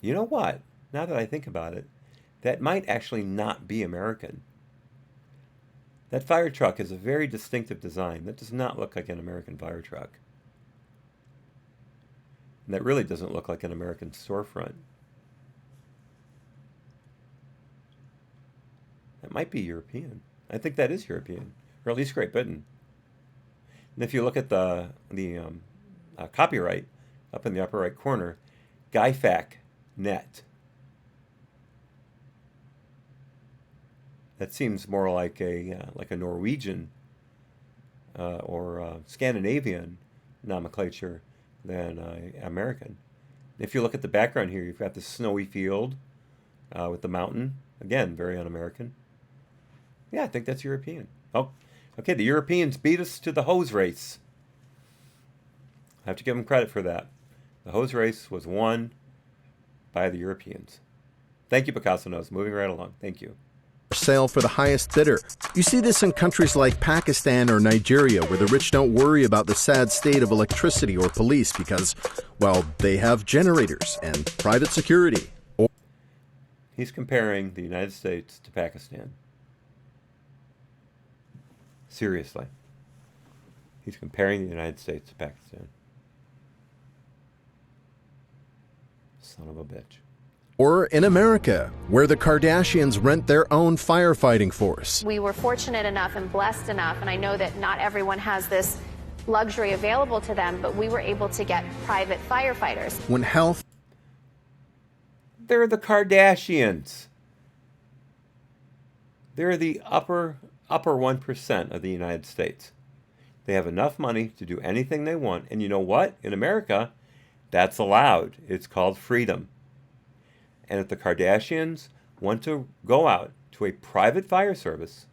You know what? Now that I think about it, that might actually not be American. That fire truck is a very distinctive design. That does not look like an American fire truck. And that really doesn't look like an American storefront. That might be European. I think that is European, or at least Great Britain. And if you look at the copyright up in the upper right corner, GuyFac Net. That seems more like a Norwegian or Scandinavian nomenclature than American. If you look at the background here, you've got the snowy field with the mountain. Again, very un-American. Yeah, I think that's European. Oh, okay, the Europeans beat us to the hose race. I have to give them credit for that. The hose race was won by the Europeans. Thank you, Picasso Knows. Moving right along. Thank you. Sale for the highest bidder. You see this in countries like Pakistan or Nigeria, where the rich don't worry about the sad state of electricity or police because, well, they have generators and private security. He's comparing the United States to Pakistan. Seriously. He's comparing the United States to Pakistan. Son of a bitch. Or in America, where the Kardashians rent their own firefighting force. We were fortunate enough and blessed enough, and I know that not everyone has this luxury available to them, but we were able to get private firefighters. When health... They're the Kardashians. They're the upper 1% of the United States. They have enough money to do anything they want. And you know what? In America, that's allowed. It's called freedom. And if the Kardashians want to go out to a private fire service,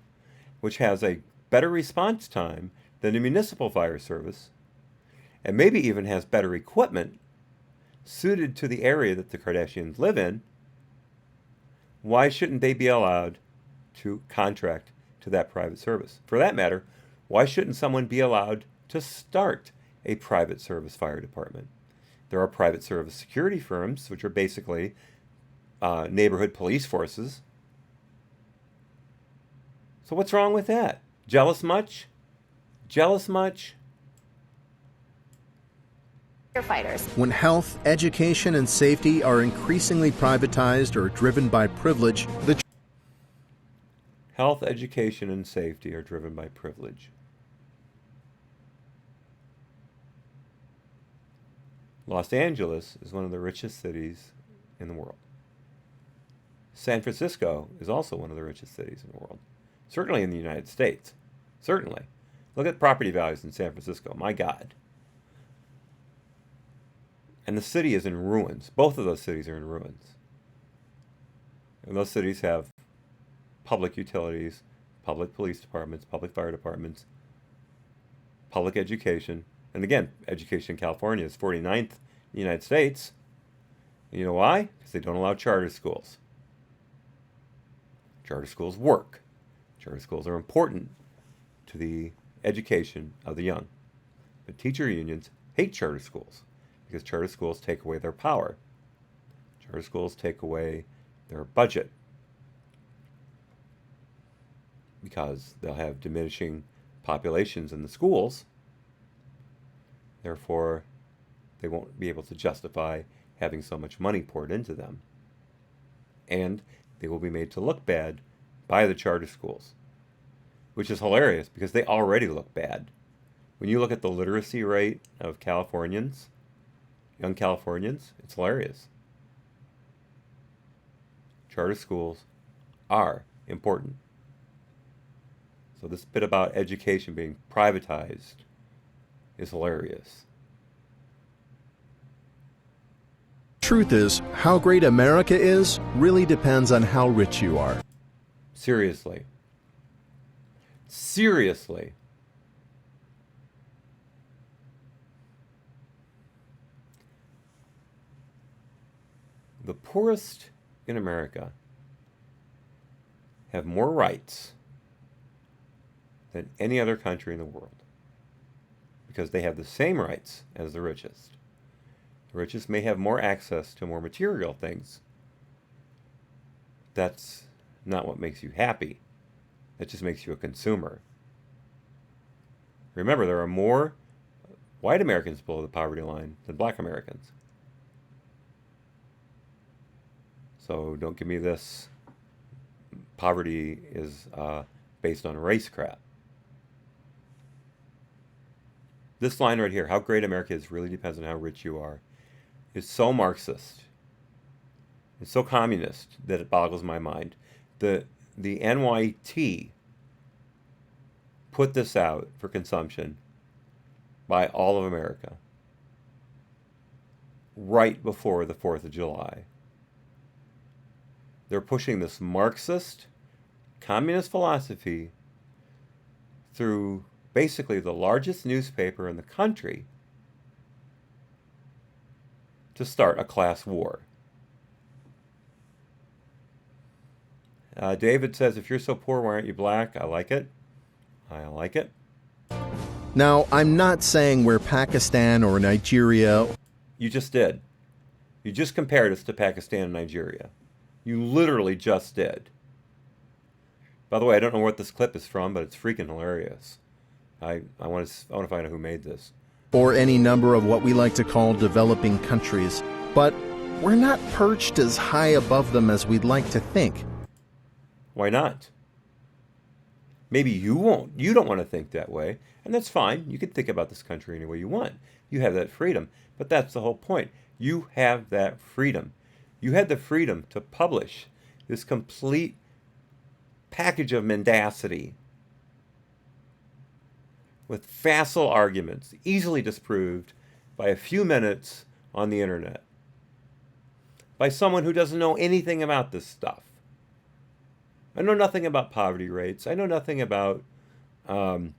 which has a better response time than a municipal fire service, and maybe even has better equipment suited to the area that the Kardashians live in, why shouldn't they be allowed to contract to that private service? For that matter, why shouldn't someone be allowed to start a private service fire department? There are private service security firms, which are basically neighborhood police forces. So what's wrong with that? Jealous much? Jealous much? Firefighters. When health, education, and safety are increasingly privatized or driven by privilege, the Health, education, and safety are driven by privilege. Los Angeles is one of the richest cities in the world. San Francisco is also one of the richest cities in the world. Certainly in the United States. Certainly. Look at property values in San Francisco. My God. And the city is in ruins. Both of those cities are in ruins. And those cities have public utilities, public police departments, public fire departments, public education. And again, education in California is 49th in the United States. And you know why? Because they don't allow charter schools. Charter schools work. Charter schools are important to the education of the young. But teacher unions hate charter schools because charter schools take away their power. Charter schools take away their budget because they'll have diminishing populations in the schools. Therefore, they won't be able to justify having so much money poured into them. And they will be made to look bad by the charter schools, which is hilarious because they already look bad. When you look at the literacy rate of Californians, young Californians, it's hilarious. Charter schools are important. So this bit about education being privatized is hilarious. truth is, how great America is really depends on how rich you are. Seriously. Seriously. The poorest in America have more rights than any other country in the world because they have the same rights as the richest. The richest may have more access to more material things. That's not what makes you happy. That just makes you a consumer. Remember, there are more white Americans below the poverty line than black Americans. So don't give me this poverty is based on race crap. This line right here, how great America is really depends on how rich you are, is so Marxist. It's so communist that it boggles my mind. The NYT put this out for consumption by all of America right before the 4th of July. They're pushing this Marxist, communist philosophy through basically the largest newspaper in the country to start a class war. David says, if you're so poor, why aren't you black? I like it. I like it. Now, I'm not saying we're Pakistan or Nigeria. You just did. You just compared us to Pakistan and Nigeria. You literally just did. By the way, I don't know what this clip is from, but it's freaking hilarious. I want to find out who made this. Or any number of what we like to call developing countries. But we're not perched as high above them as we'd like to think. Why not? Maybe you won't. You don't want to think that way, and that's fine. You can think about this country any way you want. You have that freedom, but that's the whole point. You have that freedom. You had the freedom to publish this complete package of mendacity with facile arguments, easily disproved by a few minutes on the internet, by someone who doesn't know anything about this stuff. I know nothing about poverty rates. I know nothing about the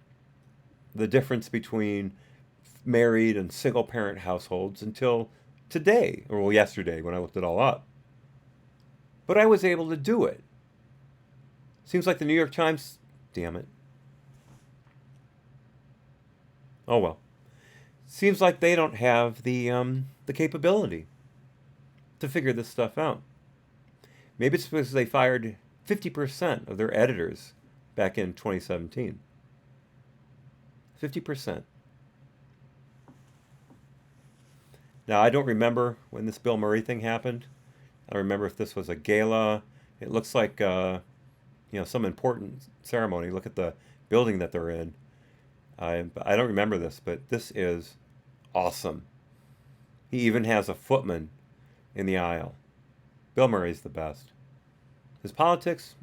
difference between married and single-parent households until today, or well, yesterday when I looked it all up. But I was able to do it. Seems like the New York Times, damn it. Oh well. Seems like they don't have the capability to figure this stuff out. Maybe it's because they fired 50% of their editors back in 2017. 50%. Now, I don't remember when this Bill Murray thing happened. I don't remember if this was a gala. It looks like, some important ceremony. Look at the building that they're in. I don't remember this, but this is awesome. He even has a footman in the aisle. Bill Murray's the best. His politics,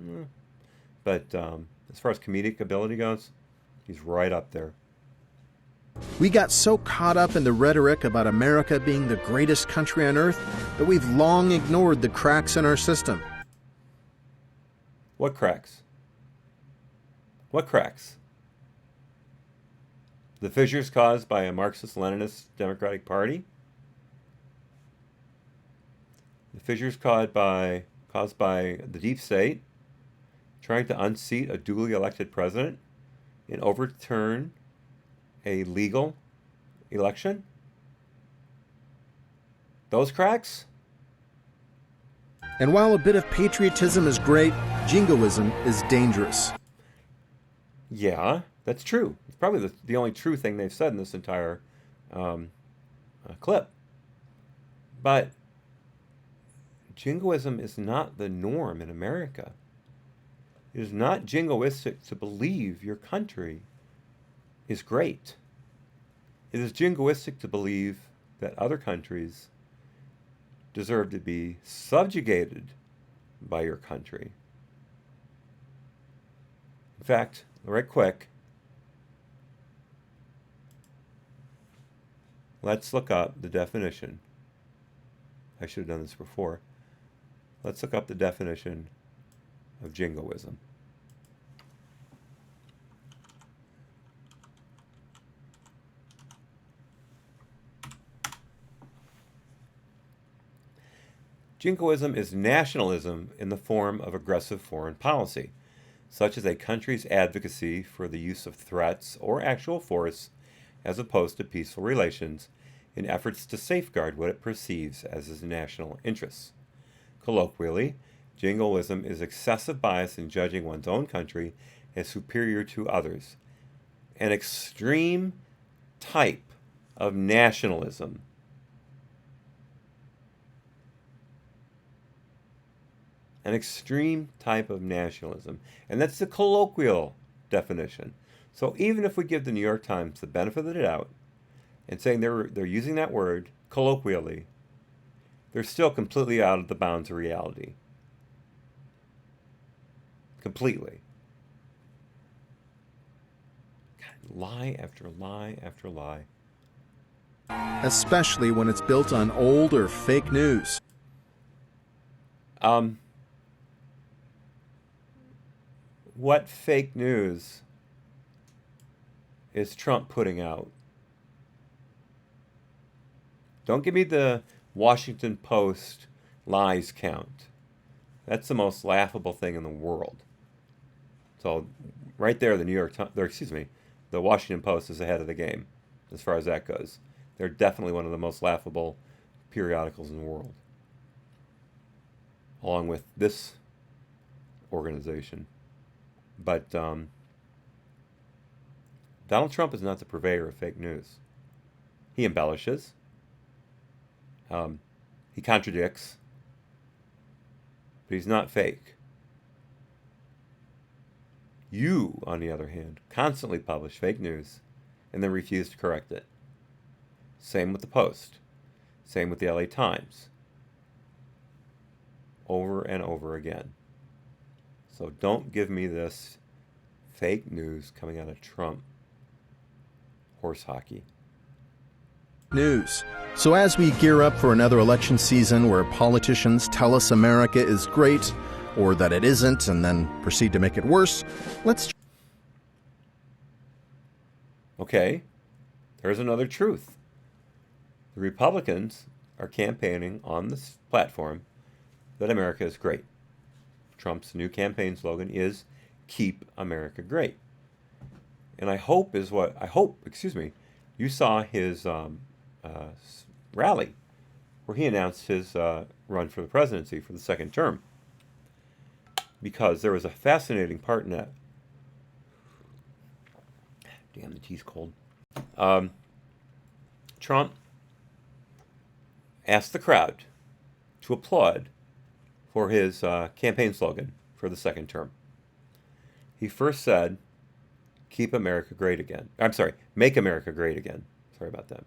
but as far as comedic ability goes, he's right up there. We got so caught up in the rhetoric about America being the greatest country on earth that we've long ignored the cracks in our system. What cracks? What cracks? The fissures caused by a Marxist-Leninist Democratic Party? The fissures caused by the deep state trying to unseat a duly elected president and overturn a legal election? Those cracks? And while a bit of patriotism is great, jingoism is dangerous. Yeah, that's true. It's probably the only true thing they've said in this entire clip. But jingoism is not the norm in America. It is not jingoistic to believe your country is great. It is jingoistic to believe that other countries deserve to be subjugated by your country. In fact, right quick, let's look up the definition. I should have done this before. Let's look up the definition of jingoism. Jingoism is nationalism in the form of aggressive foreign policy, such as a country's advocacy for the use of threats or actual force as opposed to peaceful relations in efforts to safeguard what it perceives as its national interests. Colloquially, jingoism is excessive bias in judging one's own country as superior to others, an extreme type of nationalism an extreme type of nationalism. And that's the colloquial definition. So even if we give the New York Times the benefit of the doubt and saying they're using that word colloquially, they're still completely out of the bounds of reality. Completely. God, lie after lie after lie. Especially when it's built on old or fake news. What fake news is Trump putting out? Don't give me the Washington Post lies count. That's the most laughable thing in the world. So right there, the the Washington Post is ahead of the game as far as that goes. They're definitely one of the most laughable periodicals in the world, along with this organization. But Donald Trump is not the purveyor of fake news. He embellishes. He contradicts. But he's not fake. You, on the other hand, constantly publish fake news and then refuse to correct it. Same with the Post. Same with the LA Times. Over and over again. So don't give me this fake news coming out of Trump. Horse hockey. News. So as we gear up for another election season where politicians tell us America is great or that it isn't and then proceed to make it worse, let's... Okay, there's another truth. The Republicans are campaigning on this platform that America is great. Trump's new campaign slogan is "Keep America Great." And I hope you saw his rally where he announced his run for the presidency for the second term. Because there was a fascinating part in that. Damn, the tea's cold. Trump asked the crowd to applaud for his campaign slogan for the second term. He first said, "Keep America great again." I'm sorry, "Make America great again." Sorry about that.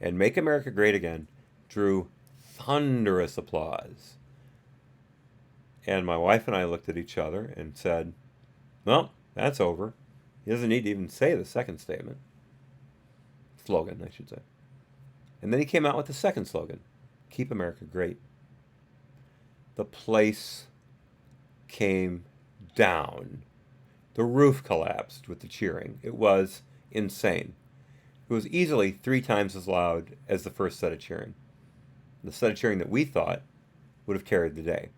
And "Make America Great Again" drew thunderous applause. And my wife and I looked at each other and said, well, that's over. He doesn't need to even say the second statement. Slogan, I should say. And then he came out with the second slogan, "Keep America Great." The place came down. The roof collapsed with the cheering. It was insane. It was easily 3 times as loud as the first set of cheering. The set of cheering that we thought would have carried the day.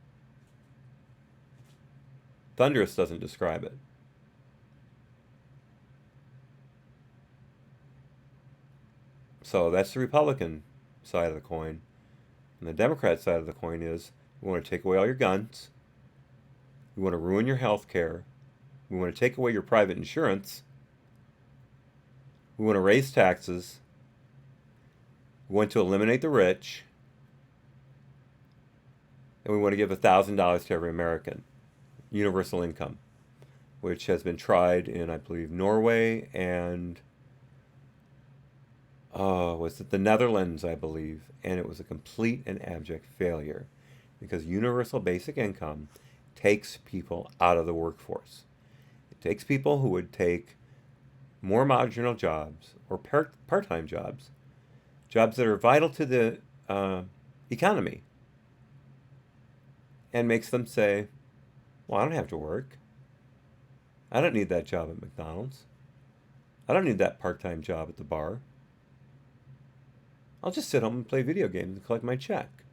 Thunderous doesn't describe it. So that's the Republican side of the coin. And the Democrat side of the coin is, we want to take away all your guns. We want to ruin your health care. We want to take away your private insurance. We want to raise taxes. We want to eliminate the rich. And we want to give $1,000 to every American. Universal income, which has been tried in, I believe, Norway and was it the Netherlands, I believe, and it was a complete and abject failure because universal basic income takes people out of the workforce. It takes people who would take more marginal jobs or part-time jobs that are vital to the economy, and makes them say, well, I don't have to work. I don't need that job at McDonald's. I don't need that part-time job at the bar. I'll just sit home and play video games and collect my check.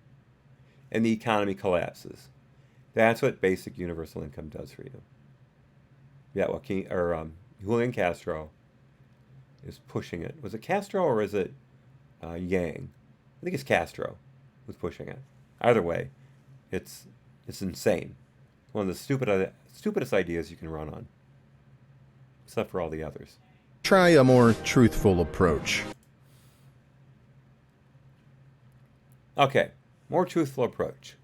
And the economy collapses. That's what basic universal income does for you. Yeah, Julian Castro is pushing it. Was it Castro or is it Yang? I think it's Castro who's pushing it. Either way, it's insane. One of the stupidest ideas you can run on, except for all the others. Try a more truthful approach. Okay, more truthful approach.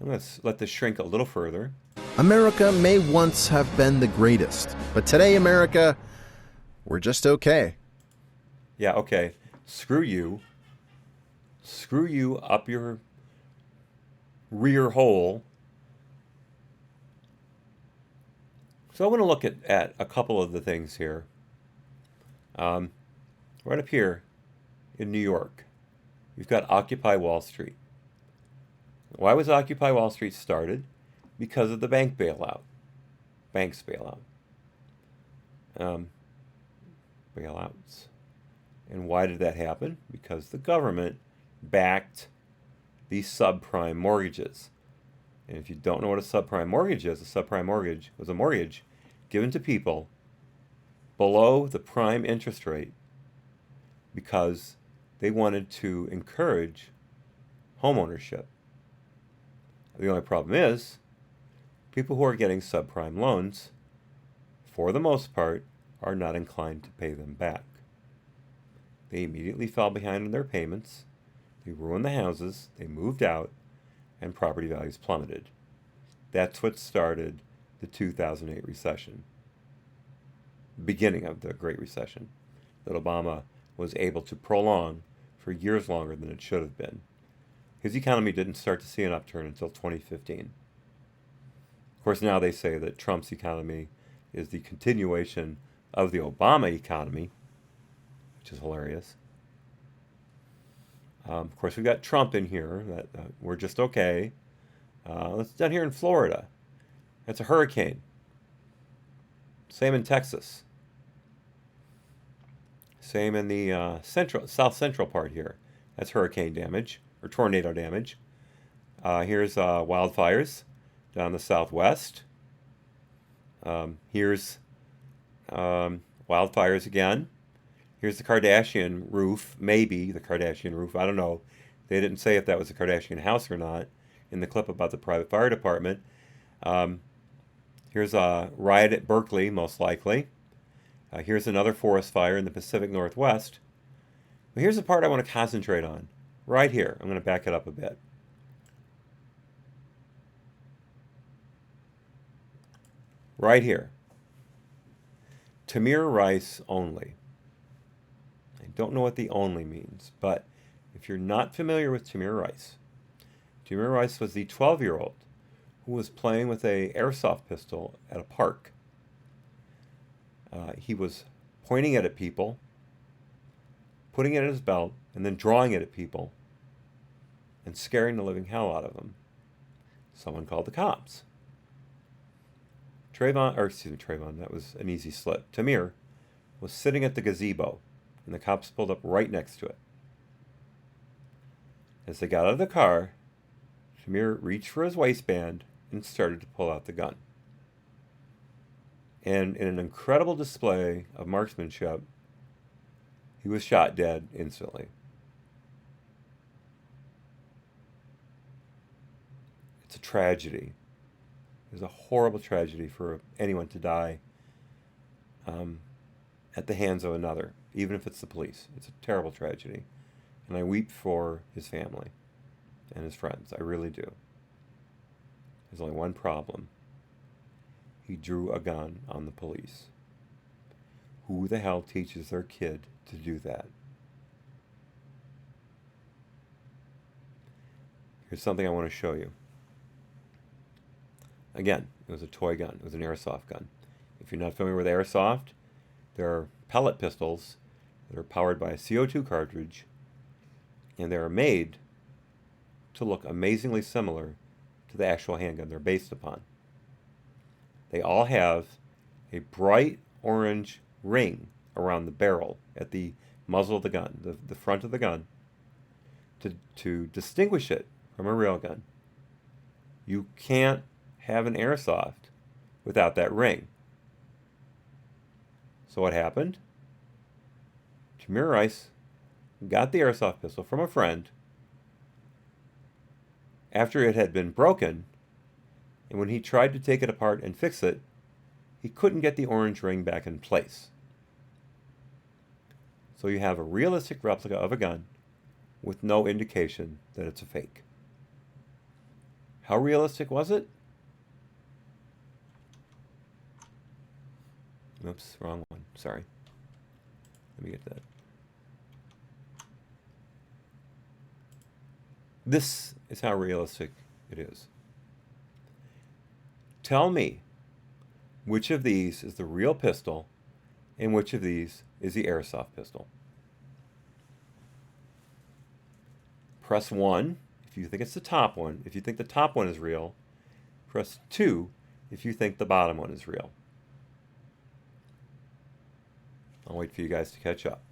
I'm going to let this shrink a little further. America may once have been the greatest, but today, America, we're just okay. Yeah, okay. Screw you. Screw you up your rear hole. So I want to look at a couple of the things here. Right up here in New York, you've got Occupy Wall Street. Why was Occupy Wall Street started? Because of the bank bailout. Banks bailout. Bailouts. And why did that happen? Because the government backed these subprime mortgages. And if you don't know what a subprime mortgage is, a subprime mortgage was a mortgage given to people below the prime interest rate because they wanted to encourage homeownership. The only problem is, people who are getting subprime loans, for the most part, are not inclined to pay them back. They immediately fell behind in their payments, they ruined the houses, they moved out, and property values plummeted. That's what started the 2008 recession, beginning of the Great Recession, that Obama was able to prolong for years longer than it should have been. His economy didn't start to see an upturn until 2015. Of course, now they say that Trump's economy is the continuation of the Obama economy, which is hilarious. Of course, we've got Trump in here, that we're just okay. Let's down here in Florida. That's a hurricane. Same in Texas. Same in the south central part here. That's hurricane damage, or tornado damage. Here's wildfires down the southwest. Here's wildfires again. Here's the Kardashian roof, maybe the Kardashian roof, I don't know. They didn't say if that was the Kardashian house or not in the clip about the private fire department. Here's a riot at Berkeley, most likely. Here's another forest fire in the Pacific Northwest. But here's the part I want to concentrate on. Right here. I'm going to back it up a bit. Right here. Tamir Rice only. I don't know what the only means, but if you're not familiar with Tamir Rice was the 12-year-old who was playing with an airsoft pistol at a park. He was pointing it at people, putting it in his belt, and then drawing it at people and scaring the living hell out of them. Someone called the cops. Trayvon, that was an easy slip. Tamir was sitting at the gazebo, and the cops pulled up right next to it. As they got out of the car, Tamir reached for his waistband and started to pull out the gun. And in an incredible display of marksmanship, he was shot dead instantly. It's a tragedy. It's a horrible tragedy for anyone to die at the hands of another, even if it's the police. It's a terrible tragedy. And I weep for his family and his friends. I really do. There's only one problem. He drew a gun on the police. Who the hell teaches their kid to do that? Here's something I want to show you. Again, it was a toy gun. It was an airsoft gun. If you're not familiar with airsoft, there are pellet pistols that are powered by a CO2 cartridge, and they are made to look amazingly similar to the actual handgun they're based upon. They all have a bright orange ring around the barrel at the muzzle of the gun, the front of the gun, to distinguish it from a real gun. You can't have an airsoft without that ring. So what happened? Tamir Rice got the airsoft pistol from a friend after it had been broken, and when he tried to take it apart and fix it, he couldn't get the orange ring back in place. So you have a realistic replica of a gun with no indication that it's a fake. How realistic was it? Oops, wrong one. Sorry. Let me get that. This is how realistic it is. Tell me which of these is the real pistol and which of these is the airsoft pistol. Press 1 if you think it's the top one. If you think the top one is real, press 2 if you think the bottom one is real. I'll wait for you guys to catch up.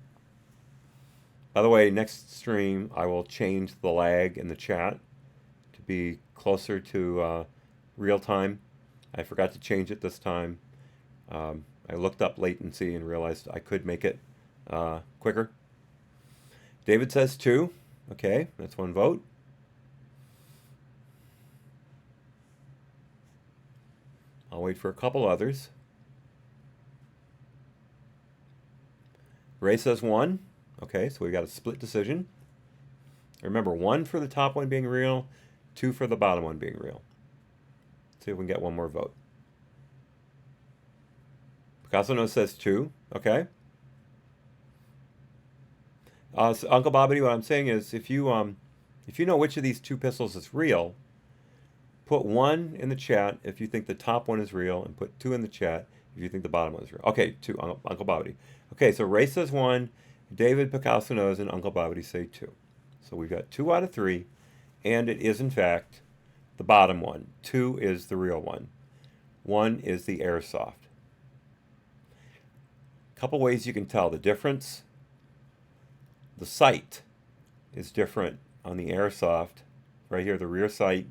By the way, next stream I will change the lag in the chat to be closer to real time. I forgot to change it this time. I looked up latency and realized I could make it quicker. David says 2. Okay, that's 1 vote. I'll wait for a couple others. Ray says 1. Okay, so we got a split decision. Remember, 1 for the top one being real, 2 for the bottom one being real. Let's see if we can get one more vote. Picasso No says 2. Okay. So Uncle Bobbity, what I'm saying is, if you know which of these 2 pistols is real, put 1 in the chat if you think the top one is real, and put 2 in the chat if you think the bottom one is real. Okay, 2, Uncle Bobbity. Okay, so Ray says 1, David, Picasso Knows, and Uncle Bobbity say 2. So we've got 2 out of 3, and it is in fact the bottom one. 2 is the real one. 1 is the airsoft. A couple ways you can tell the difference. The sight is different on the airsoft, right here, the rear sight,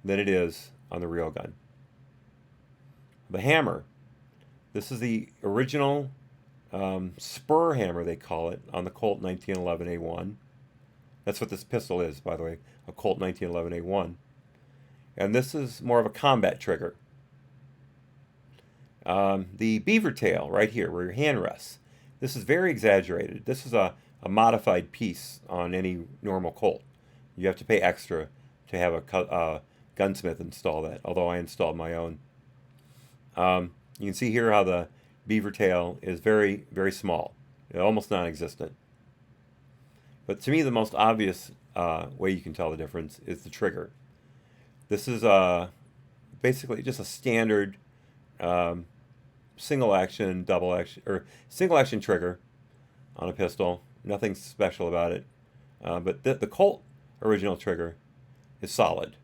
than it is on the real gun. The hammer. This is the original spur hammer, they call it, on the Colt 1911A1. That's what this pistol is, by the way, a Colt 1911A1. And this is more of a combat trigger. The beaver tail, right here, where your hand rests, this is very exaggerated. This is a modified piece on any normal Colt. You have to pay extra to have a gunsmith install that, although I installed my own. You can see here how the beaver tail is very, very small, almost non-existent. But to me, the most obvious way you can tell the difference is the trigger. This is basically just a standard single action trigger on a pistol. Nothing special about it. But the Colt original trigger is solid.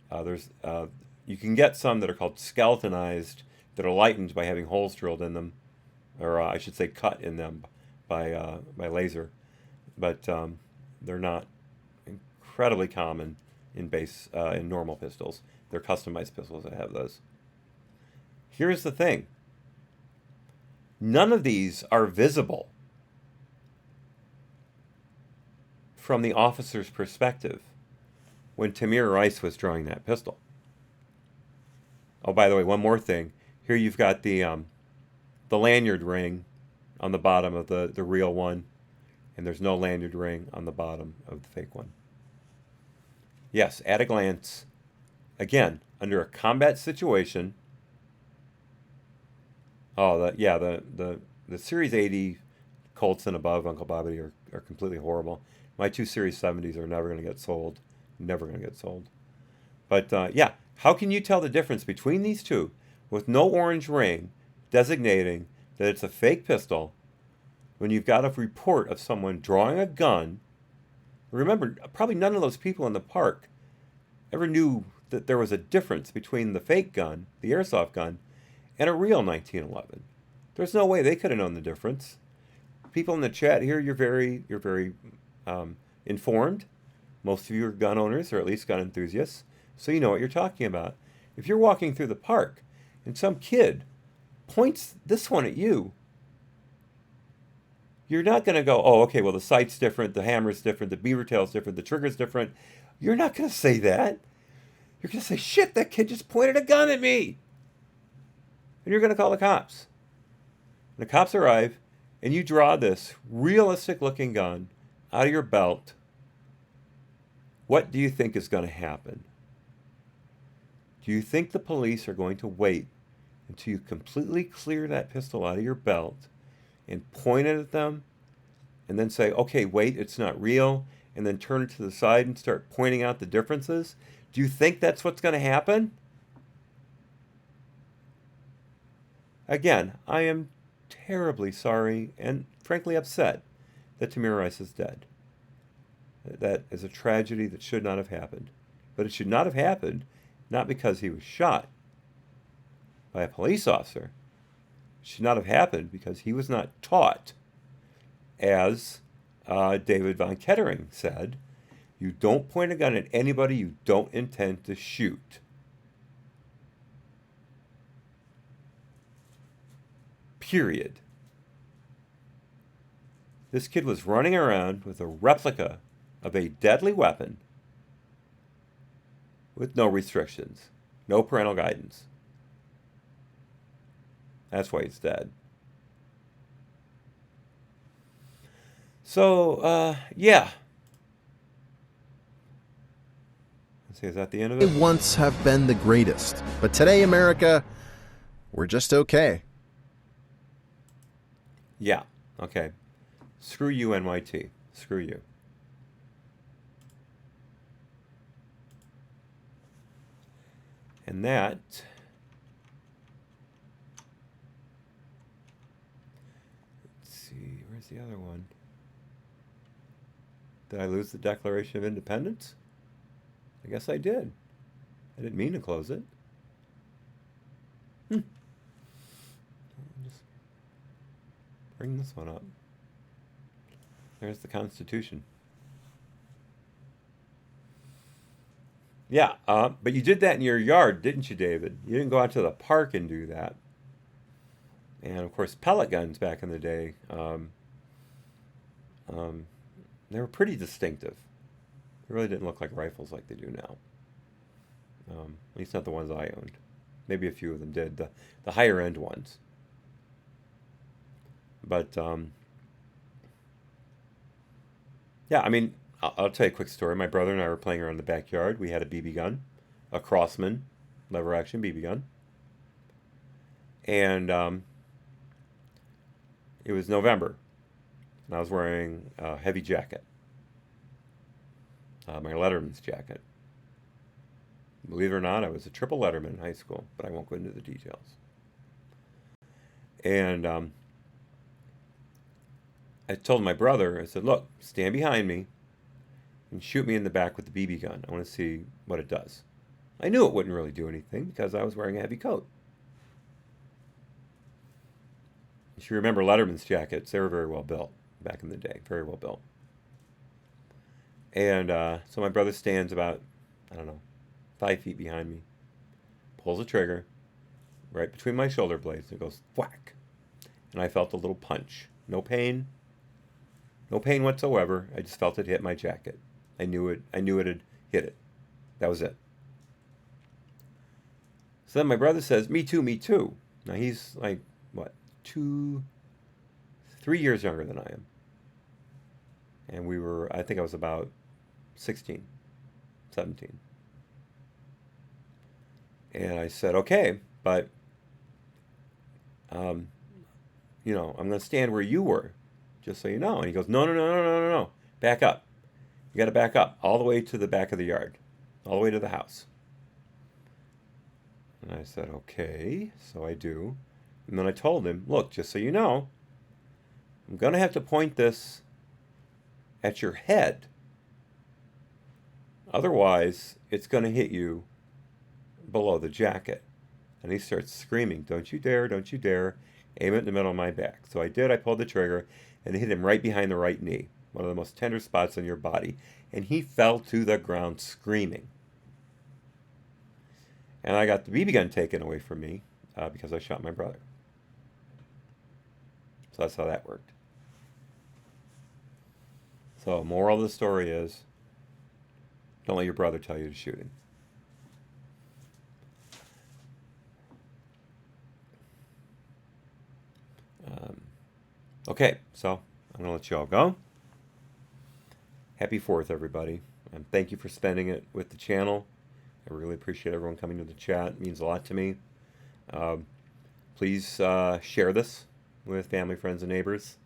You can get some that are called skeletonized, that are lightened by having holes drilled in them, or I should say cut in them by laser. But they're not incredibly common in normal pistols. They're customized pistols that have those. Here's the thing. None of these are visible from the officer's perspective when Tamir Rice was drawing that pistol. Oh, by the way, one more thing. Here you've got the lanyard ring on the bottom of the real one, and there's no lanyard ring on the bottom of the fake one. Yes, at a glance, again, under a combat situation. Oh, the Series 80 Colts and above, Uncle Bobby, are completely horrible. My 2 Series 70s are never going to get sold. Never going to get sold. But yeah, how can you tell the difference between these two with no orange ring designating that it's a fake pistol when you've got a report of someone drawing a gun? Remember, probably none of those people in the park ever knew that there was a difference between the fake gun, the airsoft gun, and a real 1911. There's no way they could have known the difference. People in the chat here, you're very informed. Most of you are gun owners, or at least gun enthusiasts, so you know what you're talking about. If you're walking through the park and some kid points this one at you, you're not going to go, oh, okay, well, the sight's different, the hammer's different, the beaver tail's different, the trigger's different. You're not going to say that. You're going to say, shit, that kid just pointed a gun at me. And you're going to call the cops. And the cops arrive, and you draw this realistic-looking gun out of your belt What do you think is going to happen? Do you think the police are going to wait until you completely clear that pistol out of your belt and point it at them and then say, okay, wait, it's not real, and then turn it to the side and start pointing out the differences? Do you think that's what's going to happen? Again, I am terribly sorry and frankly upset that Tamir Rice is dead. That is a tragedy that should not have happened. But it should not have happened not because he was shot by a police officer. It should not have happened because he was not taught, as David von Kettering said, you don't point a gun at anybody you don't intend to shoot. Period. This kid was running around with a replica of a deadly weapon with no restrictions, no parental guidance. That's why he's dead. So, yeah. Let's see, is that the end of They it? once have been the greatest, but today, America, we're just okay. Yeah. Okay. Screw you, NYT. Screw you. And that let's see, where's the other one? Did I lose the Declaration of Independence? I guess I did. I didn't mean to close it. I'll just bring this one up. There's the Constitution. Yeah, but you did that in your yard, didn't you, David? You didn't go out to the park and do that. And, of course, pellet guns back in the day, they were pretty distinctive. They really didn't look like rifles like they do now. At least not the ones I owned. Maybe a few of them did, the higher-end ones. But, yeah, I mean, I'll tell you a quick story. My brother and I were playing around in the backyard. We had a BB gun, a Crossman lever-action BB gun. And it was November, and I was wearing a heavy jacket, my Letterman's jacket. Believe it or not, I was a triple Letterman in high school, but I won't go into the details. And I told my brother, I said, look, stand behind me and shoot me in the back with the BB gun. I want to see what it does. I knew it wouldn't really do anything because I was wearing a heavy coat. If you remember Letterman's jackets, they were very well built back in the day, very well built. And so my brother stands about, 5 feet behind me, pulls the trigger right between my shoulder blades, and it goes whack. And I felt a little punch. No pain whatsoever. I just felt it hit my jacket. I knew it had hit it. That was it. So then my brother says, me too, me too. Now he's like, what, 3 years younger than I am. And I think I was about 16, 17. And I said, okay, but, I'm going to stand where you were, just so you know. And he goes, no. Back up. You got to back up all the way to the back of the yard, all the way to the house. And I said, okay, so I do. And then I told him, look, just so you know, I'm going to have to point this at your head. Otherwise, it's going to hit you below the jacket. And he starts screaming, don't you dare, aim it in the middle of my back. So I did. I pulled the trigger and hit him right behind the right knee, one of the most tender spots on your body. And he fell to the ground screaming. And I got the BB gun taken away from me because I shot my brother. So that's how that worked. So moral of the story is, don't let your brother tell you to shoot him. Okay, so I'm going to let you all go. Happy 4th, everybody. And thank you for spending it with the channel. I really appreciate everyone coming to the chat. It means a lot to me. Please share this with family, friends, and neighbors.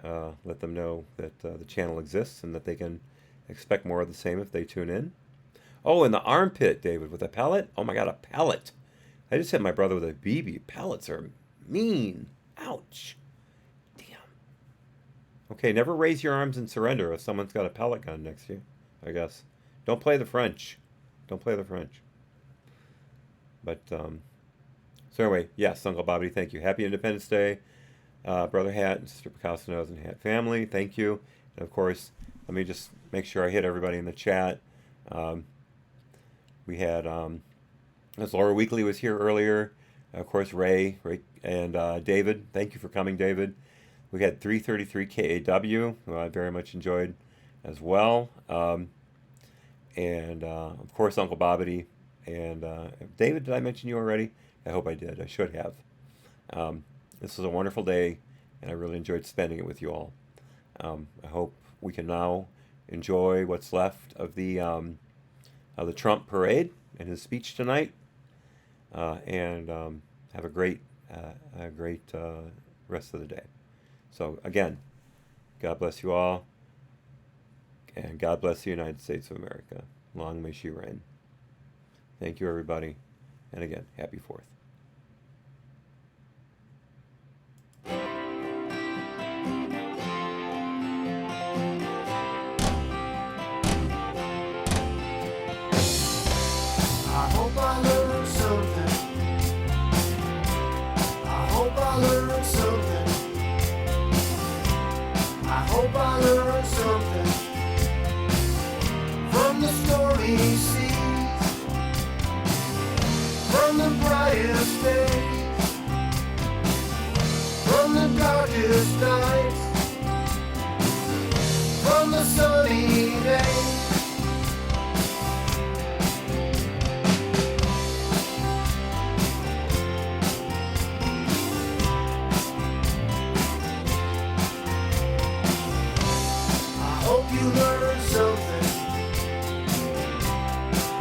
Let them know that the channel exists and that they can expect more of the same if they tune in. Oh, in the armpit, David, with a pellet? Oh my God, a pellet. I just hit my brother with a BB. Pellets are mean. Ouch. Damn. Okay, never raise your arms and surrender if someone's got a pellet gun next to you, I guess. Don't play the French. Don't play the French. But, so anyway, yes, Uncle Bobby, thank you. Happy Independence Day. Brother Hat and Sister Picasso Knows and Hat family, thank you. And of course, let me just make sure I hit everybody in the chat. We had, as Laura Weekly was here earlier, of course, Ray and David. Thank you for coming, David. We had 333 KAW, who I very much enjoyed as well. And of course, Uncle Bobbity. And David, did I mention you already? I hope I did. I should have. This was a wonderful day, and I really enjoyed spending it with you all. I hope we can now enjoy what's left of the Trump parade and his speech tonight, and have a great rest of the day. So again, God bless you all, and God bless the United States of America. Long may she reign. Thank you, everybody, and again, happy 4th. I hope I learned something. I hope I learned something. I hope I learned something from the stormy seas, from the brightest days, from the darkest nights, from the sunny days. You learned something.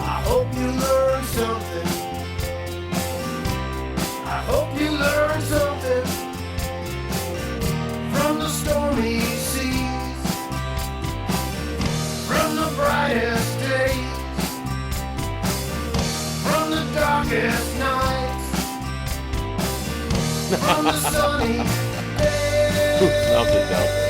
I hope you learned something. I hope you learned something from the stormy seas, from the brightest days, from the darkest nights, from the sunny days.